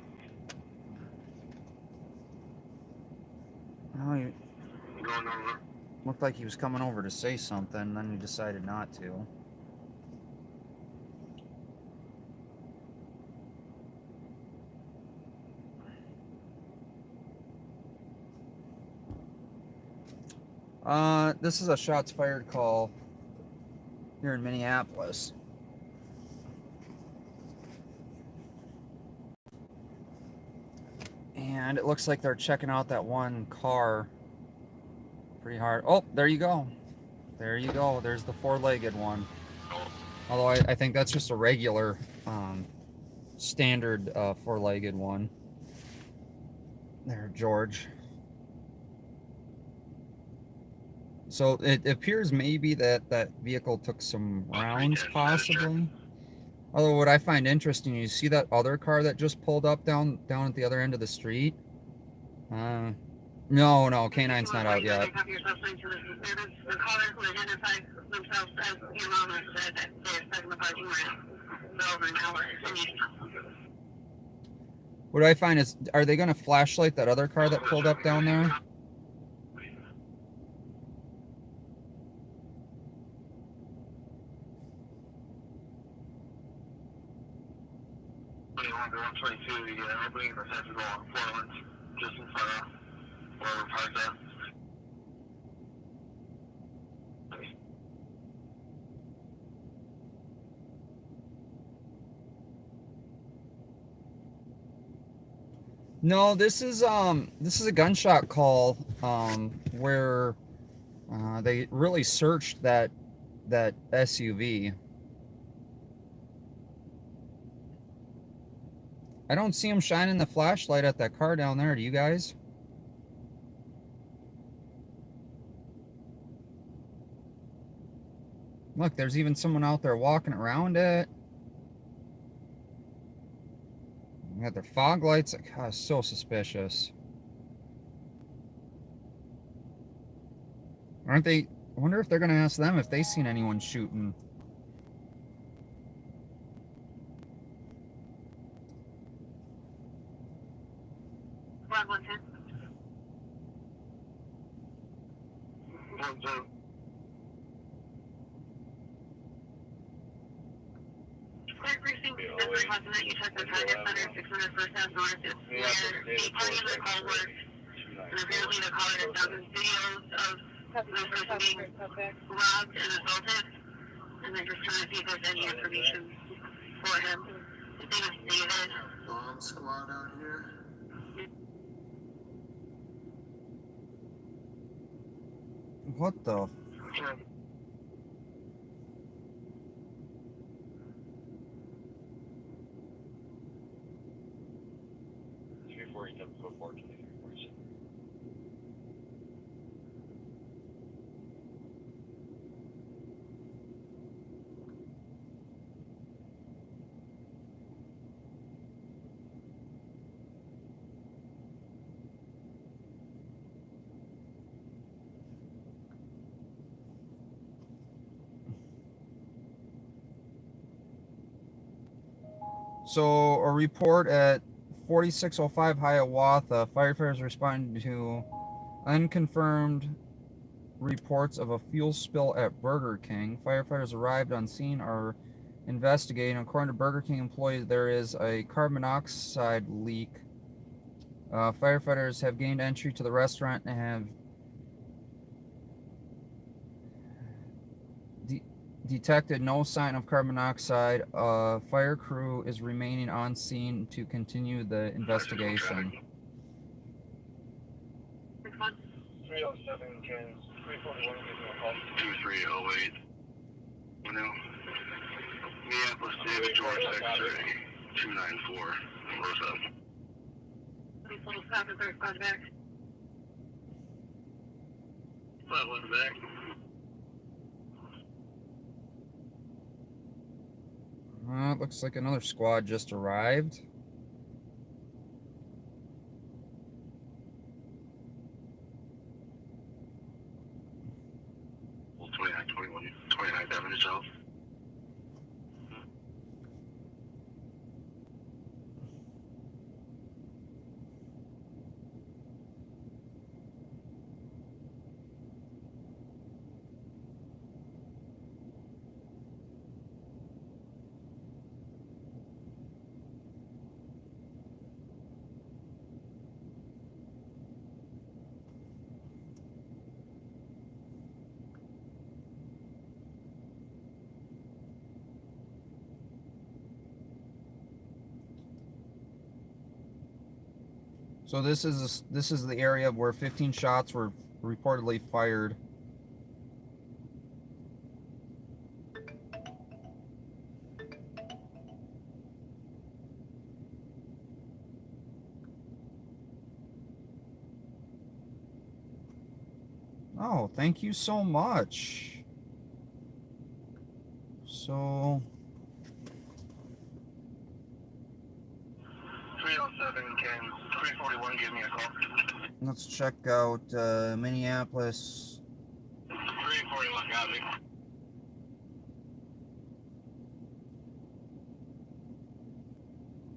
Oh, he Going over. looked like he was coming over to say something, then he decided not to. This is a shots fired call here in Minneapolis. And it looks like they're checking out that one car pretty hard. Oh, there you go. There you go. There's the 4-legged one. Although I think that's just a regular, standard 4-legged one. There, George. So it appears maybe that vehicle took some rounds, possibly. Although what I find interesting, you see that other car that just pulled up down at the other end of the street? No, K9's not out yet. The caller who identified themselves as the alarmist said that they're stuck in the parking ramp for over an hour. What I find is, are they going to flashlight that other car that pulled up down there? The opening the senses along Portland, just in front of where we're parked at. No, this is a gunshot call where they really searched that SUV. I don't see him shining the flashlight at that car down there. Do you guys? Look, there's even someone out there walking around it. They got their fog lights. God, so suspicious. Aren't they? I wonder if they're going to ask them if they seen anyone shooting. Clear precinct, this is Hudson, you check the target center, 600 First Ave North, it's where a party in the call works, and apparently the caller has done videos of the person being robbed and assaulted, and they're just trying to see if there's any information for him. His name is David. Bomb squad out here. What the? So, a report at 4605 Hiawatha, firefighters responded to unconfirmed reports of a fuel spill at Burger King. Firefighters arrived on scene, are investigating. According to Burger King employees, there is a carbon monoxide leak. Firefighters have gained entry to the restaurant and have detected no sign of carbon monoxide. Fire crew is remaining on scene to continue the investigation. 307 can 341 give me a call. 2308. Minneapolis, David George, X-ray 294. What's up? Please hold stop and third squad back. 5-1 back. It looks like another squad just arrived. Well, 29 yourself. So this is the area where 15 shots were reportedly fired. Oh, thank you so much. So 307 can 341 give me a call. let's check out Minneapolis. 341 got me.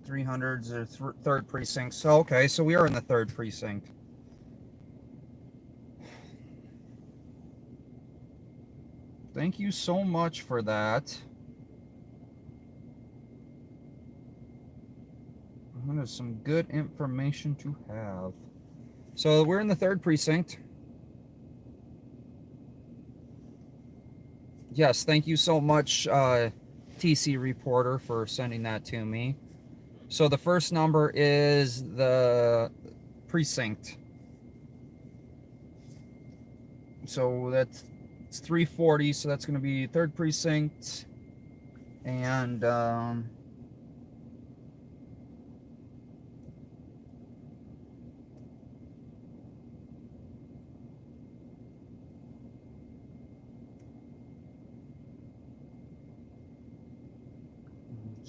300s or third precinct. So okay, so we are in the third precinct. Thank you so much for that. That is some good information to have. So we're in the third precinct. Yes, thank you so much, TC Reporter, for sending that to me. So the first number is the precinct. So it's 340, so that's going to be third precinct. And let's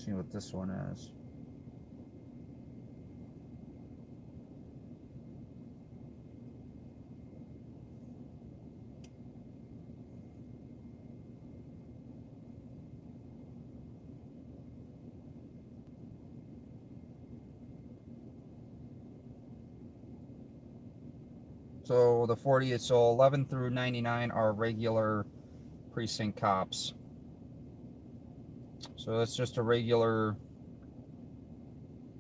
see what this one is. So the 40, so 11 through 99 are regular precinct cops. So it's just a regular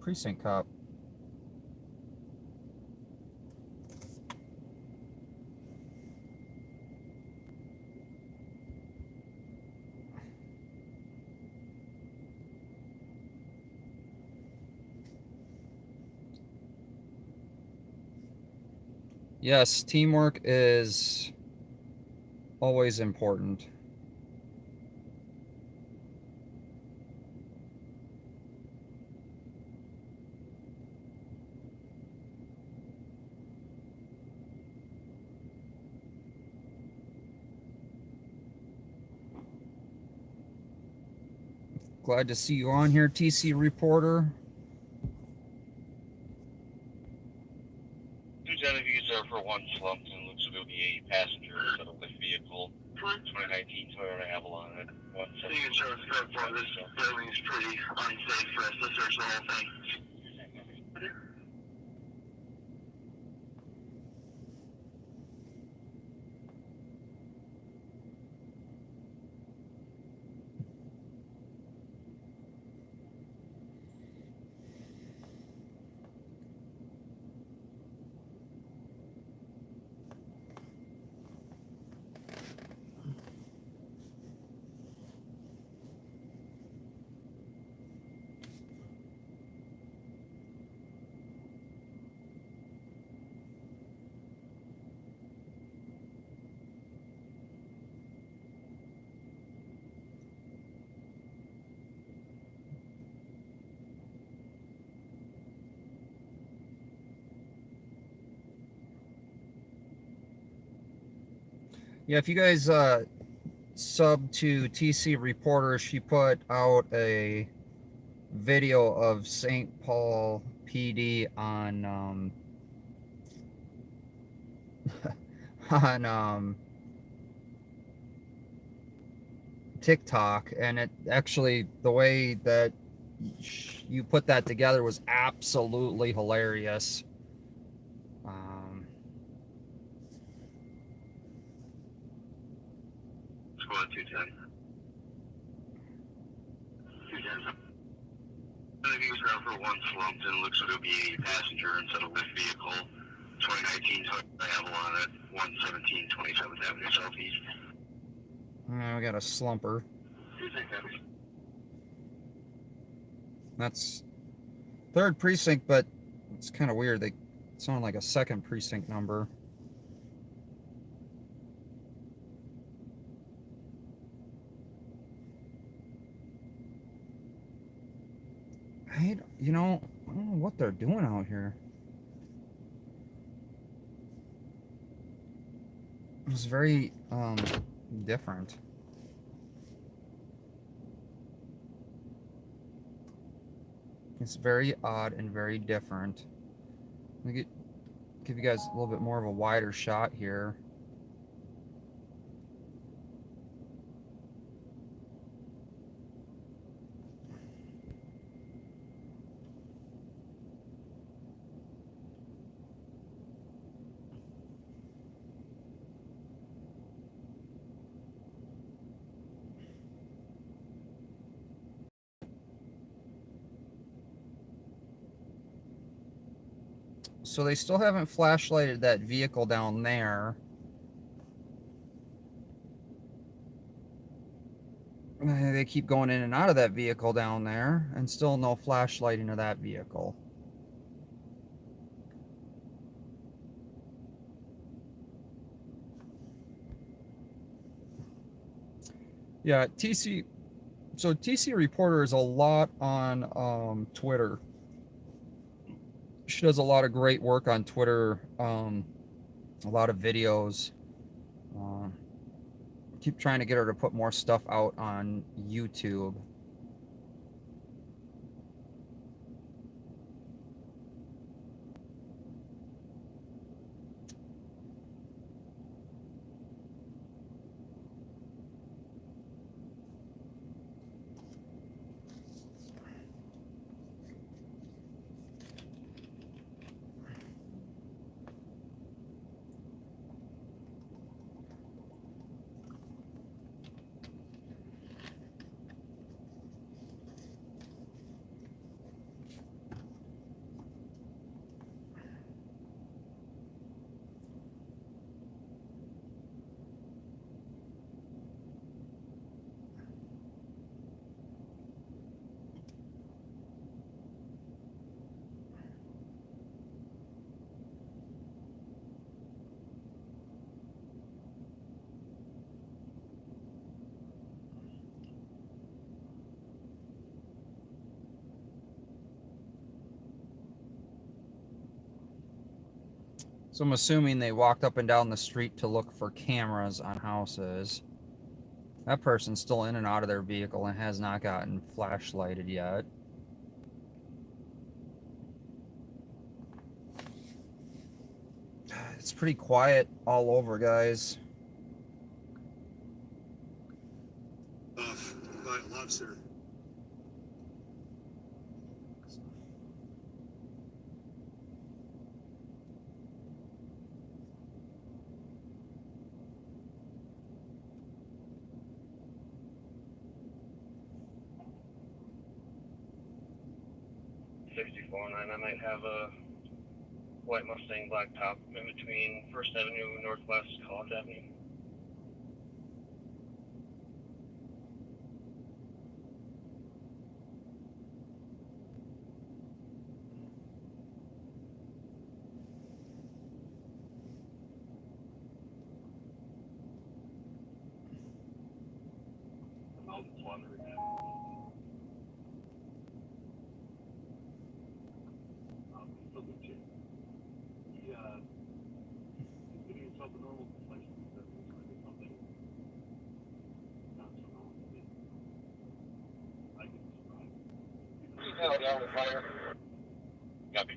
precinct cop. Yes, teamwork is always important. Glad to see you on here, TC reporter. Two Genevieve are for one slumped and looks to be a passenger instead of a vehicle. 2019 Toyota Avalon at 170. You can show us code for this building's pretty unsafe for us to search the whole thing. Yeah, if you guys sub to TC reporter, she put out a video of St. Paul PD on on TikTok, and it actually, the way that you put that together was absolutely hilarious. Squad 210. 210. Genevieve's are out for one slumped and looks like it'll be a passenger instead of lift vehicle. 2019 Toyota Avalon at 117 27th Avenue Southeast. We got a slumper. That's third precinct, but it's kind of weird. They sound like a second precinct number. I don't know what they're doing out here. It's very different. It's very odd and very different. Let me give you guys a little bit more of a wider shot here. So they still haven't flashlighted that vehicle down there. They keep going in and out of that vehicle down there, and still no flashlighting of that vehicle. Yeah, TC. So TC reporter is a lot on Twitter. She does a lot of great work on Twitter. A lot of videos. Keep trying to get her to put more stuff out on YouTube. So I'm assuming they walked up and down the street to look for cameras on houses. That person's still in and out of their vehicle and has not gotten flashlighted yet. It's pretty quiet all over, guys. Lots there. And I might have a white Mustang blacktop in between First Avenue Northwest College Avenue. I'll just wander again. He's giving himself a normal complexion. Something not so normal to me. I get surprised. Down the fire. Copy.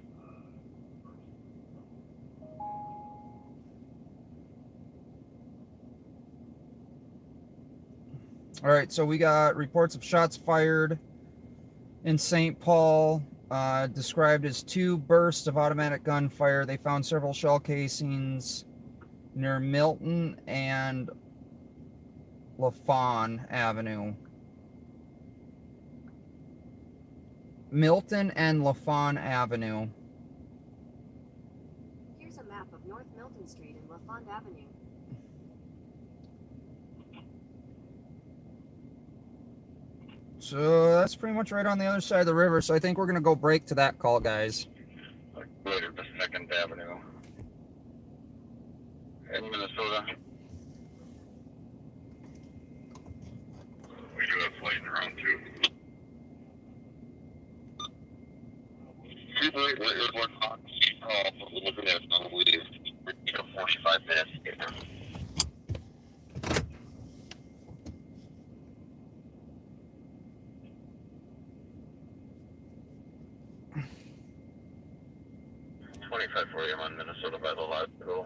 All right, so we got reports of shots fired in St. Paul, described as 2 bursts of automatic gunfire. They found several shell casings near Milton and LaFawn Avenue. Milton and LaFawn Avenue. Here's a map of North Milton Street and LaFond Avenue. So that's pretty much right on the other side of the river. So I think we're going to go break to that call, guys. Later to 2nd Avenue. In Minnesota. We do have flight around 2. We're looking at probably 45 minutes. 25 for you. I'm on Minnesota by the hospital.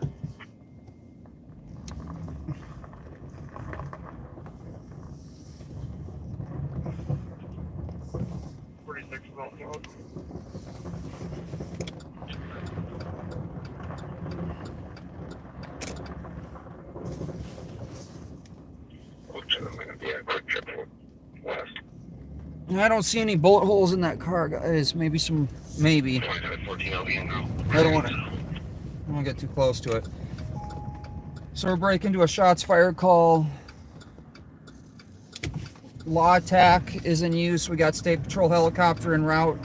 I don't see any bullet holes in that car, guys. Maybe some, maybe. 14 I'll be in now. I don't want to get too close to it. So we're breaking to a shots fired call. Law attack is in use. We got State Patrol helicopter en route.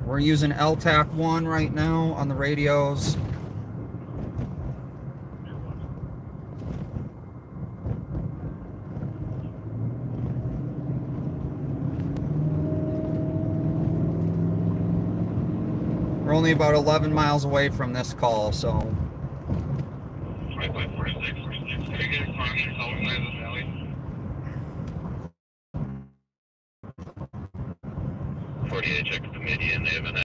We're using LTAC 1 right now on the radios. We're only about 11 miles away from this call, so. 48 check the median. They have an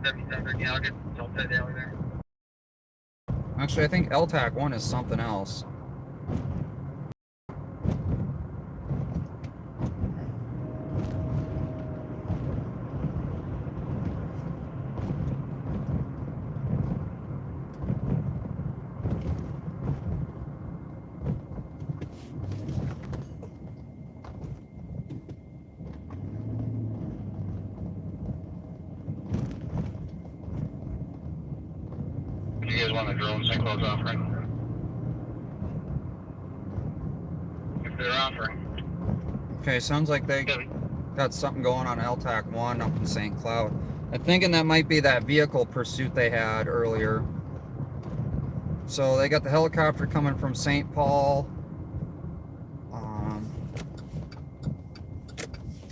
77 Gallagher. Don't that down there. Actually, I think LTAC 1 is something else. You guys want a drone St. Cloud's offering? If they're offering. Okay, sounds like they got something going on LTAC 1 up in St. Cloud. I'm thinking that might be that vehicle pursuit they had earlier. So they got the helicopter coming from St. Paul.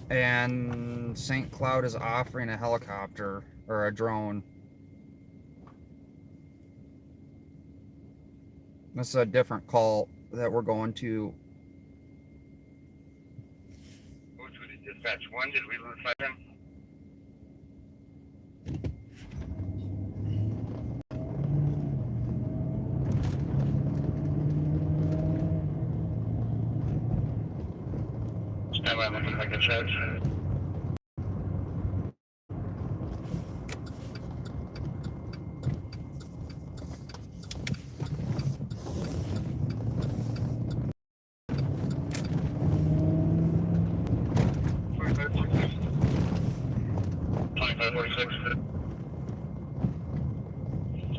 And St. Cloud is offering a helicopter or a drone. This is a different call that we're going to. Which was dispatch 1, did we lose 5 of them? Stand by, looking like it says.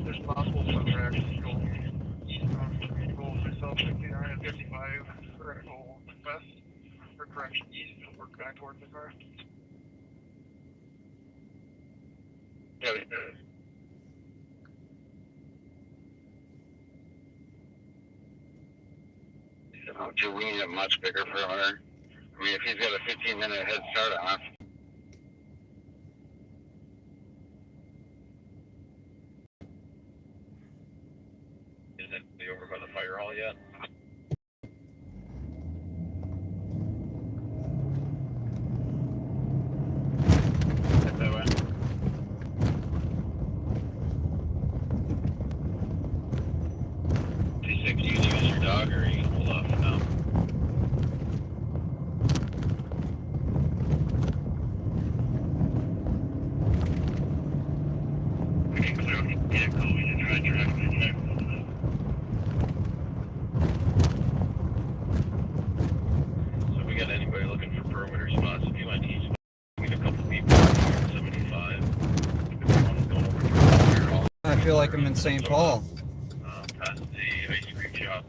There's possible some tracks going eastbound from the vehicle, myself 69 and 55, vertical west, or correction east, we're going towards the car. Yeah, do we need a much bigger perimeter? I mean, if he's got a 15-minute head start on us. Isn't he over by the fire hall yet? Head that way. T6, you use your dog or you can pull off now? Okay, clear up the vehicle. We can try traffic check. So we got anybody looking for perimeter spots? If you want east, we got a couple people here, 75. One's going over to the fire hall. I feel like I'm in St. Paul. Past the ice cream shop.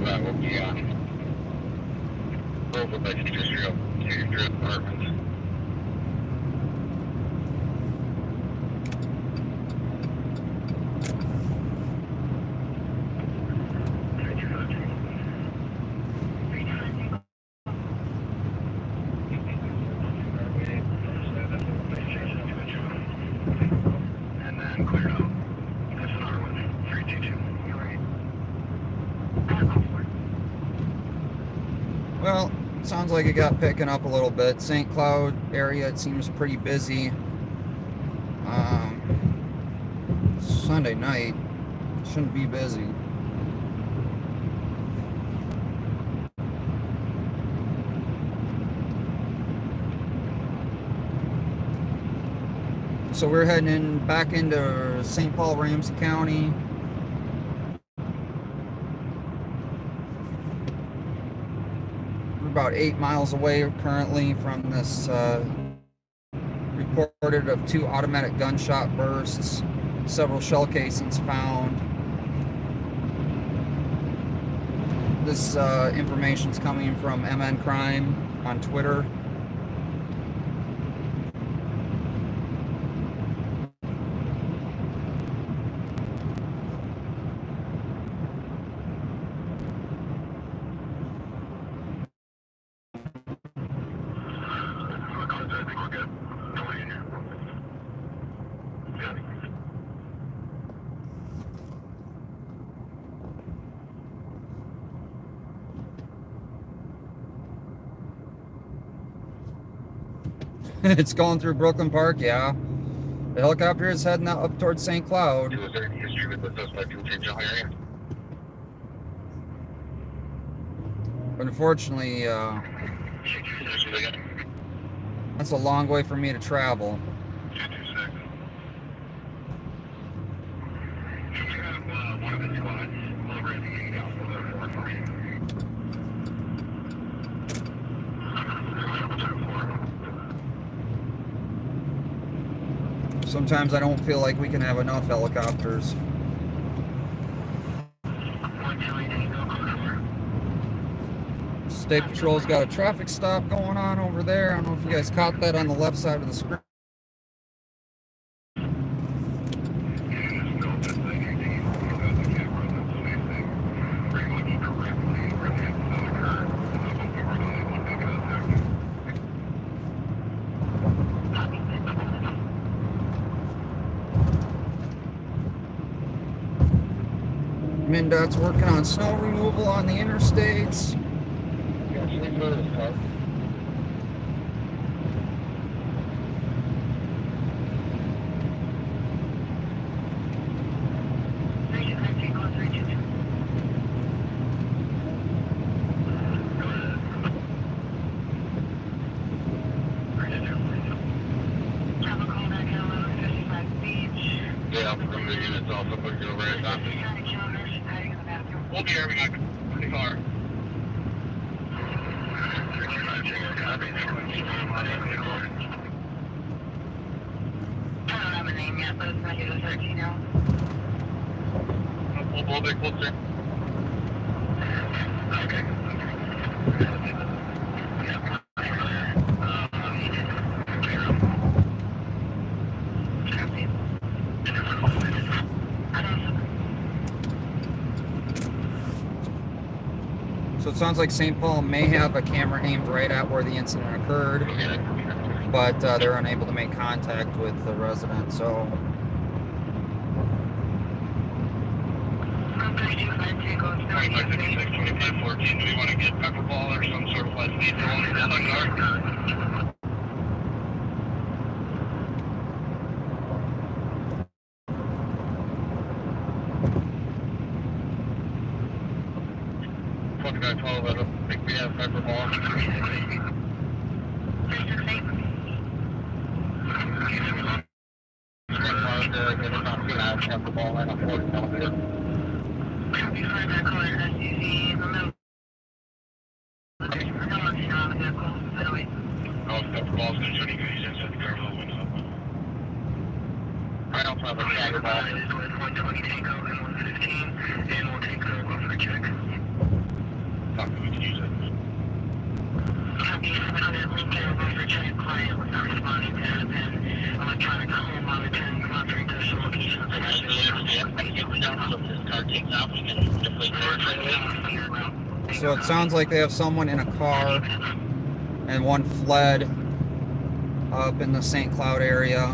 That will be over by industrial apartments. And then clear out. That's another one. 322. You're right. Well, sounds like it got picking up a little bit. St. Cloud area, it seems pretty busy. Sunday night shouldn't be busy. So we're heading back into St. Paul, Ramsey County. We're about 8 miles away currently from this reported of 2 automatic gunshot bursts, several shell casings found. This information's coming from MN Crime on Twitter. It's going through Brooklyn Park, yeah. The helicopter is heading up towards St. Cloud. Was there any history with the suspect in the St. John area? Unfortunately, that's a long way for me to travel. Sometimes I don't feel like we can have enough helicopters. State Patrol's got a traffic stop going on over there. I don't know if you guys caught that on the left side of the screen. MnDOT's working on snow removal on the interstates. We'll be here. We got pretty far. I don't have a name yet, but it's not you to 13 now. We'll be closer. So it sounds like St. Paul may have a camera aimed right at where the incident occurred, but they're unable to make contact with the resident. So 25-14. Do we want to get pepper ball or some sort of less lethal on the car? I don't think we have pepper ball. Pepper ball and a 40 millimeter. Copy, find that caller SUV in the middle. Okay, I don't want to see on the vehicle. By the way. Oh, pepper ball's going to shoot you guys inside the car window. I don't have a pepper ball. This is 120 Tango and 115, and we'll take a go for a check. Copy, we can use it. Copy, 700 Lincoln, go for a check. Client was not responding to an electronic home monitoring, monitoring decision locations. So it sounds like they have someone in a car, and one fled up in the St. Cloud area.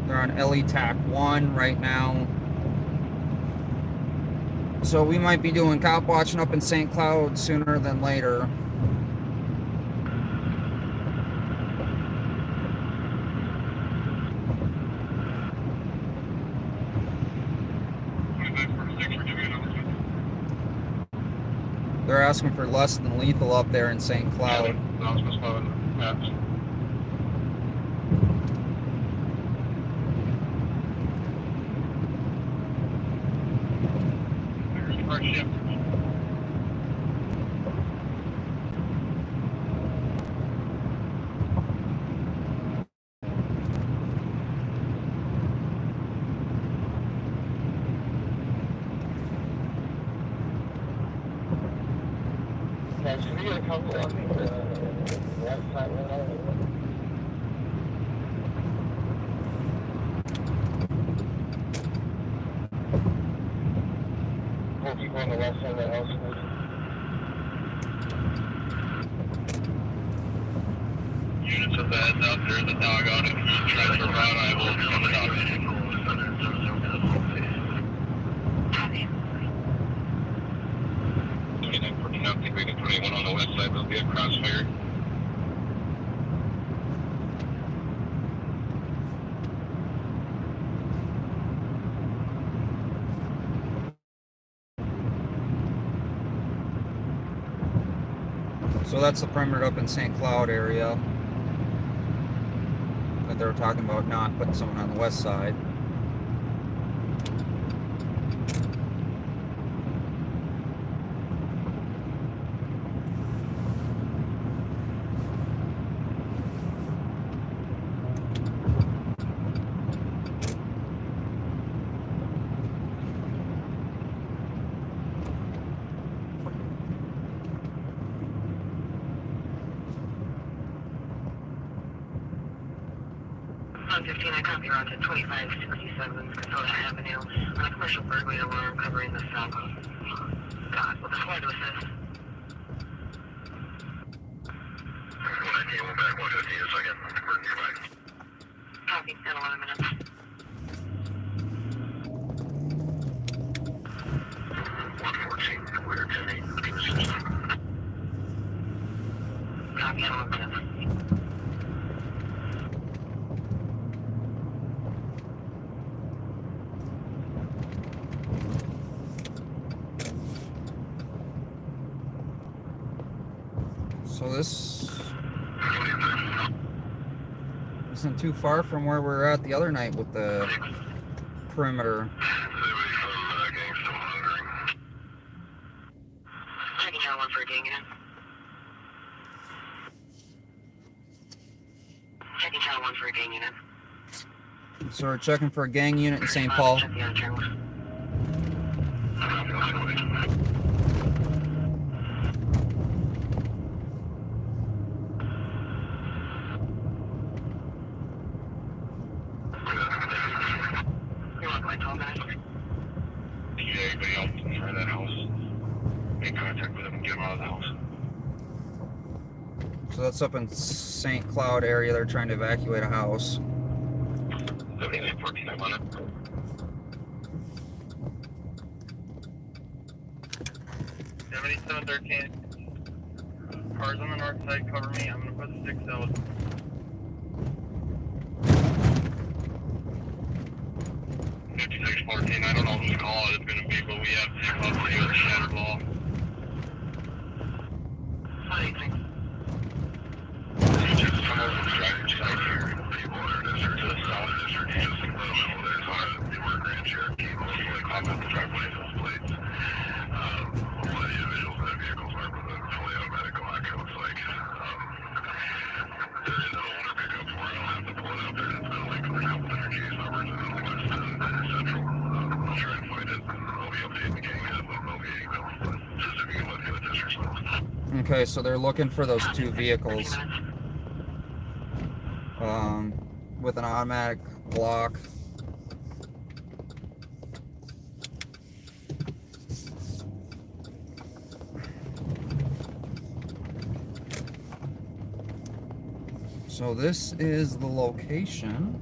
They're on LE-TAC 1 right now. So we might be doing cop watching up in St. Cloud sooner than later. They're asking for less than lethal up there in St. Cloud. Should we get a couple on the left side window? We'll keep on the left side of the house, please. Units of the heads out there in the dog out. If you try to run, I will come it out. I don't think we can put anyone on the west side. There'll be a crossfire. So that's the perimeter up in St. Cloud area that they were talking about not putting someone on the west side. 115, I copy route to 2567 Casota Avenue on a commercial burglary alarm covering the south. God, with a squad to assist. 119, one back, 115 a second. Emergency back. Copy, in 11 minutes. 114, clear 10-8 to assist. Copy, in 11 minutes. So this isn't too far from where we were at the other night with the perimeter. Checking channel 1 for a gang unit. Checking channel 1 for a gang unit. So we're checking for a gang unit in St. Paul. Check the other channel. You're welcome, 12 minutes. Yeah, anybody else inside that house? Make contact with them and get them out of the house. So that's up in St. Cloud area. They're trying to evacuate a house. 7914, I'm on it. Cars on the north side, cover me. I'm gonna put the 6 out. I don't know whose call it's going to be, but we have to come to you with a shattered wall. Just come over from the driver's side here. People in our district to the south district, just let them know there's ours. We were Grand Cherokee, most likely climb up the driveway of those plates. A lot of the individuals in that vehicles are with a fully automatic lock, it looks like. There is an older pickup where I'll have to pull it out there. It's been like a couple different case numbers in the west and central. I'll try and find it, and I'll be updating the gang and let them know via email. But just if you can let the other districts know. Okay, so they're looking for those two vehicles with an automatic lock. So this is the location.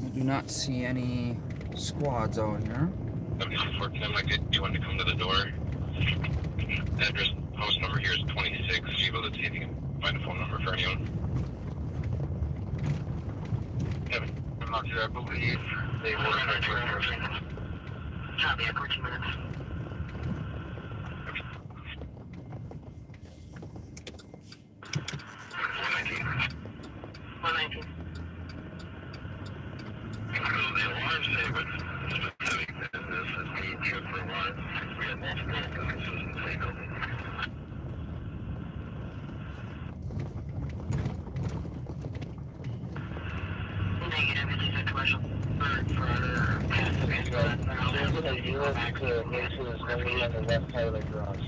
I do not see any squads out here. 7410 might get you one to come to the door. Address, house number here is 26. You able to see if you can find a phone number for anyone. Kevin, I'm not sure. I believe they were in our church. Copy, at 14 minutes. The alarm statement, specific business is being checked for alarms. We have multiple businesses in the same building. Negative, it's a commercial bird for passive There's a unit to make sure there's nobody on the left side of the garage.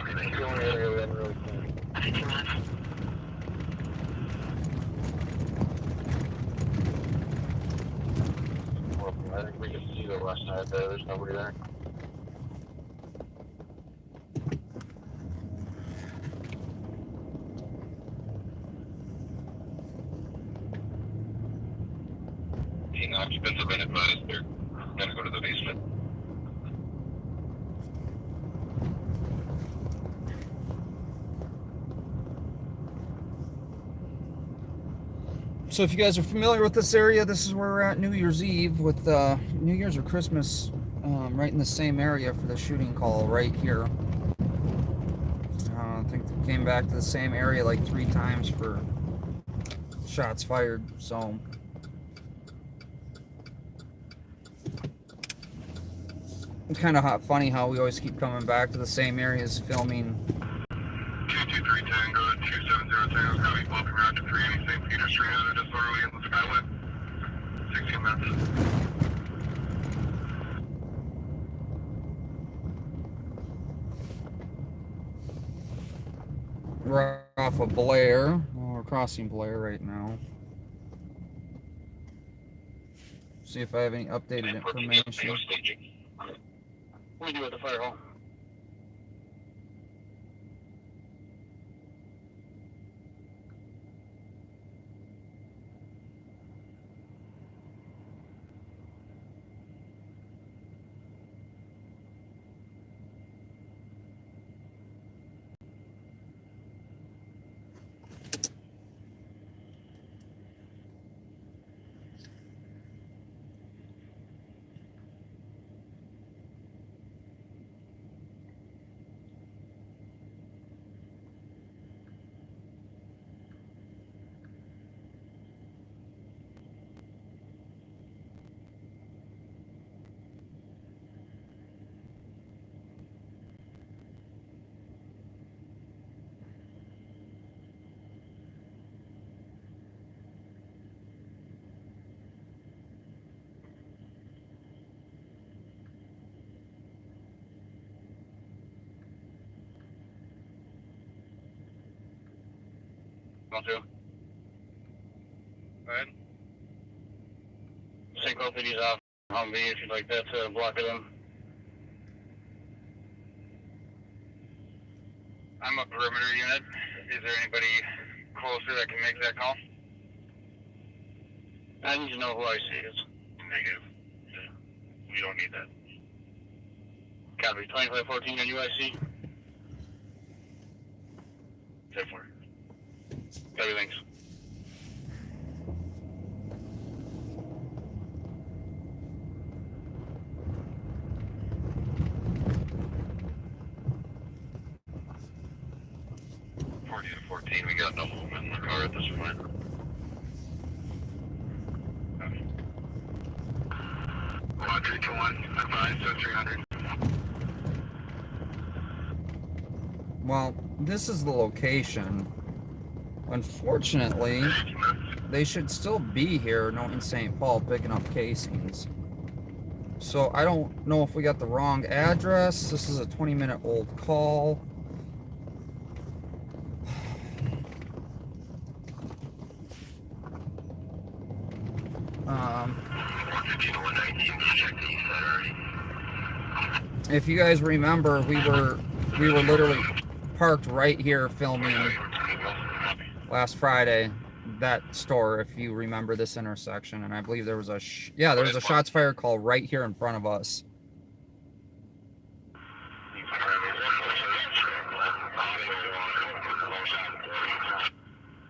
It's the only area we haven't really cleaned. 15 minutes. I think we can see the west side there. There's nobody there. Occupants have been advised they're going to go to the basement. So if you guys are familiar with this area, this is where we're at New Year's Eve with New Year's or Christmas, right in the same area for the shooting call right here. I think they came back to the same area like 3 times for shots fired, so. Kind of funny how we always keep coming back to the same areas filming. 223 Tango. 300 just where we get the Skyway. 16 minutes. We're off of Blair. Well, we're crossing Blair right now. See if I have any updated information. What do we do at the fire hall? Want to? Go ahead. Single city's off. Humvee if you'd like that to block it in. I'm a perimeter unit. Is there anybody closer that can make that call? I need to know who I see is. Negative. Yeah. We don't need that. Copy. 2514 on UIC. 10-4. Copy, thanks. We got no movement in the car at this point. Well, 3 to 1, advise, so 300. Well, this is the location. Unfortunately, they should still be here, in St. Paul, picking up casings. So I don't know if we got the wrong address. This is a 20-minute-old call. If you guys remember, we were literally parked right here filming last Friday, that store, if you remember this intersection, and I believe there was a there was a shots fired call right here in front of us.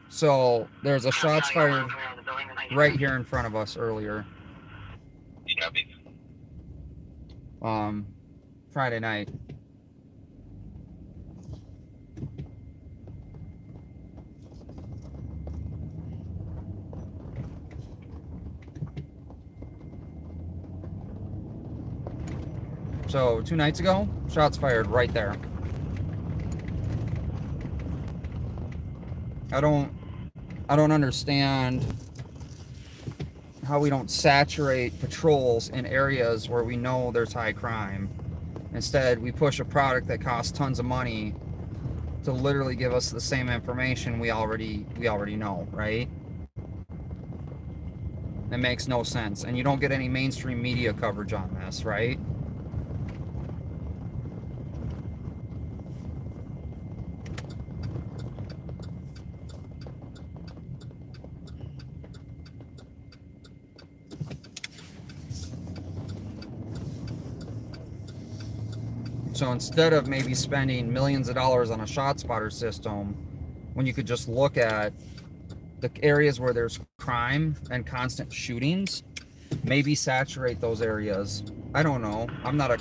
So there's a shots fired right here in front of us earlier. Friday night. So 2 nights ago, shots fired right there. I don't understand how we don't saturate patrols in areas where we know there's high crime. Instead, we push a product that costs tons of money to literally give us the same information we already know, right? It makes no sense. And you don't get any mainstream media coverage on this, right? So instead of maybe spending millions of dollars on a ShotSpotter system, when you could just look at the areas where there's crime and constant shootings, maybe saturate those areas. I don't know. I'm not a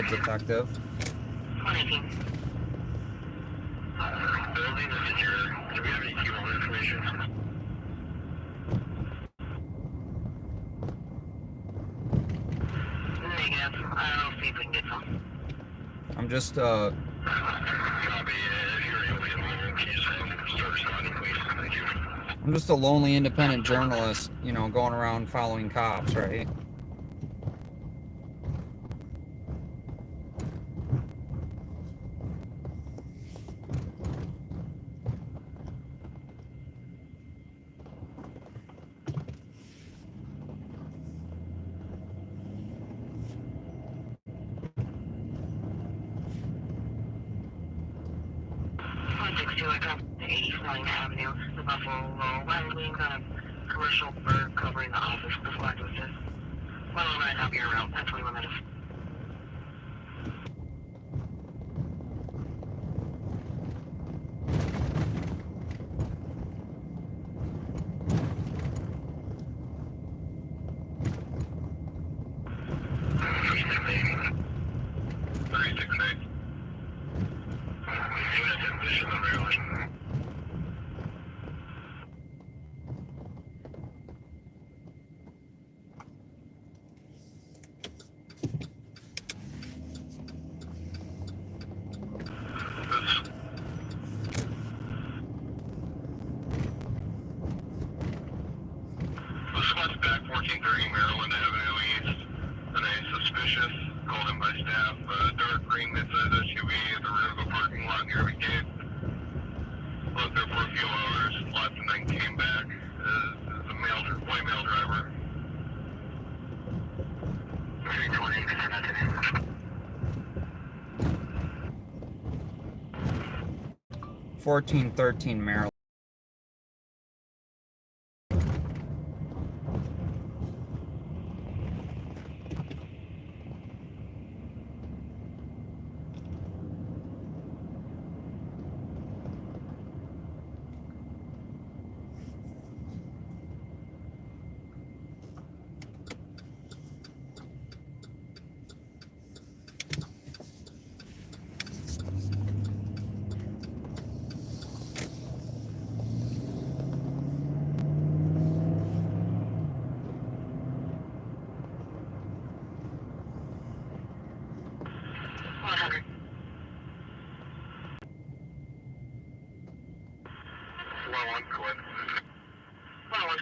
detective. Building is secure. Do we have any keyhole information? Negative. I don't know if we can get some. I'm just I'm just a lonely independent journalist, you know, going around following cops, right? Avenue, the Buffalo Wild Wings on a commercial bird covering the office with the flag with this. Well, right up your route, that's 21 minutes. Squad's back 1430 Maryland Avenue East. Today suspicious. Called in by staff. Dark green midsize SUV at the rear of a parking lot near the gate. Looked there for a few hours. Left and then came back. Is a white male driver. 1413 Maryland.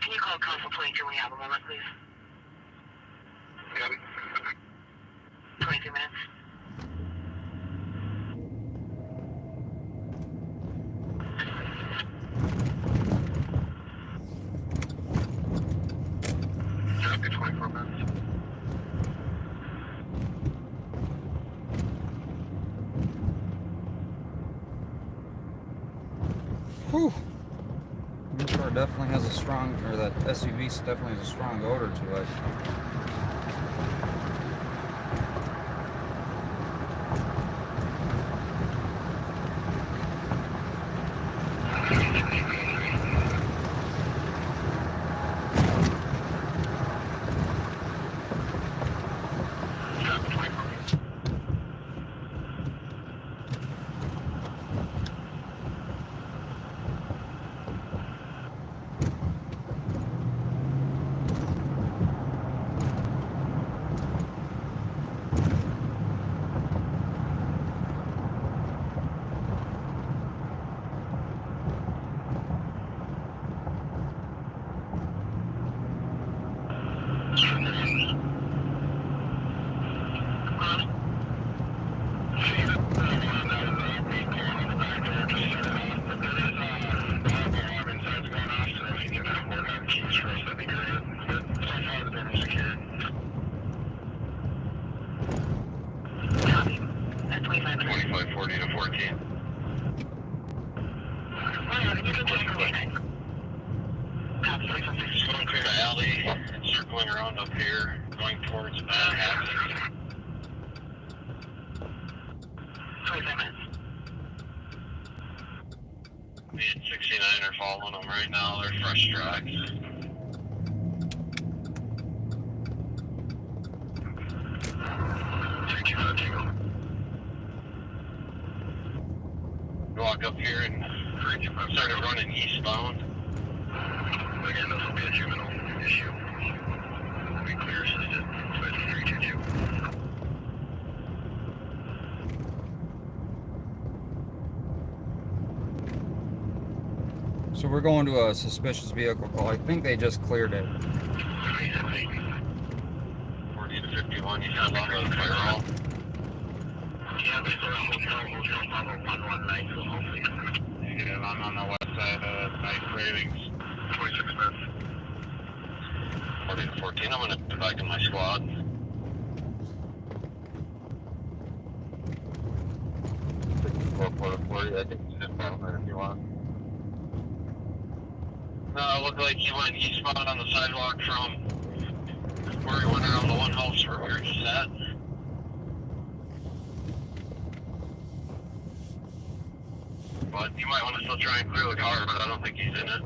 Can you call Council 22 when you have a moment, please? Yep. 22 minutes. Copy 24 minutes. Whew. Your car definitely has a strong, or that SUV definitely has a strong odor to it. Circling around up here, going towards Avenue. 25 minutes. Me and 69 are following them right now. They're fresh tracks. Walk up here and started running eastbound. Again, this will be a juvenile issue. We'll be clear assisted. 322. So we're going to a suspicious vehicle call. I think they just cleared it. 40 to 51, you got along with the fire hall. Yeah, there's a hotel number 119, so hopefully. Yeah, I'm on the west side of Nice Cravings. 26 minutes. 40 to 14, I'm gonna get back in my squad. I think you should follow that if you want. No, it looked like he went eastbound on the sidewalk from where he went around the one house where we were just at. But you might want to still try and clear the car, but I don't think he's in it.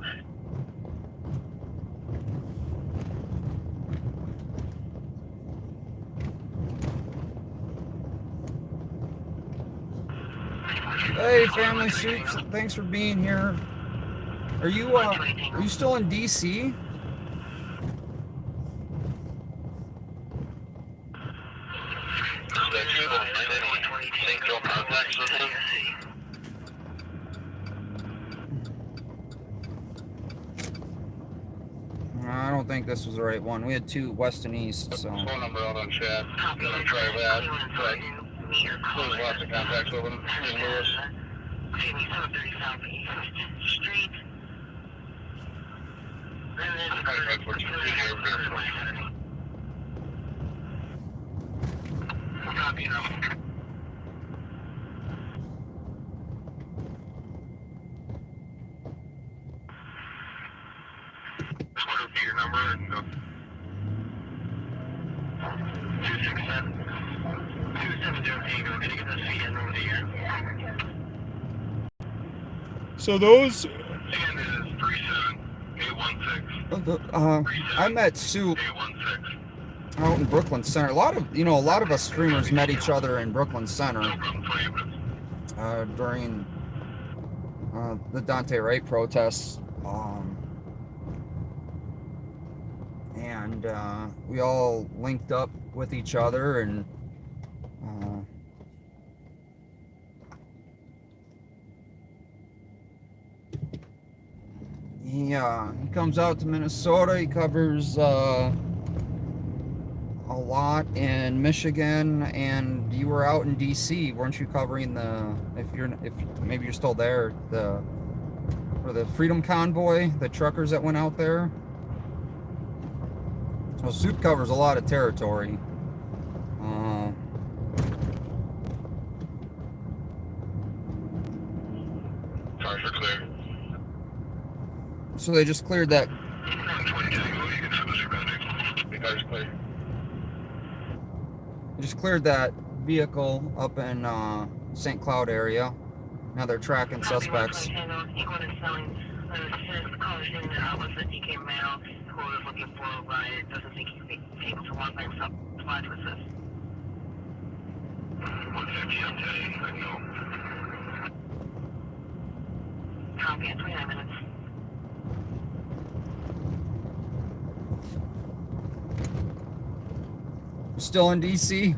Hey, Family Soups, thanks for being here. Are you still in DC? That you don't find any St. Joe contacts with him? I don't think this was the right one. We had two west and east, so. Phone number out on chat. I'm gonna try that. But there's lots of contacts with him in Lewis. 730 South East Street. And then Copy now. What would be your number? 267. 270. Can you get the CN over here? So those. CN is 37816. I met Soup 816. out in Brooklyn Center. A lot of us streamers met each other in Brooklyn Center during the Dante Wright protests, and we all linked up with each other, and he comes out to Minnesota. He covers a lot in Michigan, and you were out in DC, weren't you, covering if maybe you're still there, the Freedom Convoy, the truckers that went out there? Well, Soup covers a lot of territory. Cars are clear. So they just cleared that. The car's clear. Just cleared that vehicle up in St. Cloud area. Now they're tracking suspects. Copy in 29 minutes. Still in DC?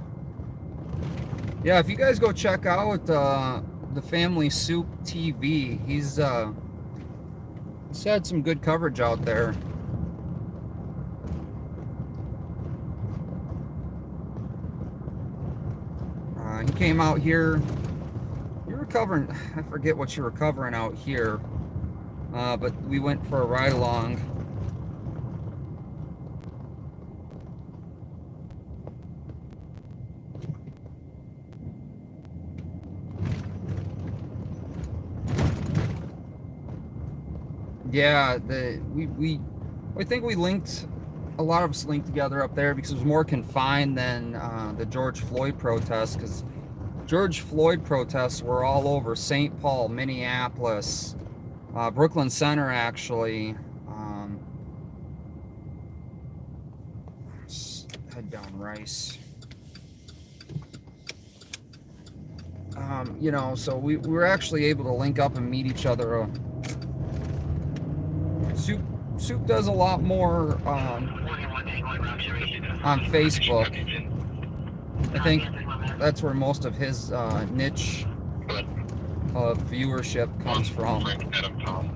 Yeah, if you guys go check out the Family Soup TV, he's had some good coverage out there. He came out here. You were covering, I forget what you were covering out here, but we went for a ride along. Yeah, I think we linked, a lot of us linked together up there because it was more confined than the George Floyd protests, because George Floyd protests were all over St. Paul, Minneapolis, Brooklyn Center, actually. Let's head down Rice. So we were actually able to link up and meet each other. Soup does a lot more on Facebook. I think that's where most of his niche of viewership comes from. Adam Tom.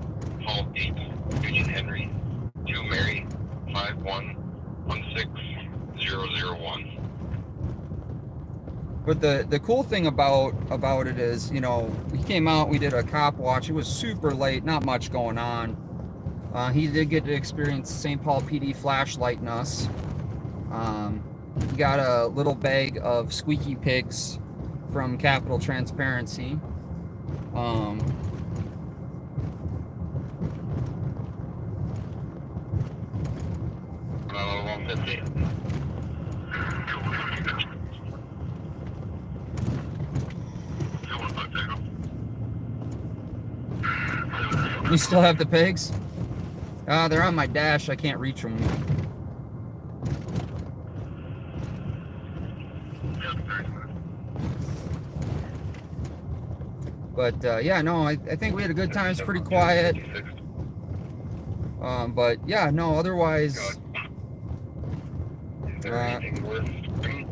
But the cool thing about it is, you know, he came out, we did a cop watch. It was super late, not much going on. He did get to experience St. Paul PD flashlighting us. He got a little bag of squeaky pigs from Capital Transparency. About 150. You still have the pigs? They're on my dash. I can't reach them. But yeah, no, I think we had a good time. It's pretty quiet. But yeah, no, otherwise. Is there anything worth doing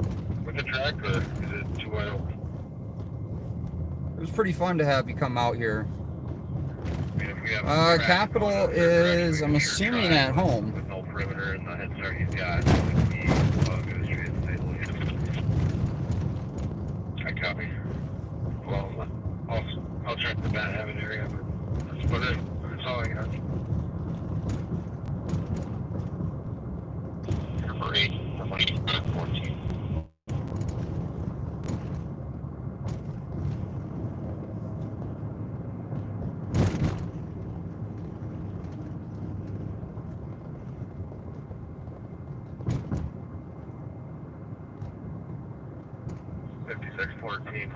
with the track, or is it too wide open? It was pretty fun to have you come out here. I mean, if we have a track Capital going up there, is, I'm assuming, at home. with no perimeter and the head start he's got, it would be good straight to St. Louis. I copy. Well, I'll check the Van Haven area, but that's all I got. Number 8, 14.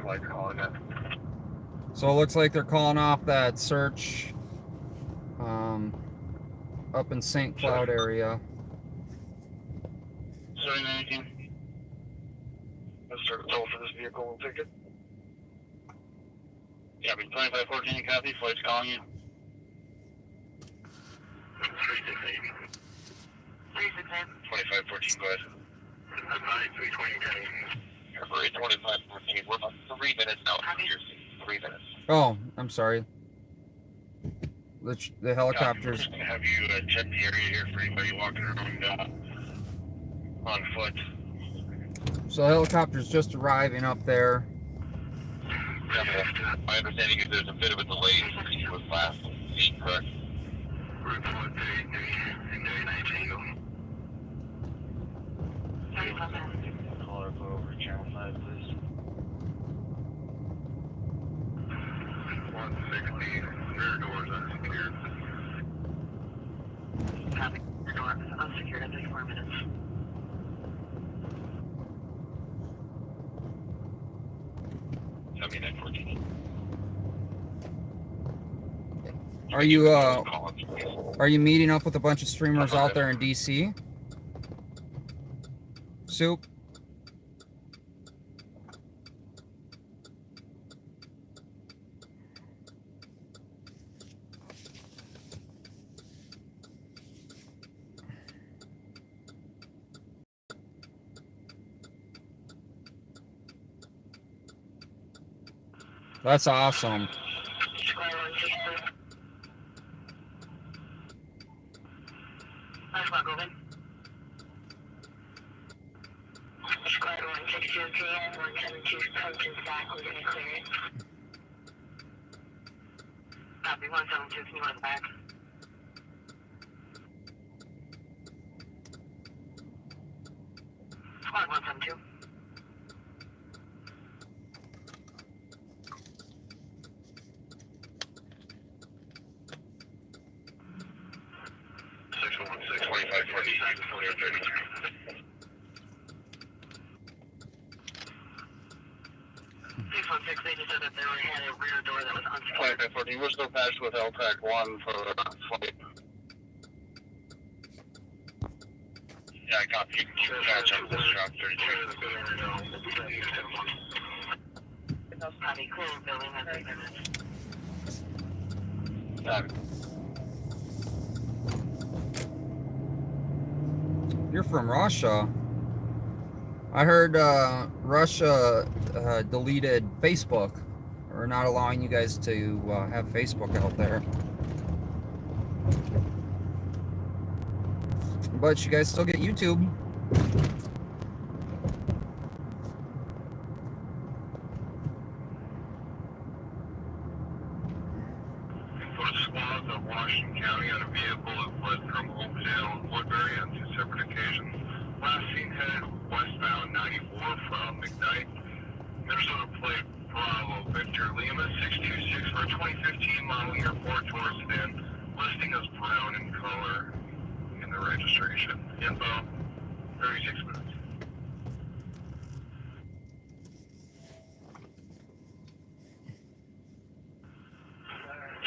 Flight calling it. So it looks like they're calling off that search up in St. Cloud area. 719. Let's start a toll for this vehicle. We'll take it. Yeah, 2514, copy. Flight's calling you. 2514, go ahead. 320. Number 2514. We're about 3 minutes now from your seat. 3 minutes. Oh, I'm sorry. The helicopters. I'm going to have you check the area here for anybody walking around on foot. So helicopters just arriving up there. Yeah, my understanding is there's a bit of a delay since you was last seen, correct? Caller, go over channel 5, please. 160, rear doors unsecured. Copy. Rear door unsecured at 34 minutes. Are you meeting up with a bunch of streamers out there in DC? Soup? That's awesome. Squad 162 PM, 172 Pumpkin Stack, we're gonna clear it. Copy, 172, can you run back? Squad 172. Section 16, 2546, 4032. 616, they just said that they already had a rear door that was unsecured. 2514, we're still patched with LTAC 1 for flight. Yeah, I copy. You can keep the patch on this shop 33. Copy, clear building at 3 minutes. Copy. You're from Russia. I heard Russia deleted Facebook, or not allowing you guys to have Facebook out there. But you guys still get YouTube. King County on a vehicle that fled from Oakdale and Woodbury on 2 separate occasions. Last seen headed westbound 94 from McKnight. Minnesota plate Bravo Victor Lima 626 for a 2015 model year Ford Taurus sedan. Listing is brown in color in the registration. Info 36 minutes. I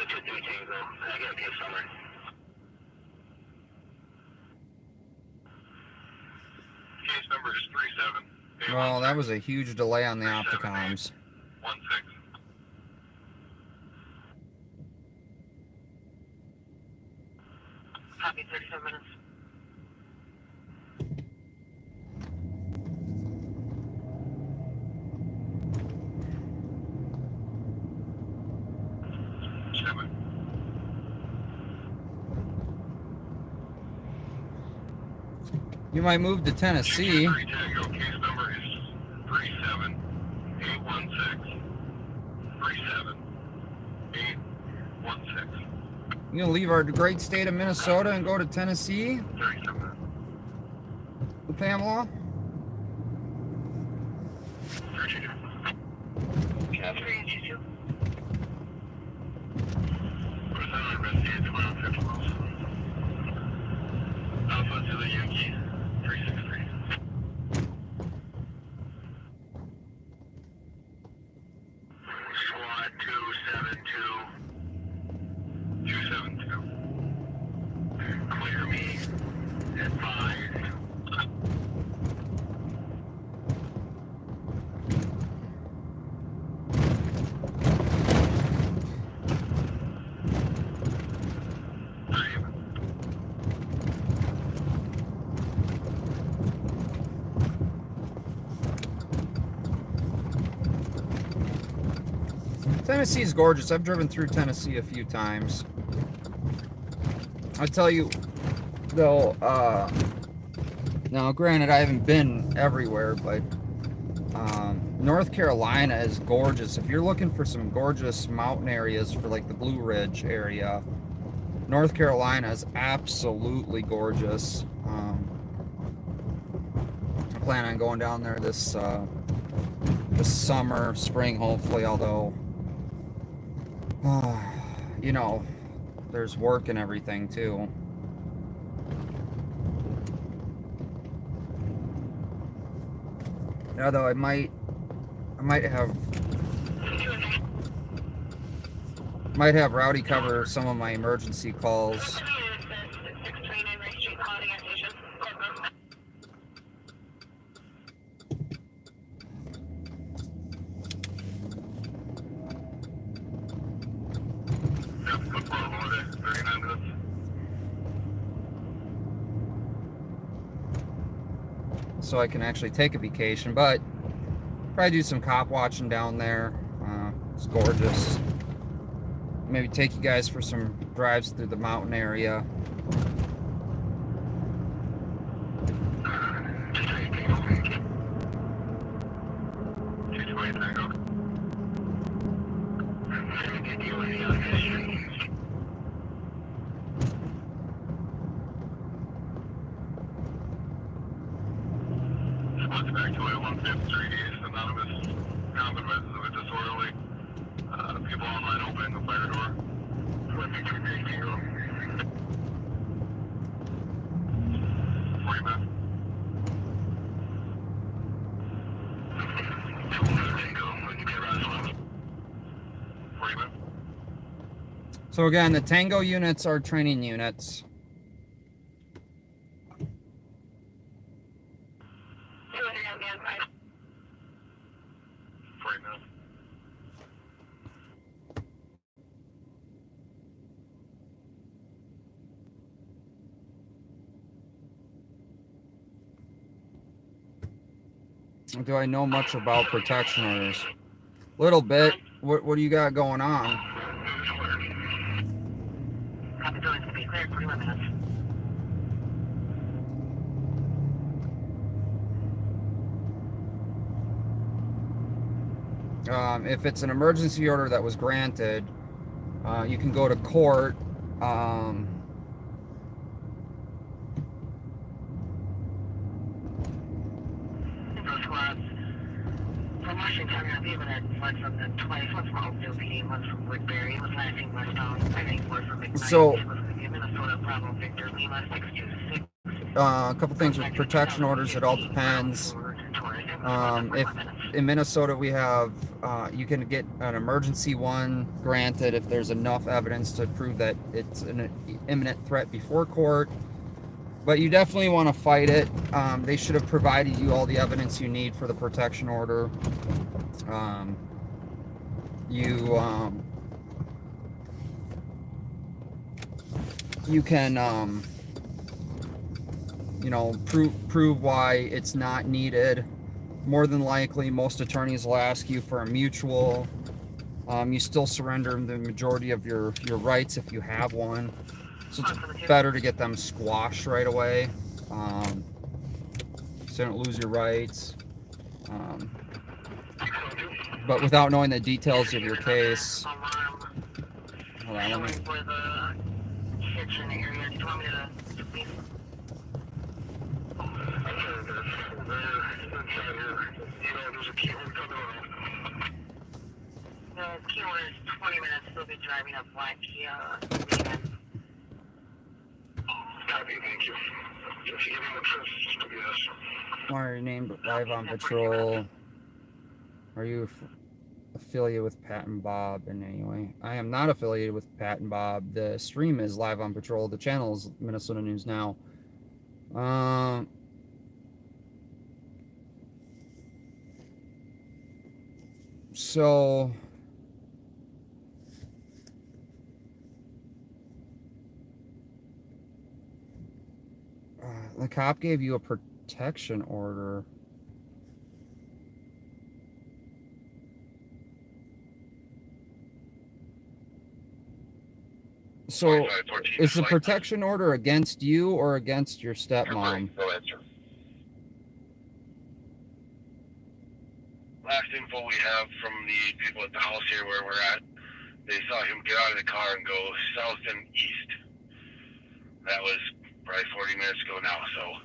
got a case summary. Case number is 37. Well, that was a huge delay on the opticomms. 16. Copy, 37 minutes. You might move to Tennessee. Tango, case number is 37816. 37816. You gonna leave our great state of Minnesota and go to Tennessee, 37 minutes. Pamela? Catherine, What is that on investigate 1250 miles? Alpha to the Yankee 363. SWAT 272. Clear me. Advise. Tennessee is gorgeous. I've driven through Tennessee a few times. I'll tell you, though, now granted I haven't been everywhere, but North Carolina is gorgeous. If you're looking for some gorgeous mountain areas for like the Blue Ridge area, North Carolina is absolutely gorgeous. I plan on going down there this summer, spring, hopefully, although you know, there's work and everything too. Although I might have Rowdy cover some of my emergency calls. So I can actually take a vacation, but probably do some cop watching down there. It's gorgeous. Maybe take you guys for some drives through the mountain area. Back to 115th Street East, anonymous compliments of a disorderly. People online opening the fire door. 23 Tango. 40 minutes. Tango, when you get around 40 minutes. So again, the Tango units are training units. Do I know much about protection orders? Little bit. What do you got going on? If it's an emergency order that was granted, you can go to court Those squads from Washington have even had one from the twice, one from Oakville PD, one from Woodbury, was landing westbound, I think one from McKnight. So, it was Minnesota Bravo Victor Lima 626. a couple things with protection orders, it all depends. If in Minnesota we have, you can get an emergency one granted if there's enough evidence to prove that it's an imminent threat before court. But you definitely want to fight it. They should have provided you all the evidence you need for the protection order. You can you know, prove why it's not needed. More than likely, most attorneys will ask you for a mutual. You still surrender the majority of your rights if you have one. So it's better to get them squashed right away, so you don't lose your rights. But without knowing the details of your case, hold on, let me. Kitchen area. Do you want me to please? There's a keyword coming on. The keyword is 20 minutes. They'll be driving a black Kia. Copy, thank you. If you give me the truth, just yes. Why are you named live on patrol? Are you affiliated with Pat and Bob in any way? I am not affiliated with Pat and Bob. The stream is live on patrol. The channel is Minnesota News Now. So the cop gave you a protection order. So is the protection order against you or against your stepmom? Last info we have from the people at the house here where we're at, they saw him get out of the car and go south and east. That was probably 40 minutes ago now, so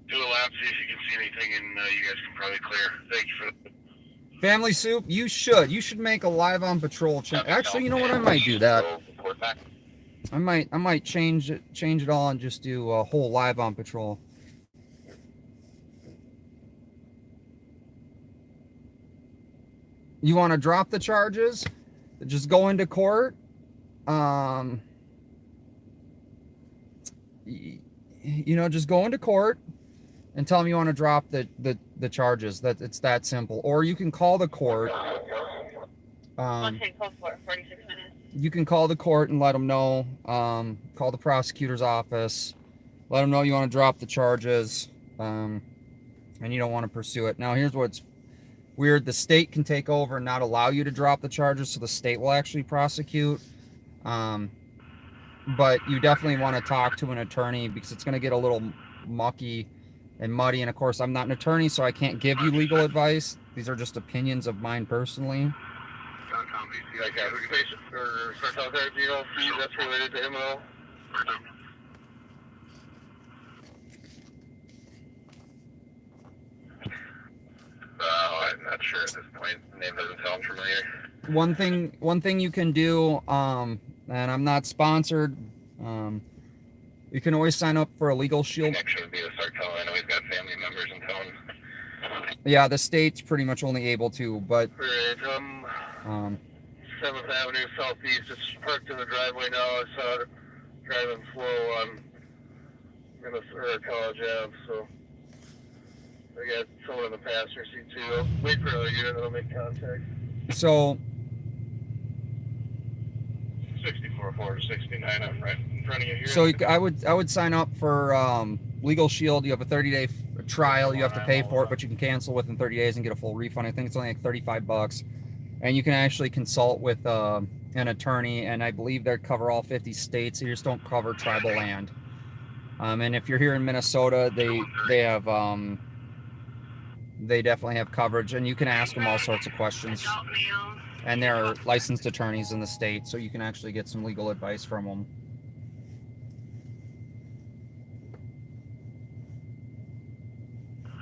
do a lap, see if you can see anything, and you guys can probably clear. Thank you for the Family Soup, you should make a live on patrol channel. Actually, you know what? I might do that. I might change it all and just do a whole live on patrol. You want to drop the charges? Just go into court. You know, just go into court and tell them you want to drop the charges. That it's that simple. Or you can call the court. You can call the court and let them know. Call the prosecutor's office. Let them know you want to drop the charges, and you don't want to pursue it. Now, here's what's weird. The state can take over and not allow you to drop the charges, so the state will actually prosecute. But you definitely want to talk to an attorney because it's going to get a little mucky and muddy. And of course, I'm not an attorney, so I can't give you legal advice. These are just opinions of mine personally. that's related to him at all? I'm not sure at this point. The name doesn't sound familiar. One thing you can do, and I'm not sponsored, you can always sign up for a Legal Shield. Connection would be to start telling. I know he's got family members in town. Yeah, the state's pretty much only able to, but 7th Avenue Southeast, just parked in the driveway now. I saw it driving slow on Minnesota College Ave, so I got someone in the passenger seat too. I'll wait for another unit, then I'll make contact. So 64 to 69, I'm right in front of you here. So I would sign up for Legal Shield. You have a 30-day trial. You have to pay for it, but you can cancel within 30 days and get a full refund. I think it's only like $35, and you can actually consult with an attorney. And I believe they cover all 50 states. They just don't cover tribal land. And if you're here in Minnesota, they have they definitely have coverage, and you can ask them all sorts of questions. and they're licensed attorneys in the state, so you can actually get some legal advice from them.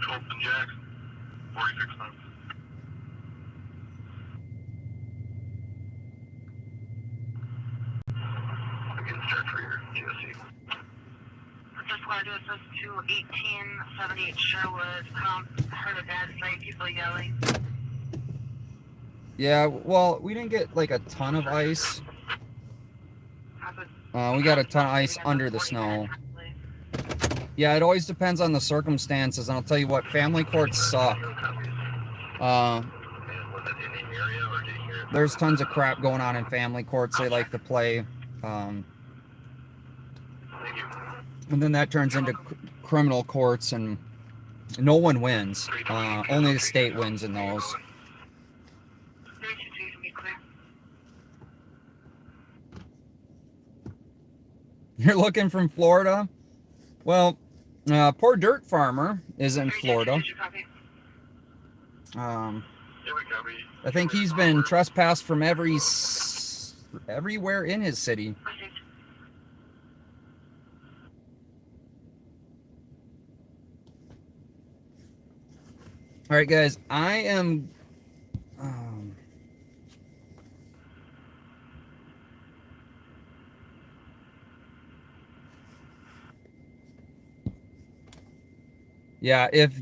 Colton Jack, 46 months. Again, start for your GSC. Just want to do this 21878 Sherwood. Heard a bad sight, people yelling. Yeah, well, we didn't get like a ton of ice. We got a ton of ice under the snow. Yeah, it always depends on the circumstances, and I'll tell you what, family courts suck. There's tons of crap going on in family courts they like to play. And then that turns into criminal courts, and no one wins. Only the state wins in those. You're looking from Florida? Well, poor Dirt Farmer is in Florida. I think he's been trespassed from everywhere in his city. All right, guys, I am... yeah, if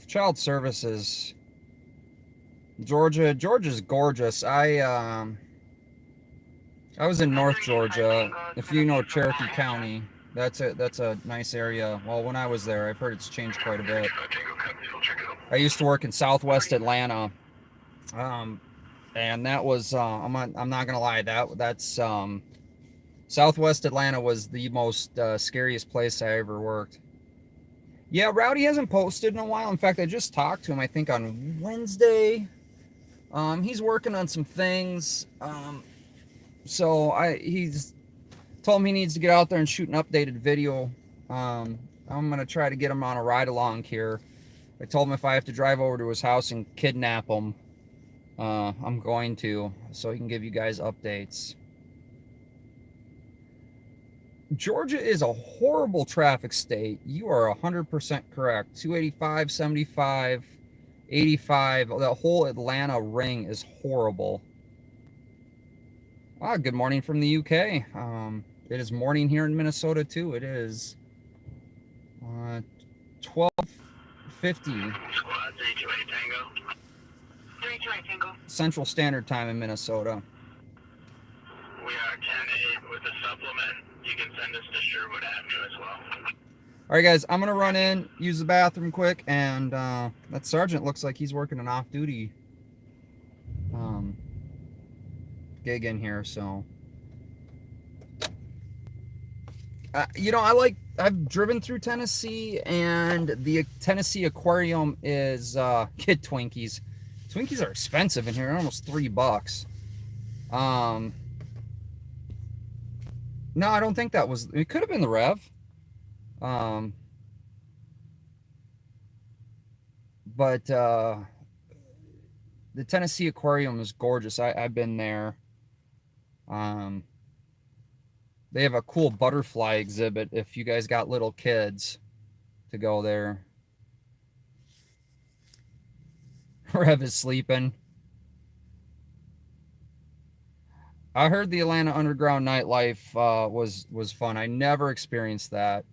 child services... Georgia's gorgeous. I was in North Georgia. If you know Cherokee County, that's a nice area. Well, when I was there, I've heard it's changed quite a bit. I used to work in Southwest Atlanta, and that was I'm not gonna lie, that's Southwest Atlanta was the most scariest place I ever worked. Yeah, Rowdy hasn't posted in a while. In fact, I just talked to him, I think on Wednesday. He's working on some things. So he's told me he needs to get out there and shoot an updated video. I'm going to try to get him on a ride along here. I told him if I have to drive over to his house and kidnap him, I'm going to, so he can give you guys updates. Georgia is a horrible traffic state. You are 100% correct. 285, 75, 85. The whole Atlanta ring is horrible. Good morning from the UK. It is morning here in Minnesota too. It is 12:50 Central Standard Time in Minnesota. We are 10-8 with a supplement. You can send us to Sherwood Avenue as well. All right, guys, I'm going to run in, use the bathroom quick, and that sergeant looks like he's working an off-duty gig in here, so. You know, I've driven through Tennessee, and the Tennessee Aquarium is, get Twinkies. Twinkies are expensive in here, almost $3. No, I don't think that was, it could have been the Rev. But the Tennessee Aquarium is gorgeous. I've been there. They have a cool butterfly exhibit if you guys got little kids to go there. Rev is sleeping. I heard the Atlanta underground nightlife was fun. I never experienced that.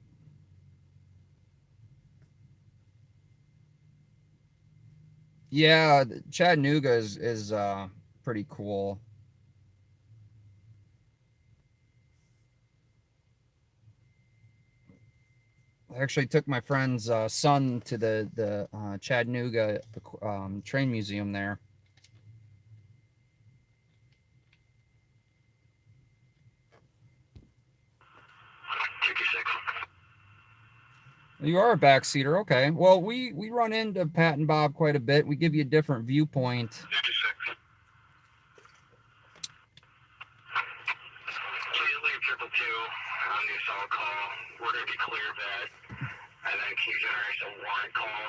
Yeah, Chattanooga is pretty cool. I actually took my friend's son to the Chattanooga train museum there. You are a backseater, okay. Well, we run into Pat and Bob quite a bit. We give you a different viewpoint. 56. Please leave 222 on the assault call. We're going to be clear bed. And then can you generate a warrant call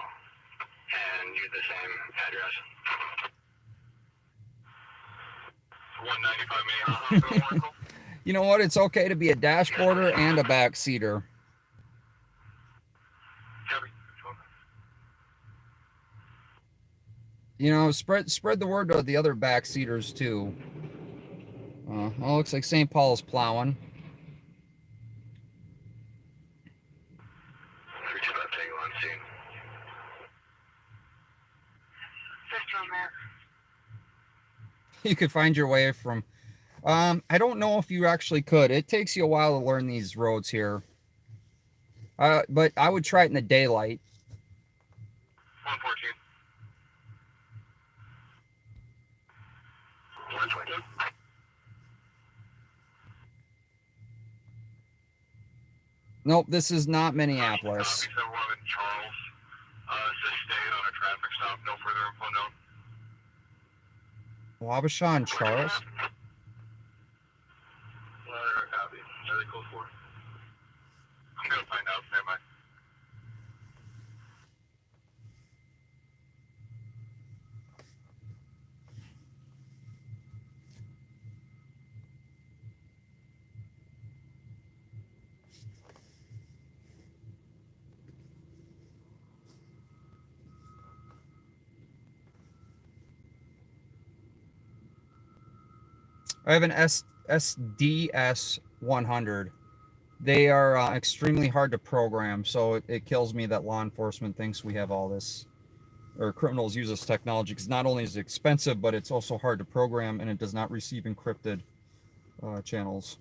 and use the same address? 195 Minneapolis. You know what? It's okay to be a dashboarder and a backseater. You know, spread the word to the other backseaters too. Well, looks like St. Paul's plowing. You could find your way from. I don't know if you actually could. It takes you a while to learn these roads here. But I would try it in the daylight. 114. 120. Nope, this is not Minneapolis. Charles, just stayed on a traffic stop. No further info known. Wabasha and Charles? Copy. Are they close for? I'm gonna find out. Never mind. I have an SDS 100. They are extremely hard to program, so it kills me that law enforcement thinks we have all this, or criminals use this technology, because not only is it expensive, but it's also hard to program, and it does not receive encrypted channels.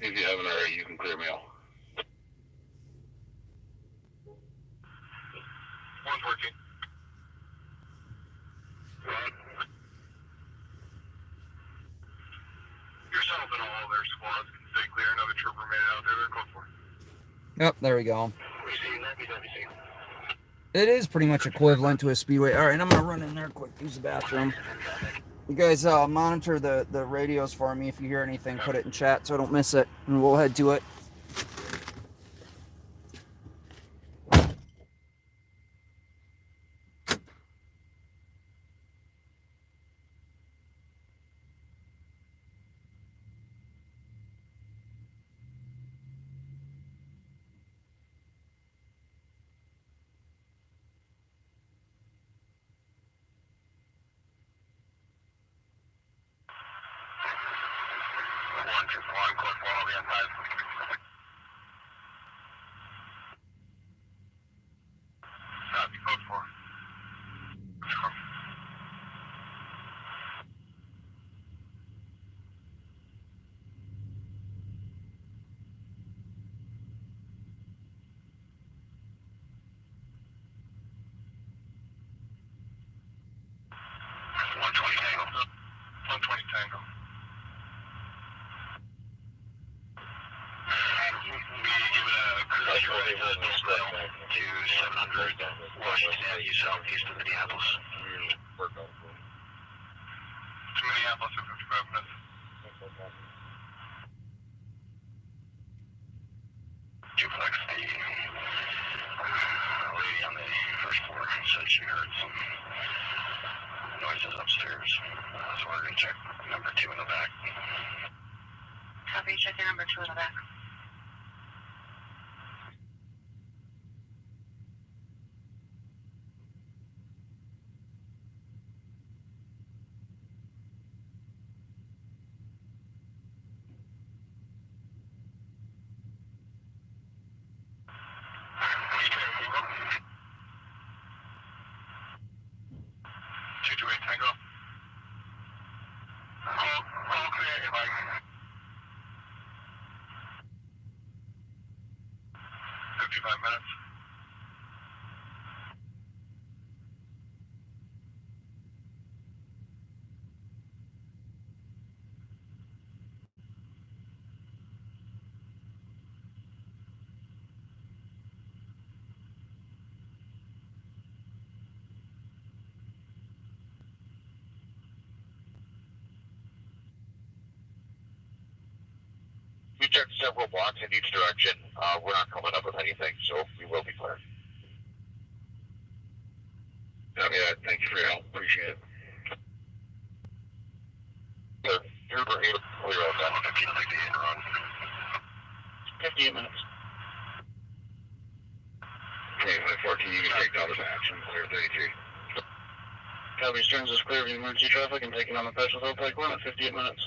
If you haven't already, you can clear mail. 114. Yourself and all their squads can stay clear. Another trooper made it out there. They're close for. Yep, there we go. We see WWC. It is pretty much equivalent to a speedway. All right, I'm gonna run in there quick, use the bathroom. You guys monitor the radios for me. If you hear anything, put it in chat so I don't miss it, and we'll head to it. Southeast of Minneapolis. To Minneapolis in 55 minutes. Duplex, the lady on the first floor said she heard some noises upstairs. So we're going to check number 2 in the back. Copy, check your number 2 in the back. we checked several blocks in each direction. We're not coming up with anything, so we will be clear. Yeah, thank you for your help. Appreciate it. You're clear on that. 58 minutes. Okay, 14, you can take notice action. Clear 33. Copy, Stearns is clear of emergency traffic and taking on the Special Turnpike 1 at 58 minutes.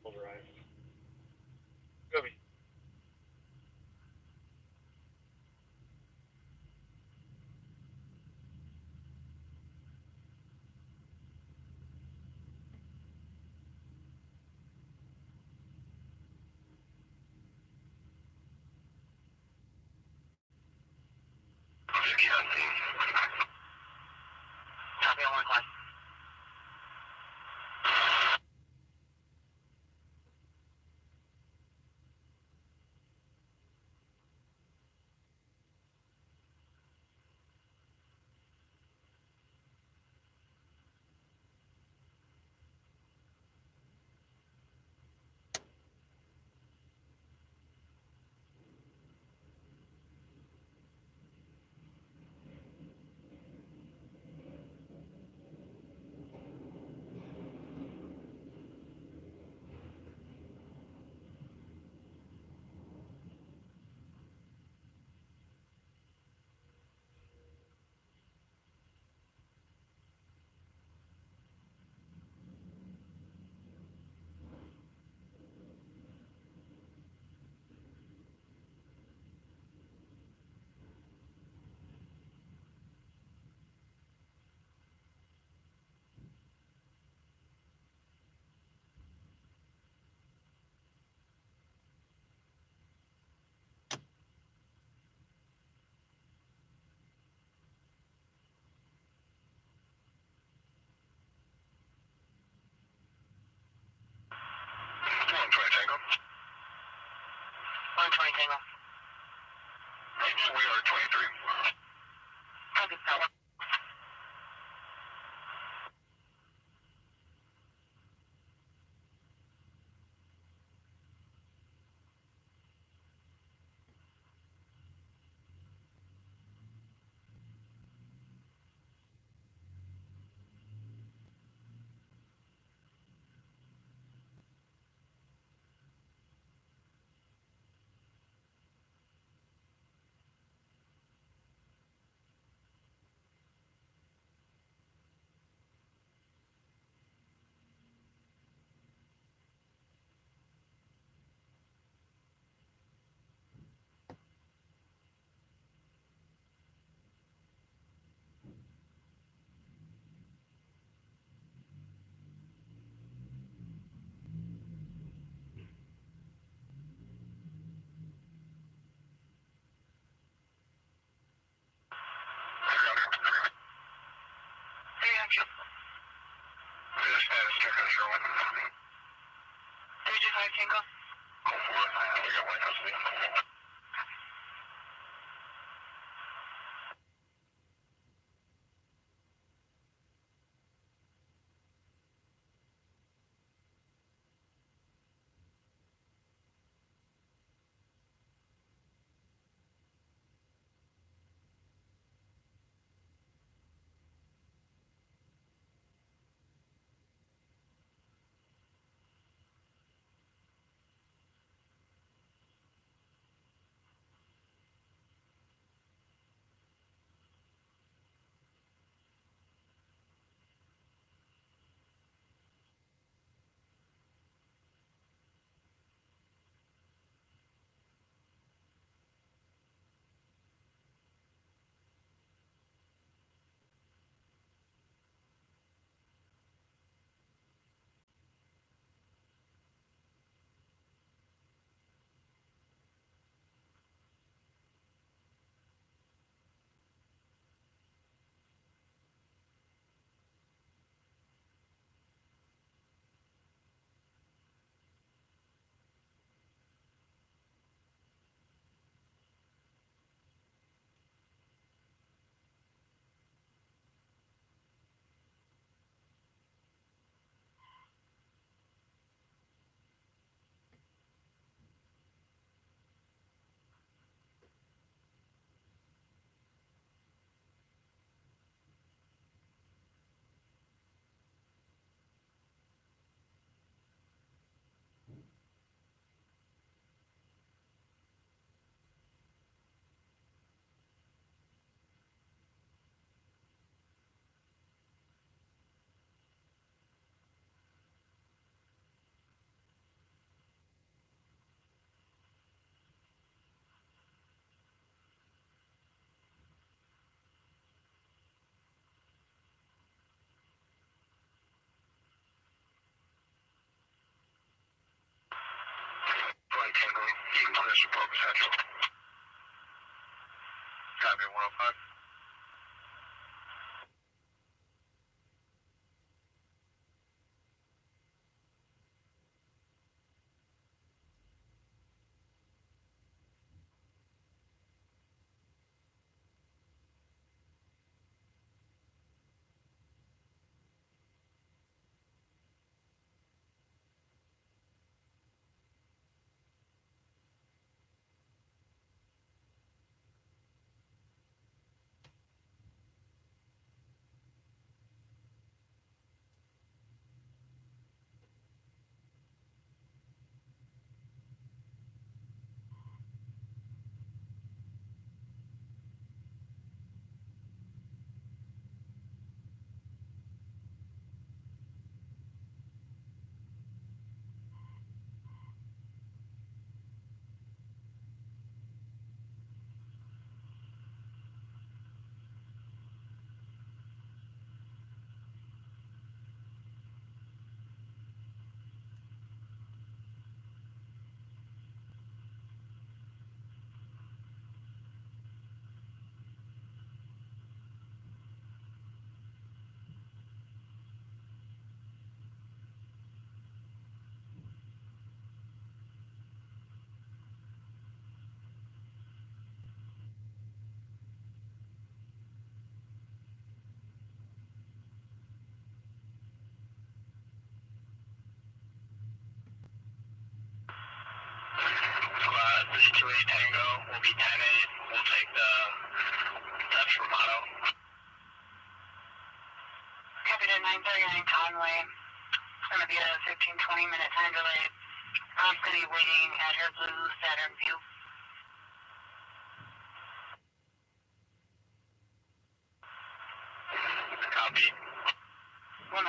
Polarized. Copy. Copy on 1 o'clock. Tango. 120 Tango. We are 23. Copy, that one. Reaction. Status check on Sherwood. 325 Tango. Go for it. We got one custody. One Tango. Eagle Cliffs report potential. Copy 105. 2-8 Tango will be 10-8. We'll take the Dutch Romano. Copy to 939 Conway. It's going to be a 15-20 minute time delay. I'm going to be waiting at her blue Saturn View. Copy. 107.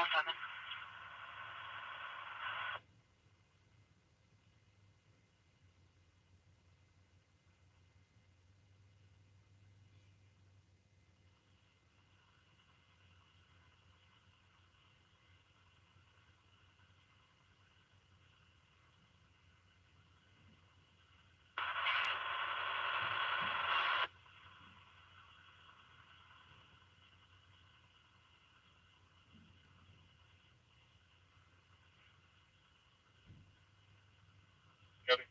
Copy.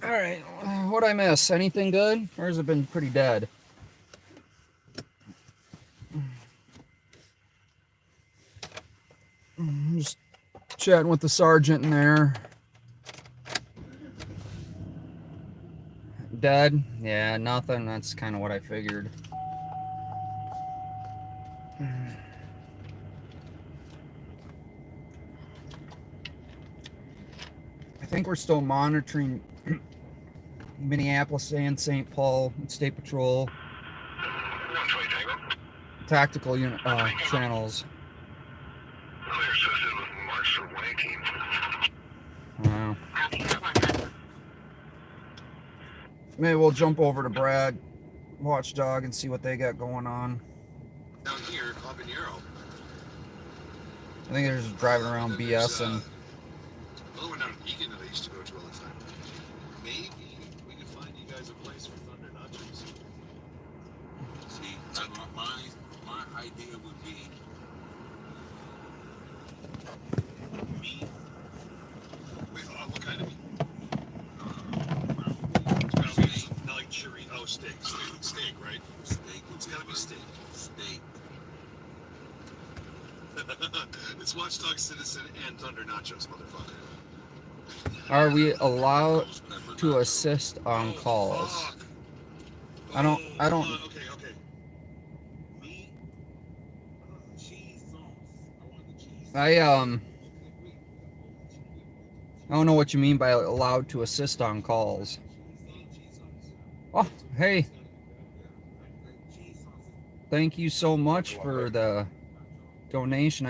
All right, what'd I miss? Anything good? Or has it been pretty dead? Just chatting with the sergeant in there. Dead? Yeah, nothing. That's kind of what I figured. I think we're still monitoring Minneapolis and St. Paul State Patrol 120 Tango. tactical unit channels. Oh, you're associated with March for 118. Wow. Maybe we'll jump over to Brad Watchdog and see what they got going on. Down here, Habanero. I think they're just driving around BSing. Another one down in Egan that I used to go to all the time. Maybe we could find you guys a place for Thunder Nachos. See, my idea would be meat. Wait, what kind of meat? Steak. Not like chorizo. Oh, steak. Steak, right? Steak. It's gotta be steak. Steak. It's Watchdog Citizen and Thunder Nachos, motherfucker. Are we allowed to assist on calls? Fuck. I don't. Okay. Meat. Cheese sauce. I want the cheese. I don't know what you mean by allowed to assist on calls. Oh, hey. Thank you so much for the donation.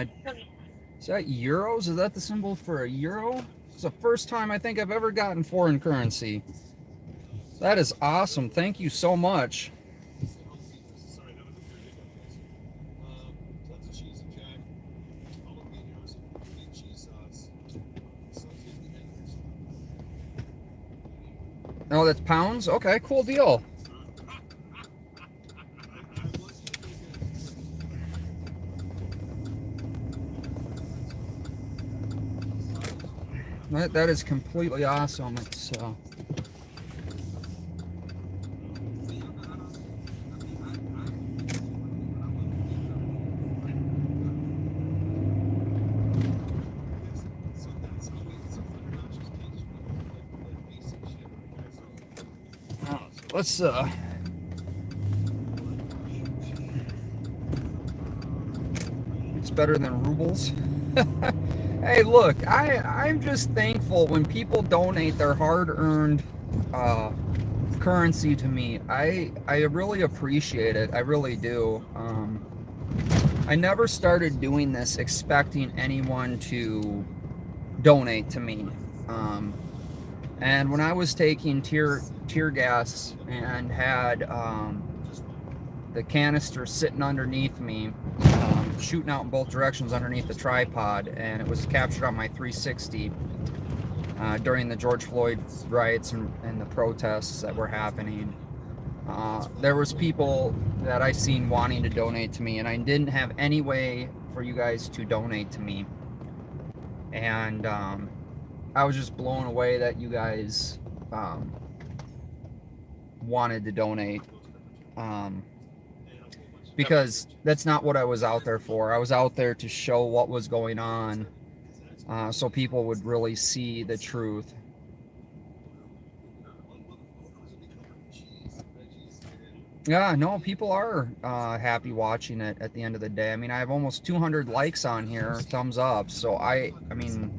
Is that euros? Is that the symbol for a euro? It's the first time I think I've ever gotten foreign currency. That is awesome. Thank you so much. Sorry, that was a pretty good one. Tons of cheese and jack. Jalapenos, meat cheese sauce. Oh, that's pounds? Okay, cool deal. That is completely awesome. It's let's it's better than rubles. Hey, look, I'm just thankful when people donate their hard-earned currency to me. I really appreciate it. I really do. I never started doing this expecting anyone to donate to me. And when I was taking tear gas and had the canister sitting underneath me, shooting out in both directions underneath the tripod, and it was captured on my 360 during the George Floyd riots and the protests that were happening. There was people that I seen wanting to donate to me, and I didn't have any way for you guys to donate to me. And I was just blown away that you guys wanted to donate. Because that's not what I was out there for. I was out there to show what was going on, so people would really see the truth. Yeah, no, people are happy watching it at the end of the day. I mean, I have almost 200 likes on here, thumbs up. So I mean,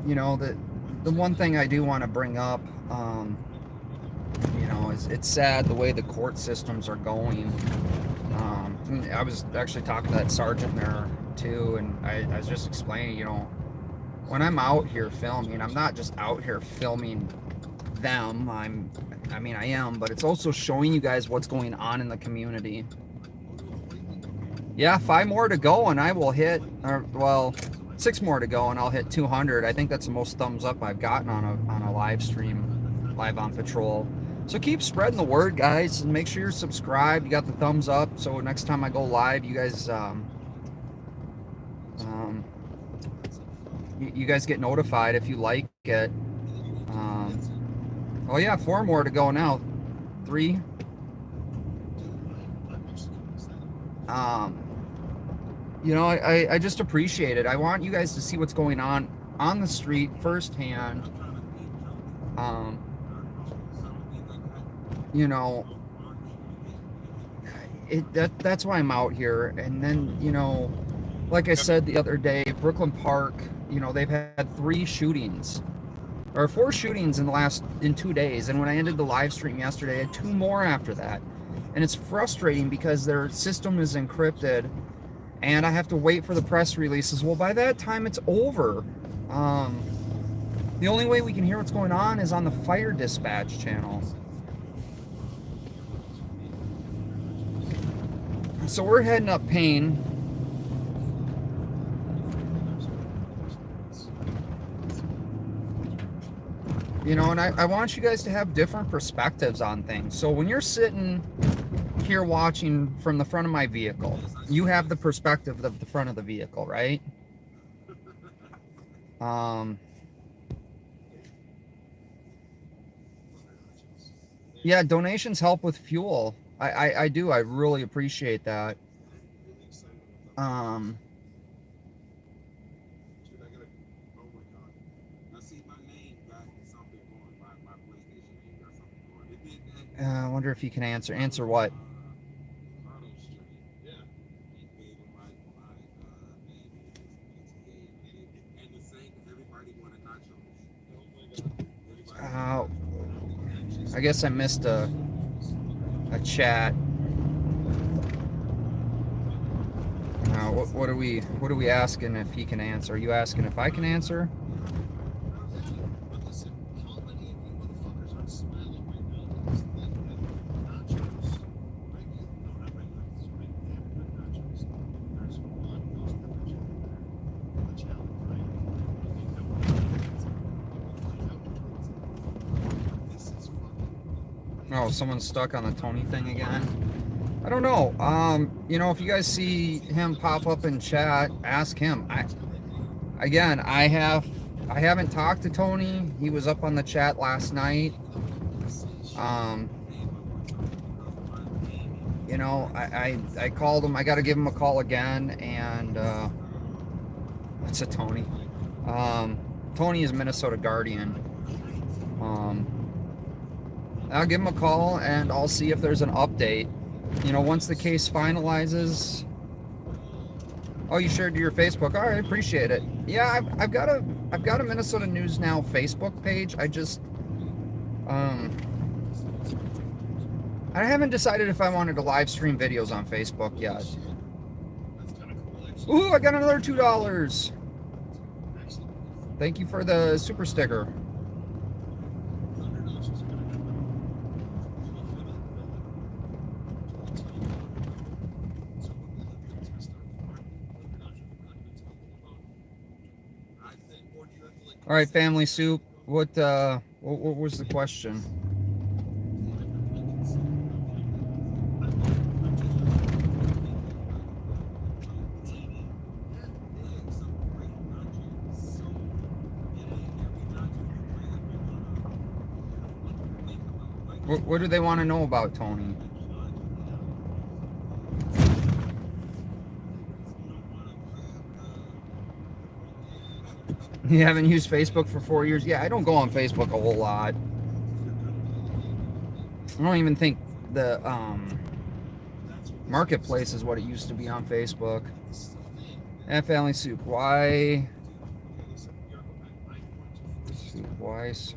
you know, the one thing I do want to bring up, you know, is it's sad the way the court systems are going. I was actually talking to that sergeant there too, and I was just explaining, you know, when I'm out here filming, I'm not just out here filming them. I mean, I am, but it's also showing you guys what's going on in the community. Yeah, 5 more to go, and I will hit, or well, 6 more to go, and I'll hit 200. I think that's the most thumbs up I've gotten on a live stream, live on patrol. So keep spreading the word, guys, and make sure you're subscribed. You got the thumbs up, so next time I go live, you guys, you guys get notified if you like it. Oh yeah, 4 more to go now. 3. You know, I just appreciate it. I want you guys to see what's going on the street firsthand. You know, that's why I'm out here. And then, you know, like I said the other day, Brooklyn Park, you know, they've had 3 shootings or 4 shootings in 2 days. And when I ended the live stream yesterday, I had 2 more after that. And it's frustrating because their system is encrypted and I have to wait for the press releases. Well, by that time it's over. The only way we can hear what's going on is on the fire dispatch channel. So we're heading up Payne. You know, and I want you guys to have different perspectives on things. So when you're sitting here watching from the front of my vehicle, you have the perspective of the front of the vehicle, right? Yeah, donations help with fuel. I do. I really appreciate that. I wonder if you can answer. Answer what? I guess I missed a chat. What are we asking if he can answer? Are you asking if I can answer? Oh, someone's stuck on the Tony thing again. I don't know. You know, if you guys see him pop up in chat, ask him. I haven't talked to Tony. He was up on the chat last night. You know, I called him. I got to give him a call again. And what's a Tony? Tony is Minnesota Guardian. I'll give him a call and I'll see if there's an update. You know, once the case finalizes, Oh, you shared to your Facebook. All right, appreciate it. Yeah, I've got a Minnesota News Now Facebook page. I haven't decided if I wanted to live stream videos on Facebook yet. That's kind of cool, actually. Ooh, I got another $2. Excellent. Thank you for the super sticker. Thunder notches are gonna have them. Feel it. So what we have to test out for thunder notches, we're not gonna tell them about. I think, or do you have to like? All right, family soup. What was the question? What do they want to know about, Tony? You haven't used Facebook for 4 years? Yeah, I don't go on Facebook a whole lot. I don't even think the marketplace is what it used to be on Facebook. And family soup, why soup? Why so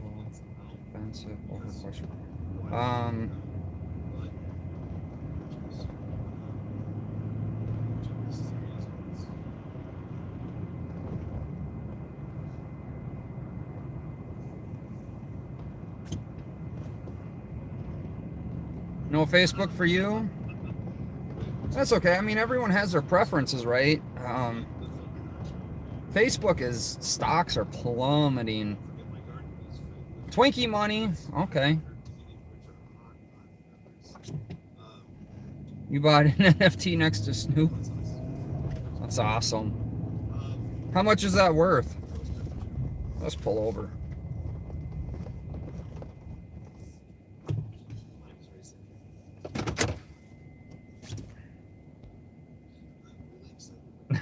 offensive? Over question. No Facebook for you? That's okay. I mean, everyone has their preferences, right? Facebook is stocks are plummeting. Twinkie money. Okay. You bought an NFT next to Snoop? That's awesome. How much is that worth? Let's pull over.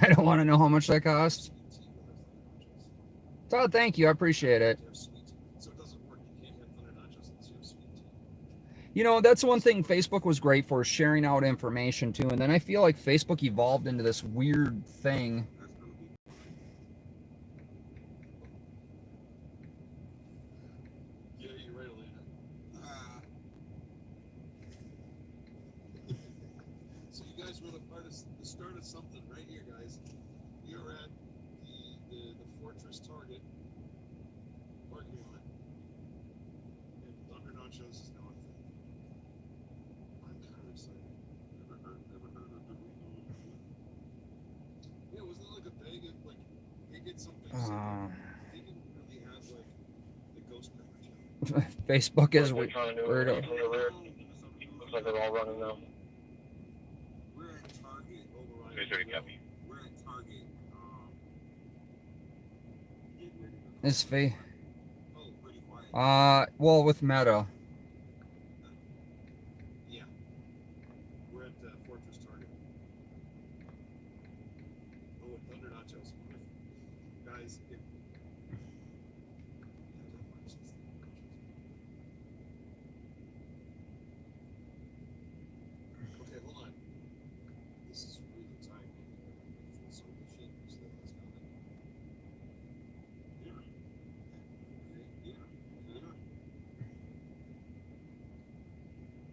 I don't want to know how much that costs. Oh, thank you. I appreciate it. You know, that's one thing Facebook was great for, sharing out information too. And then I feel like Facebook evolved into this weird thing. Yeah, you're right, Elena. So you guys were the start of something right here, guys. We are at the Fortress Target parking lot, and Thunder Nachos is now a thing. I'm kind of excited. Ever heard of the Yeah, wasn't it like a bag of like they get some big stuff. They didn't really have like the ghost pepper challenge. Facebook is weird. Looks like they're all running now. We're at Target over There's already copy. We're at Target. Getting ready to It's fee. Oh, pretty quiet. Well, with Meta. Yeah. We're at Fortress Target. Oh, with Thunder Nachos. Guys, if okay, hold on. This is really tight. So we should use that as comment. Yeah.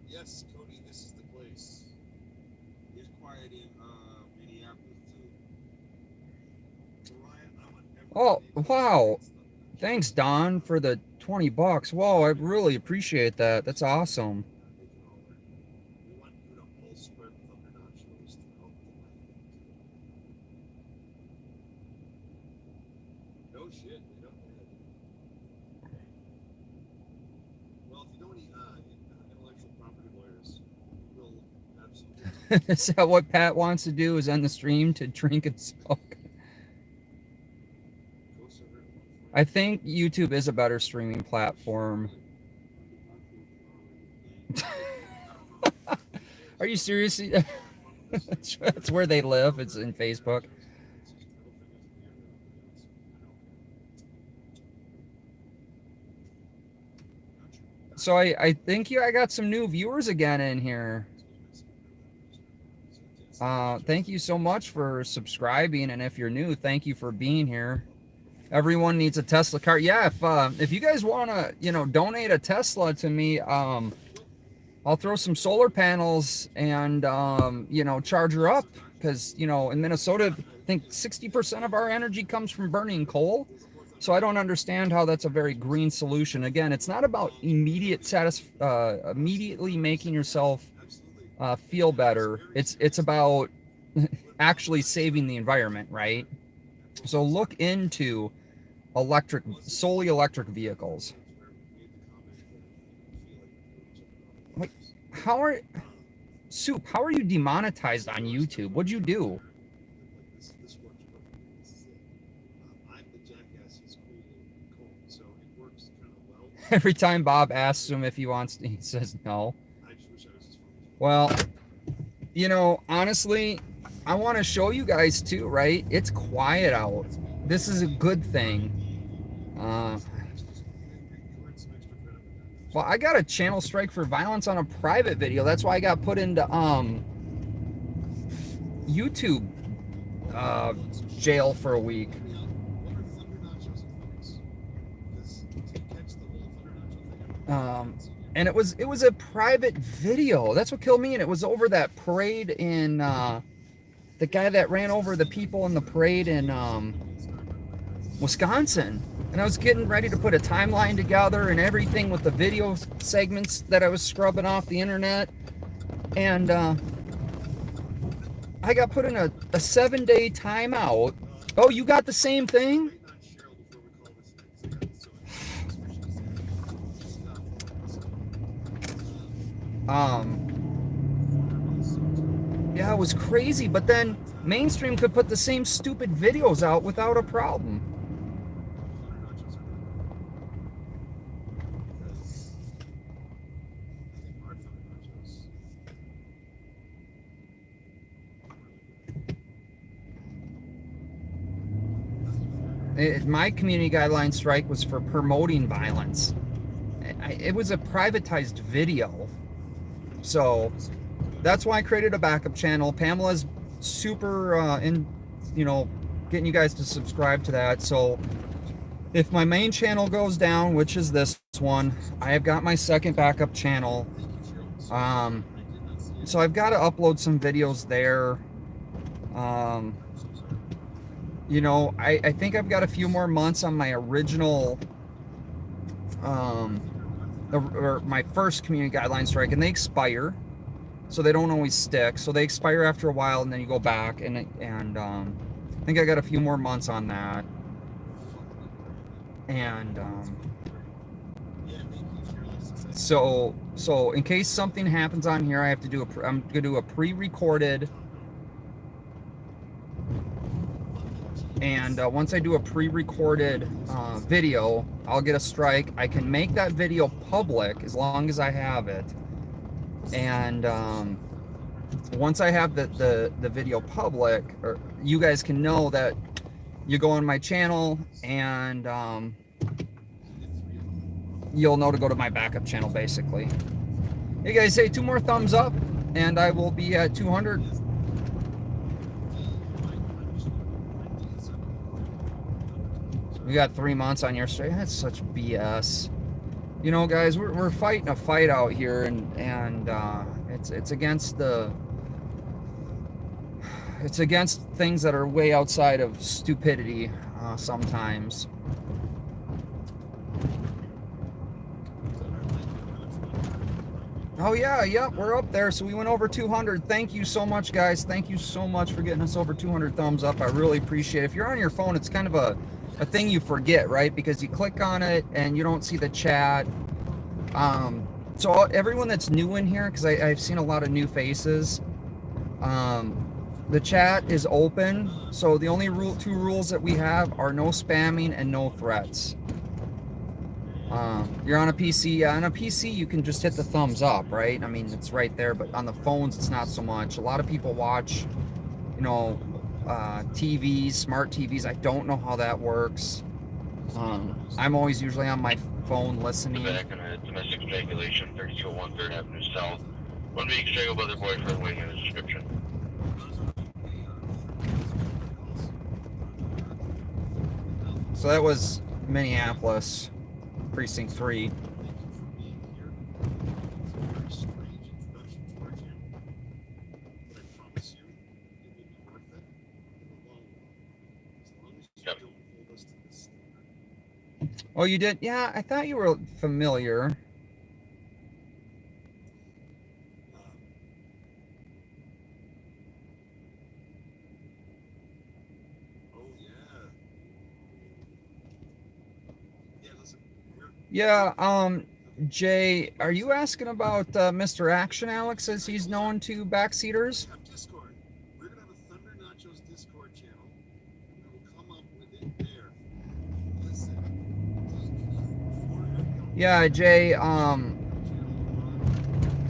Yes, Cody, this is the place. It's quiet in Minneapolis too. Oh, wow. Thanks, Don, for the $20. Whoa, I really appreciate that. That's awesome. We want you to all spread Thunder Nachos throughout the land. No shit, they don't have it. Well, if you know any intellectual property lawyers, we'll absolutely. Is that what Pat wants to do, is end the stream to drink and smoke? I think YouTube is a better streaming platform. Are you serious? That's where they live. It's in Facebook. So I think I got some new viewers again in here. Thank you so much for subscribing, and if you're new, thank you for being here. Everyone needs a Tesla car. Yeah, if you guys want to, donate a Tesla to me, I'll throw some solar panels and, charge her up. Because, in Minnesota, I think 60% of our energy comes from burning coal. So I don't understand how that's a very green solution. Again, it's not about immediately making yourself feel better. It's about actually saving the environment, right? So look into solely electric vehicles. Like, how are you demonetized on YouTube? What'd you do? This works perfectly. This is it. I'm the jackass who's creating coal, so it works kind of well. Every time Bob asks him if he wants to, he says no. I just wish I was as funny. Well, honestly, I want to show you guys too, right? It's quiet out. This is a good thing. Well, I got a channel strike for violence on a private video. That's why I got put into YouTube jail for a week. And it was a private video. That's what killed me. And it was over that parade in the guy that ran over the people in the parade in Wisconsin. And I was getting ready to put a timeline together and everything with the video segments that I was scrubbing off the internet. And I got put in a 7-day timeout. Oh, you got the same thing? Yeah, it was crazy, but then mainstream could put the same stupid videos out without a problem. My community guideline strike was for promoting violence. It was a privatized video. So that's why I created a backup channel. Pamela's super getting you guys to subscribe to that. So if my main channel goes down, which is this one, I have got my second backup channel. So I've got to upload some videos there. I think I've got a few more months on my original or my first community guideline strike, and they expire, so they don't always stick. So they expire after a while, and then you go back, and I think I got a few more months on that. And so in case something happens on here, I have to do I'm gonna do a pre-recorded. And once I do a pre-recorded video, I'll get a strike. I can make that video public as long as I have it. And once I have the video public, or you guys can know that you go on my channel, and you'll know to go to my backup channel, basically. Hey guys, say 2 more thumbs up, and I will be at 200. We got 3 months on your strike. That's such BS. Guys, we're fighting a fight out here, and it's against things that are way outside of stupidity sometimes. Oh yeah, we're up there. So we went over 200. Thank you so much, guys. Thank you so much for getting us over 200 thumbs up. I really appreciate it. If you're on your phone, it's kind of a thing you forget, right? Because you click on it and you don't see the chat. So everyone that's new in here, because I've seen a lot of new faces, the chat is open. So the only 2 rules that we have are no spamming and no threats. You're on a PC. Yeah, on a PC, you can just hit the thumbs up, right? I mean, it's right there, but on the phones, it's not so much. A lot of people watch, TVs, smart TVs. I don't know how that works. I'm always usually on my phone listening. Back on a domestic ejaculation, 3201 3rd Avenue South. 1 week strangled by their boyfriend waiting in the description. So that was Minneapolis, precinct 3. Thank you for being here. It's a very strange introduction to our channel, but I promise you, it will be worth it in the long run, as long as you don't hold us to this standard. Oh, you did? Yeah, I thought you were familiar. Oh yeah. Yeah, listen, Yeah, Jay, are you asking about Mr. Action Alex, as he's known to backseaters? we have Discord. We're gonna have a Thunder Nachos Discord channel, and we will come up with it there. Listen, Yeah, Jay,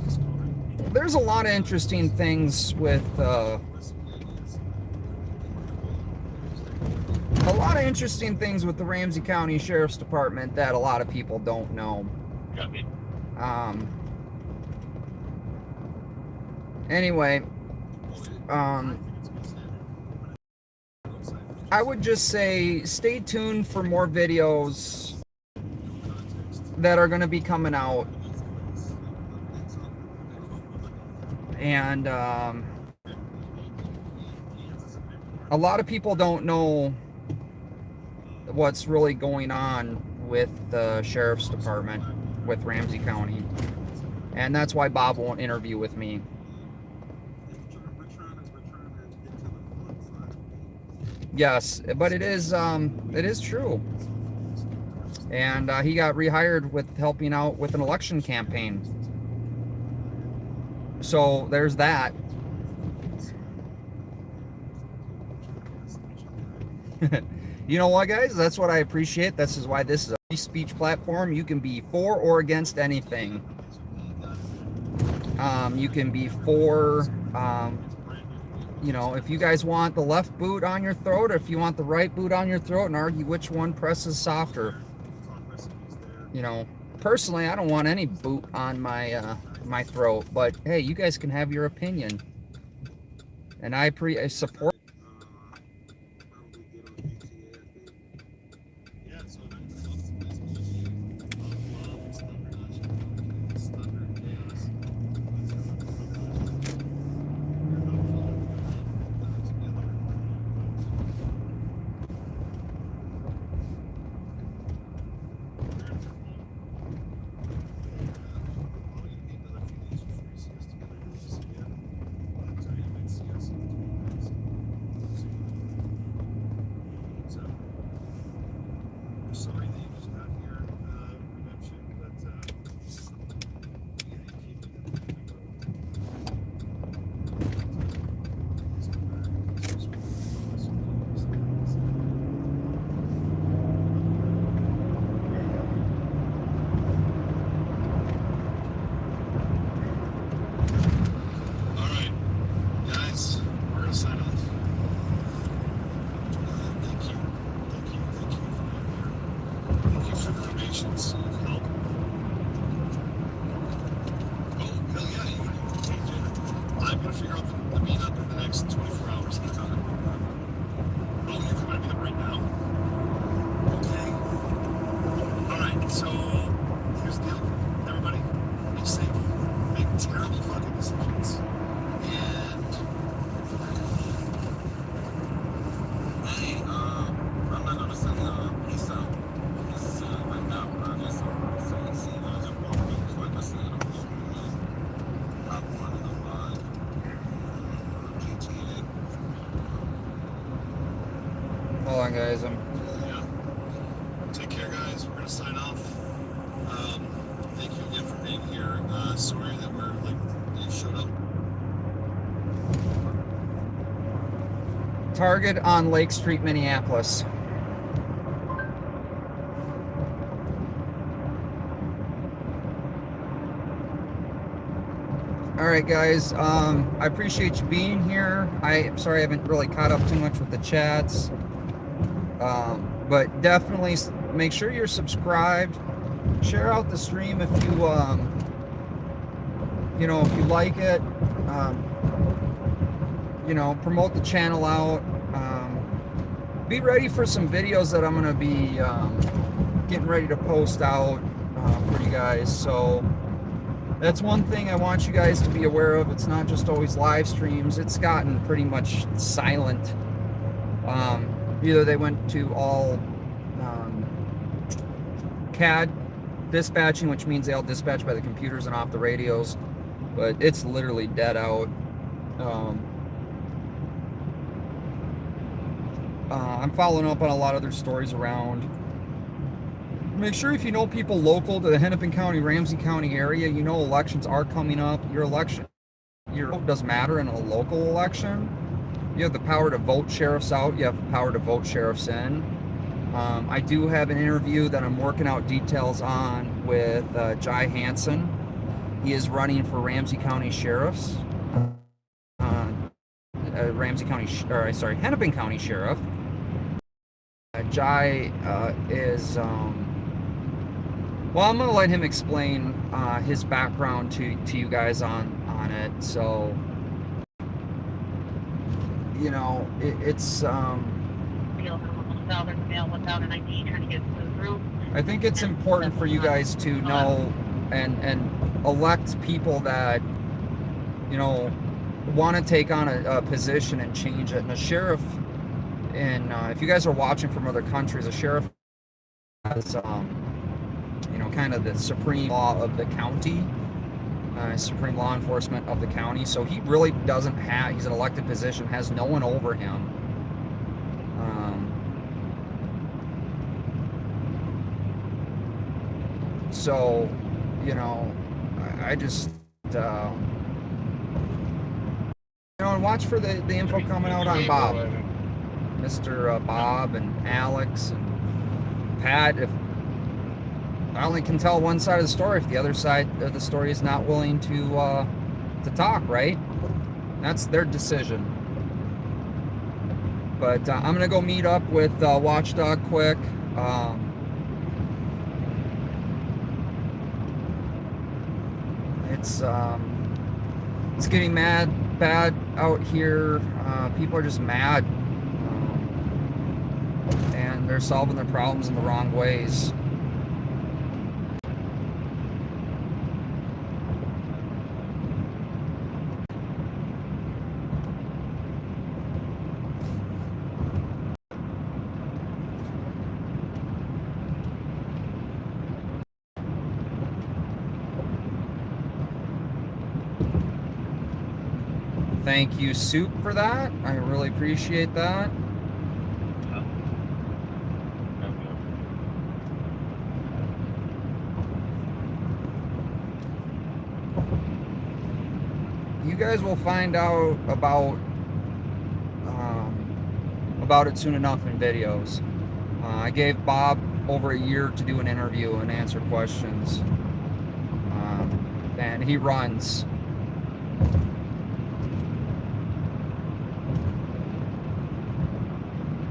Discord. there's a lot of interesting things with the Ramsey County Sheriff's Department that a lot of people don't know. Anyway, I would just say stay tuned for more videos that are going to be coming out. And a lot of people don't know what's really going on with the Sheriff's Department, with Ramsey County. And that's why Bob won't interview with me. Yes, but it is true. And he got rehired with helping out with an election campaign. So there's that. You know what, guys? That's what I appreciate. This is why this is a free speech platform. You can be for or against anything. You can be for, you know, if you guys want the left boot on your throat, or if you want the right boot on your throat, and argue which one presses softer. You know, personally, I don't want any boot on my my throat, but hey, you guys can have your opinion, and I support. Sorry that you just got here, redemption, but all right, guys, we're gonna sign off. Thank you for being here. Thank you for the donations and help. Oh, hell yeah, you can change it. I'm gonna figure out the meetup in the next 24 hours. Oh, you're coming to meetup right now? Okay. Alright, so here's the deal. Everybody, be safe. Make terrible fucking decisions. And I'm not gonna say peace out. This right now, I just see I just walk up, like I said, I'm not one of the GTA. Hold on, guys. Yeah. Take care, guys. We're gonna sign off. Thank you again for being here. Sorry that we're you showed up. Target on Lake Street, Minneapolis. All right, guys. I appreciate you being here. I'm sorry I haven't really caught up too much with the chats, but definitely make sure you're subscribed. Share out the stream if you, you know, if you like it. You know, promote the channel out. be ready for some videos that I'm going to be getting ready to post out for you guys. So that's one thing I want you guys to be aware of. It's not just always live streams. It's gotten pretty much silent. Either they went to all CAD dispatching, which means they all dispatch by the computers and off the radios, but it's literally dead out. I'm following up on a lot of other stories around. Make sure if you know people local to the Hennepin County, Ramsey County area, you know elections are coming up. Your vote does matter in a local election. You have the power to vote sheriffs out. You have the power to vote sheriffs in. I do have an interview that I'm working out details on with Jai Hansen. He is running for Ramsey County Sheriff's. Hennepin County Sheriff. Jai is, well, I'm going to let him explain his background to you guys on it. So, you know, it's I think it's important for you guys to know and elect people that, you know, want to take on a position and change it. And a sheriff, and if you guys are watching from other countries, a sheriff has, you know, kind of the supreme law of the county, supreme law enforcement of the county. So he really doesn't have, he's an elected position, has no one over him. So, you know, I just, you know, and watch for the info coming out on Bob. Mr. Bob and Alex and Pat. If I only can tell one side of the story, if the other side of the story is not willing to talk, right? That's their decision. But I'm gonna go meet up with Watchdog quick. It's getting bad out here. People are just mad, and they're solving their problems in the wrong ways. Thank you, Soup, for that. I really appreciate that. You guys will find out about it soon enough in videos. I gave Bob over a year to do an interview and answer questions, and he runs.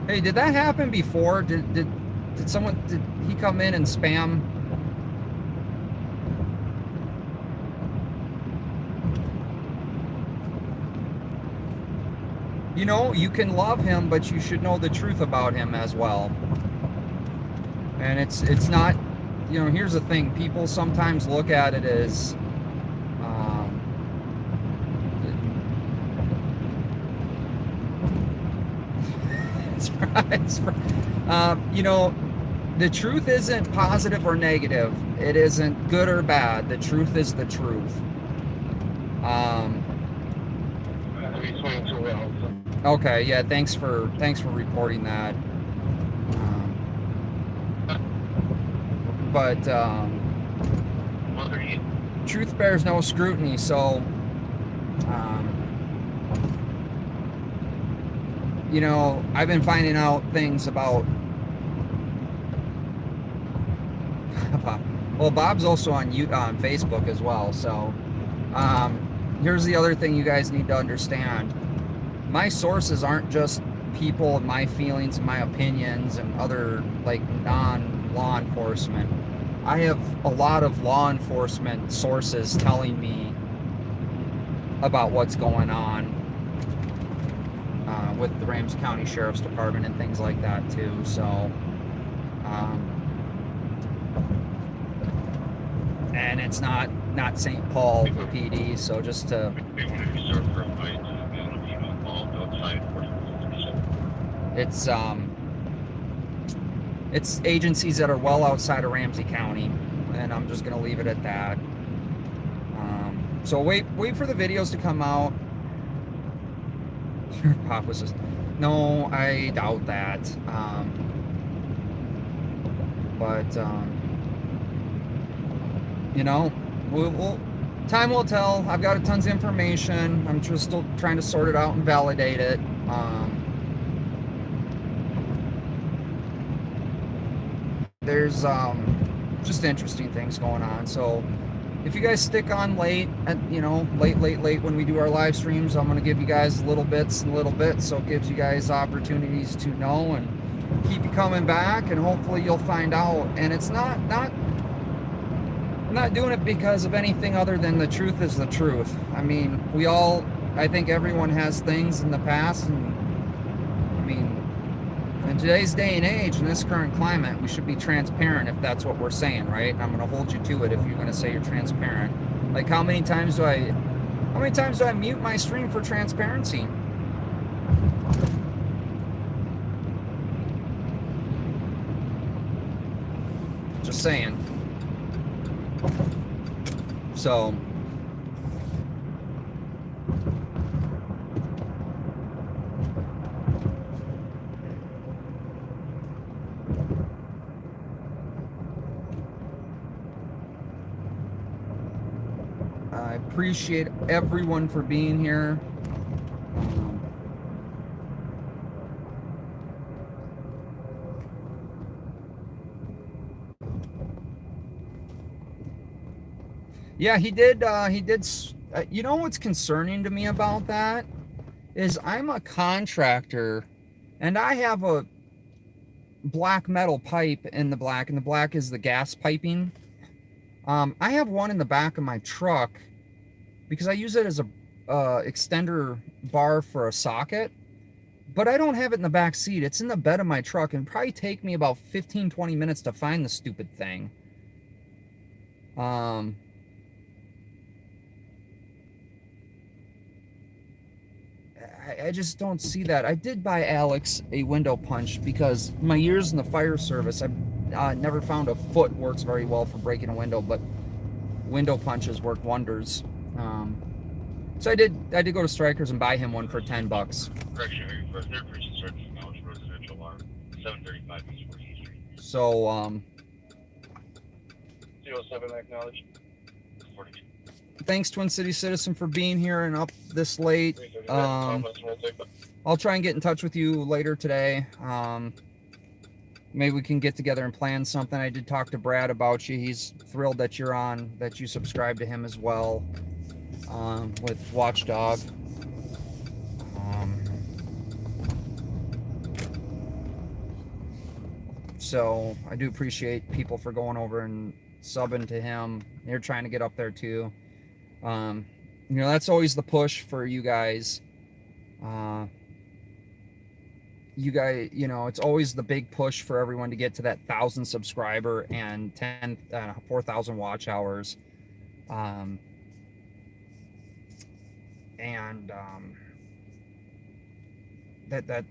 Hey, did that happen before? Did he come in and spam? You know, you can love him, but you should know the truth about him as well. And it's not, you know, here's the thing. People sometimes look at it as, you know, the truth isn't positive or negative. It isn't good or bad. The truth is the truth. Okay, yeah, thanks for reporting that. But truth bears no scrutiny, so you know, I've been finding out things about, well, Bob's also on Facebook as well, so here's the other thing you guys need to understand. My sources aren't just people and my feelings and my opinions and other, like, non-law enforcement. I have a lot of law enforcement sources telling me about what's going on with the Ramsey County Sheriff's Department and things like that too. So, and it's not St. Paul PD. So just to, it's agencies that are well outside of Ramsey County, and I'm just gonna leave it at that. So wait for the videos to come out. Your pop was just, no, I doubt that. But you know, we'll time will tell. I've got tons of information. I'm just still trying to sort it out and validate it. There's just interesting things going on. So if you guys stick on late, late when we do our live streams, I'm going to give you guys little bits, so it gives you guys opportunities to know and keep you coming back, and hopefully you'll find out. And it's not I'm not doing it because of anything other than the truth is the truth. I mean, I think everyone has things in the past, and I mean, in today's day and age, in this current climate, we should be transparent if that's what we're saying, right? And I'm going to hold you to it if you're going to say you're transparent. Like, how many times do I mute my stream for transparency? Just saying. So, I appreciate everyone for being here. Yeah, he did. You know what's concerning to me about that is I'm a contractor, and I have a black metal pipe in the black, and the black is the gas piping. I have one in the back of my truck because I use it as a extender bar for a socket, but I don't have it in the back seat. It's in the bed of my truck, and it'd probably take me about 15-20 minutes to find the stupid thing. I just don't see that. I did buy Alex a window punch because my years in the fire service, I've never found a foot works very well for breaking a window, but window punches work wonders. So I did go to Strikers and buy him one for $10. Correction, for third person search acknowledge residential alarm 735 East 14th Street. So 07 acknowledged. 42. Thanks, Twin City Citizen, for being here and up this late. I'll try and get in touch with you later today. Maybe we can get together and plan something. I did talk to Brad about you. He's thrilled that you're on, that you subscribe to him as well, with Watchdog. So I do appreciate people for going over and subbing to him. You're trying to get up there too. That's always the push for you guys. It's always the big push for everyone to get to that 1,000 subscriber and 4,000 watch hours.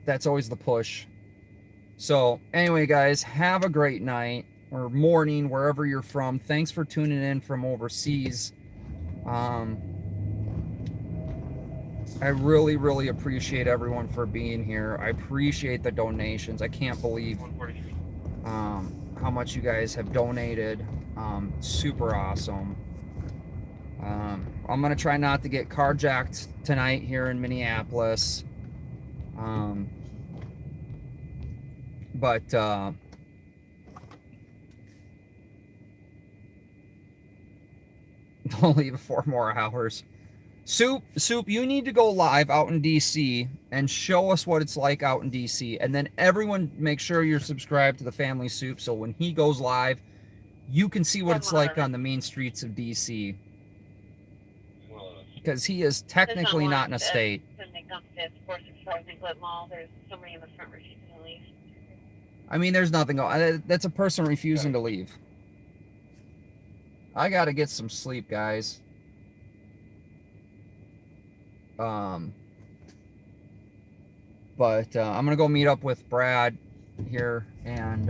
That's always the push. So anyway, guys, have a great night or morning wherever you're from. Thanks for tuning in from overseas. I really, really appreciate everyone for being here. I appreciate the donations. I can't believe how much you guys have donated. Super awesome. I'm gonna try not to get carjacked tonight here in Minneapolis. But don't leave 4 more hours. Soup, you need to go live out in DC and show us what it's like out in DC. And then everyone make sure you're subscribed to the Family Soup, so when he goes live, you can see what it's like on the main streets of DC. Because he is technically not in a state. South 5th, 465 Glen Mall. There's somebody in the front refusing to leave. I mean, there's nothing going. That's a person refusing to leave. I gotta get some sleep, guys. But I'm gonna go meet up with Brad here, and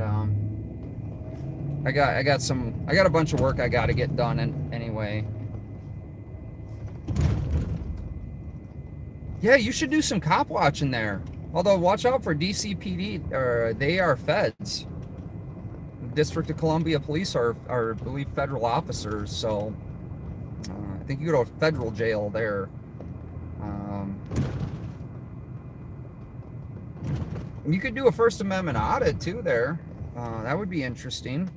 I got a bunch of work I gotta get done anyway. Yeah, you should do some cop watching there. Although, watch out for DCPD, or they are feds. District of Columbia Police are I believe, federal officers, so I think you go to a federal jail there. You could do a First Amendment audit too there. That would be interesting.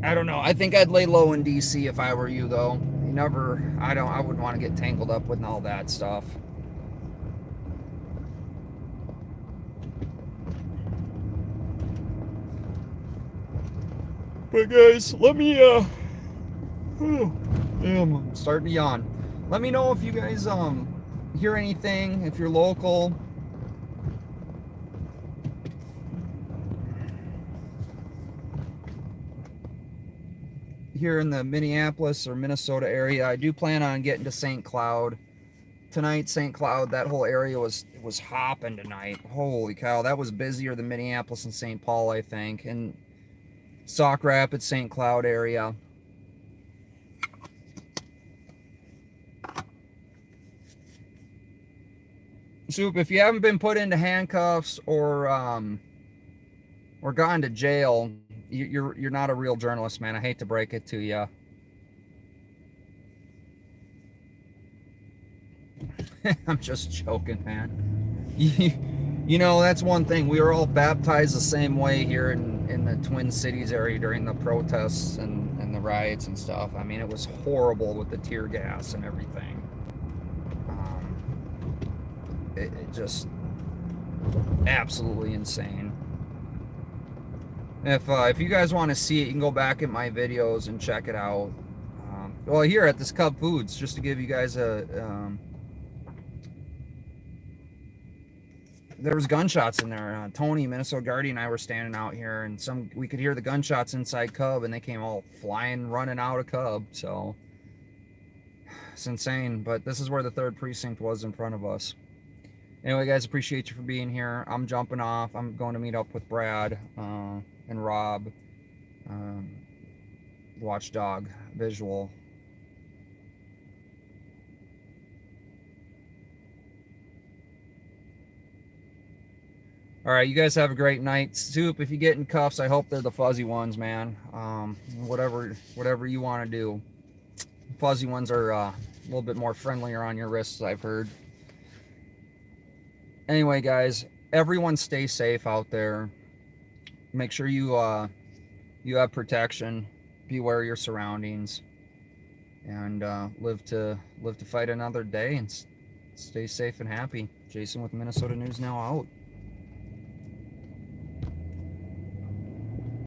I don't know. I think I'd lay low in DC if I were you, though. I wouldn't want to get tangled up with all that stuff. But guys, let me I'm starting to yawn. Let me know if you guys hear anything, if you're local. Here in the Minneapolis or Minnesota area. I do plan on getting to St. Cloud tonight. St. Cloud, that whole area was hopping tonight. Holy cow, that was busier than Minneapolis and St. Paul, I think. And Sauk Rapids, St. Cloud area. Soup, if you haven't been put into handcuffs or gone to jail, you're not a real journalist, man. I hate to break it to you. I'm just joking, man. You know, that's one thing. We were all baptized the same way here in the Twin Cities area during the protests and the riots and stuff. I mean, it was horrible with the tear gas and everything. It just absolutely insane. If you guys want to see it, you can go back at my videos and check it out. Well, here at this Cub Foods, just to give you guys a there was gunshots in there. Tony, Minnesota Guardian, and I were standing out here, and we could hear the gunshots inside Cub, and they came all flying, running out of Cub. So it's insane. But this is where the 3rd precinct was in front of us. Anyway, guys, appreciate you for being here. I'm jumping off. I'm going to meet up with Brad and Rob, Watchdog Visual. All right, you guys have a great night. Soup, if you get in cuffs, I hope they're the fuzzy ones, man. Whatever you want to do. Fuzzy ones are a little bit more friendlier on your wrists, I've heard. Anyway, guys, everyone stay safe out there. Make sure you have protection. Be aware of your surroundings, and live to fight another day and stay safe and happy. Jason with Minnesota News Now out.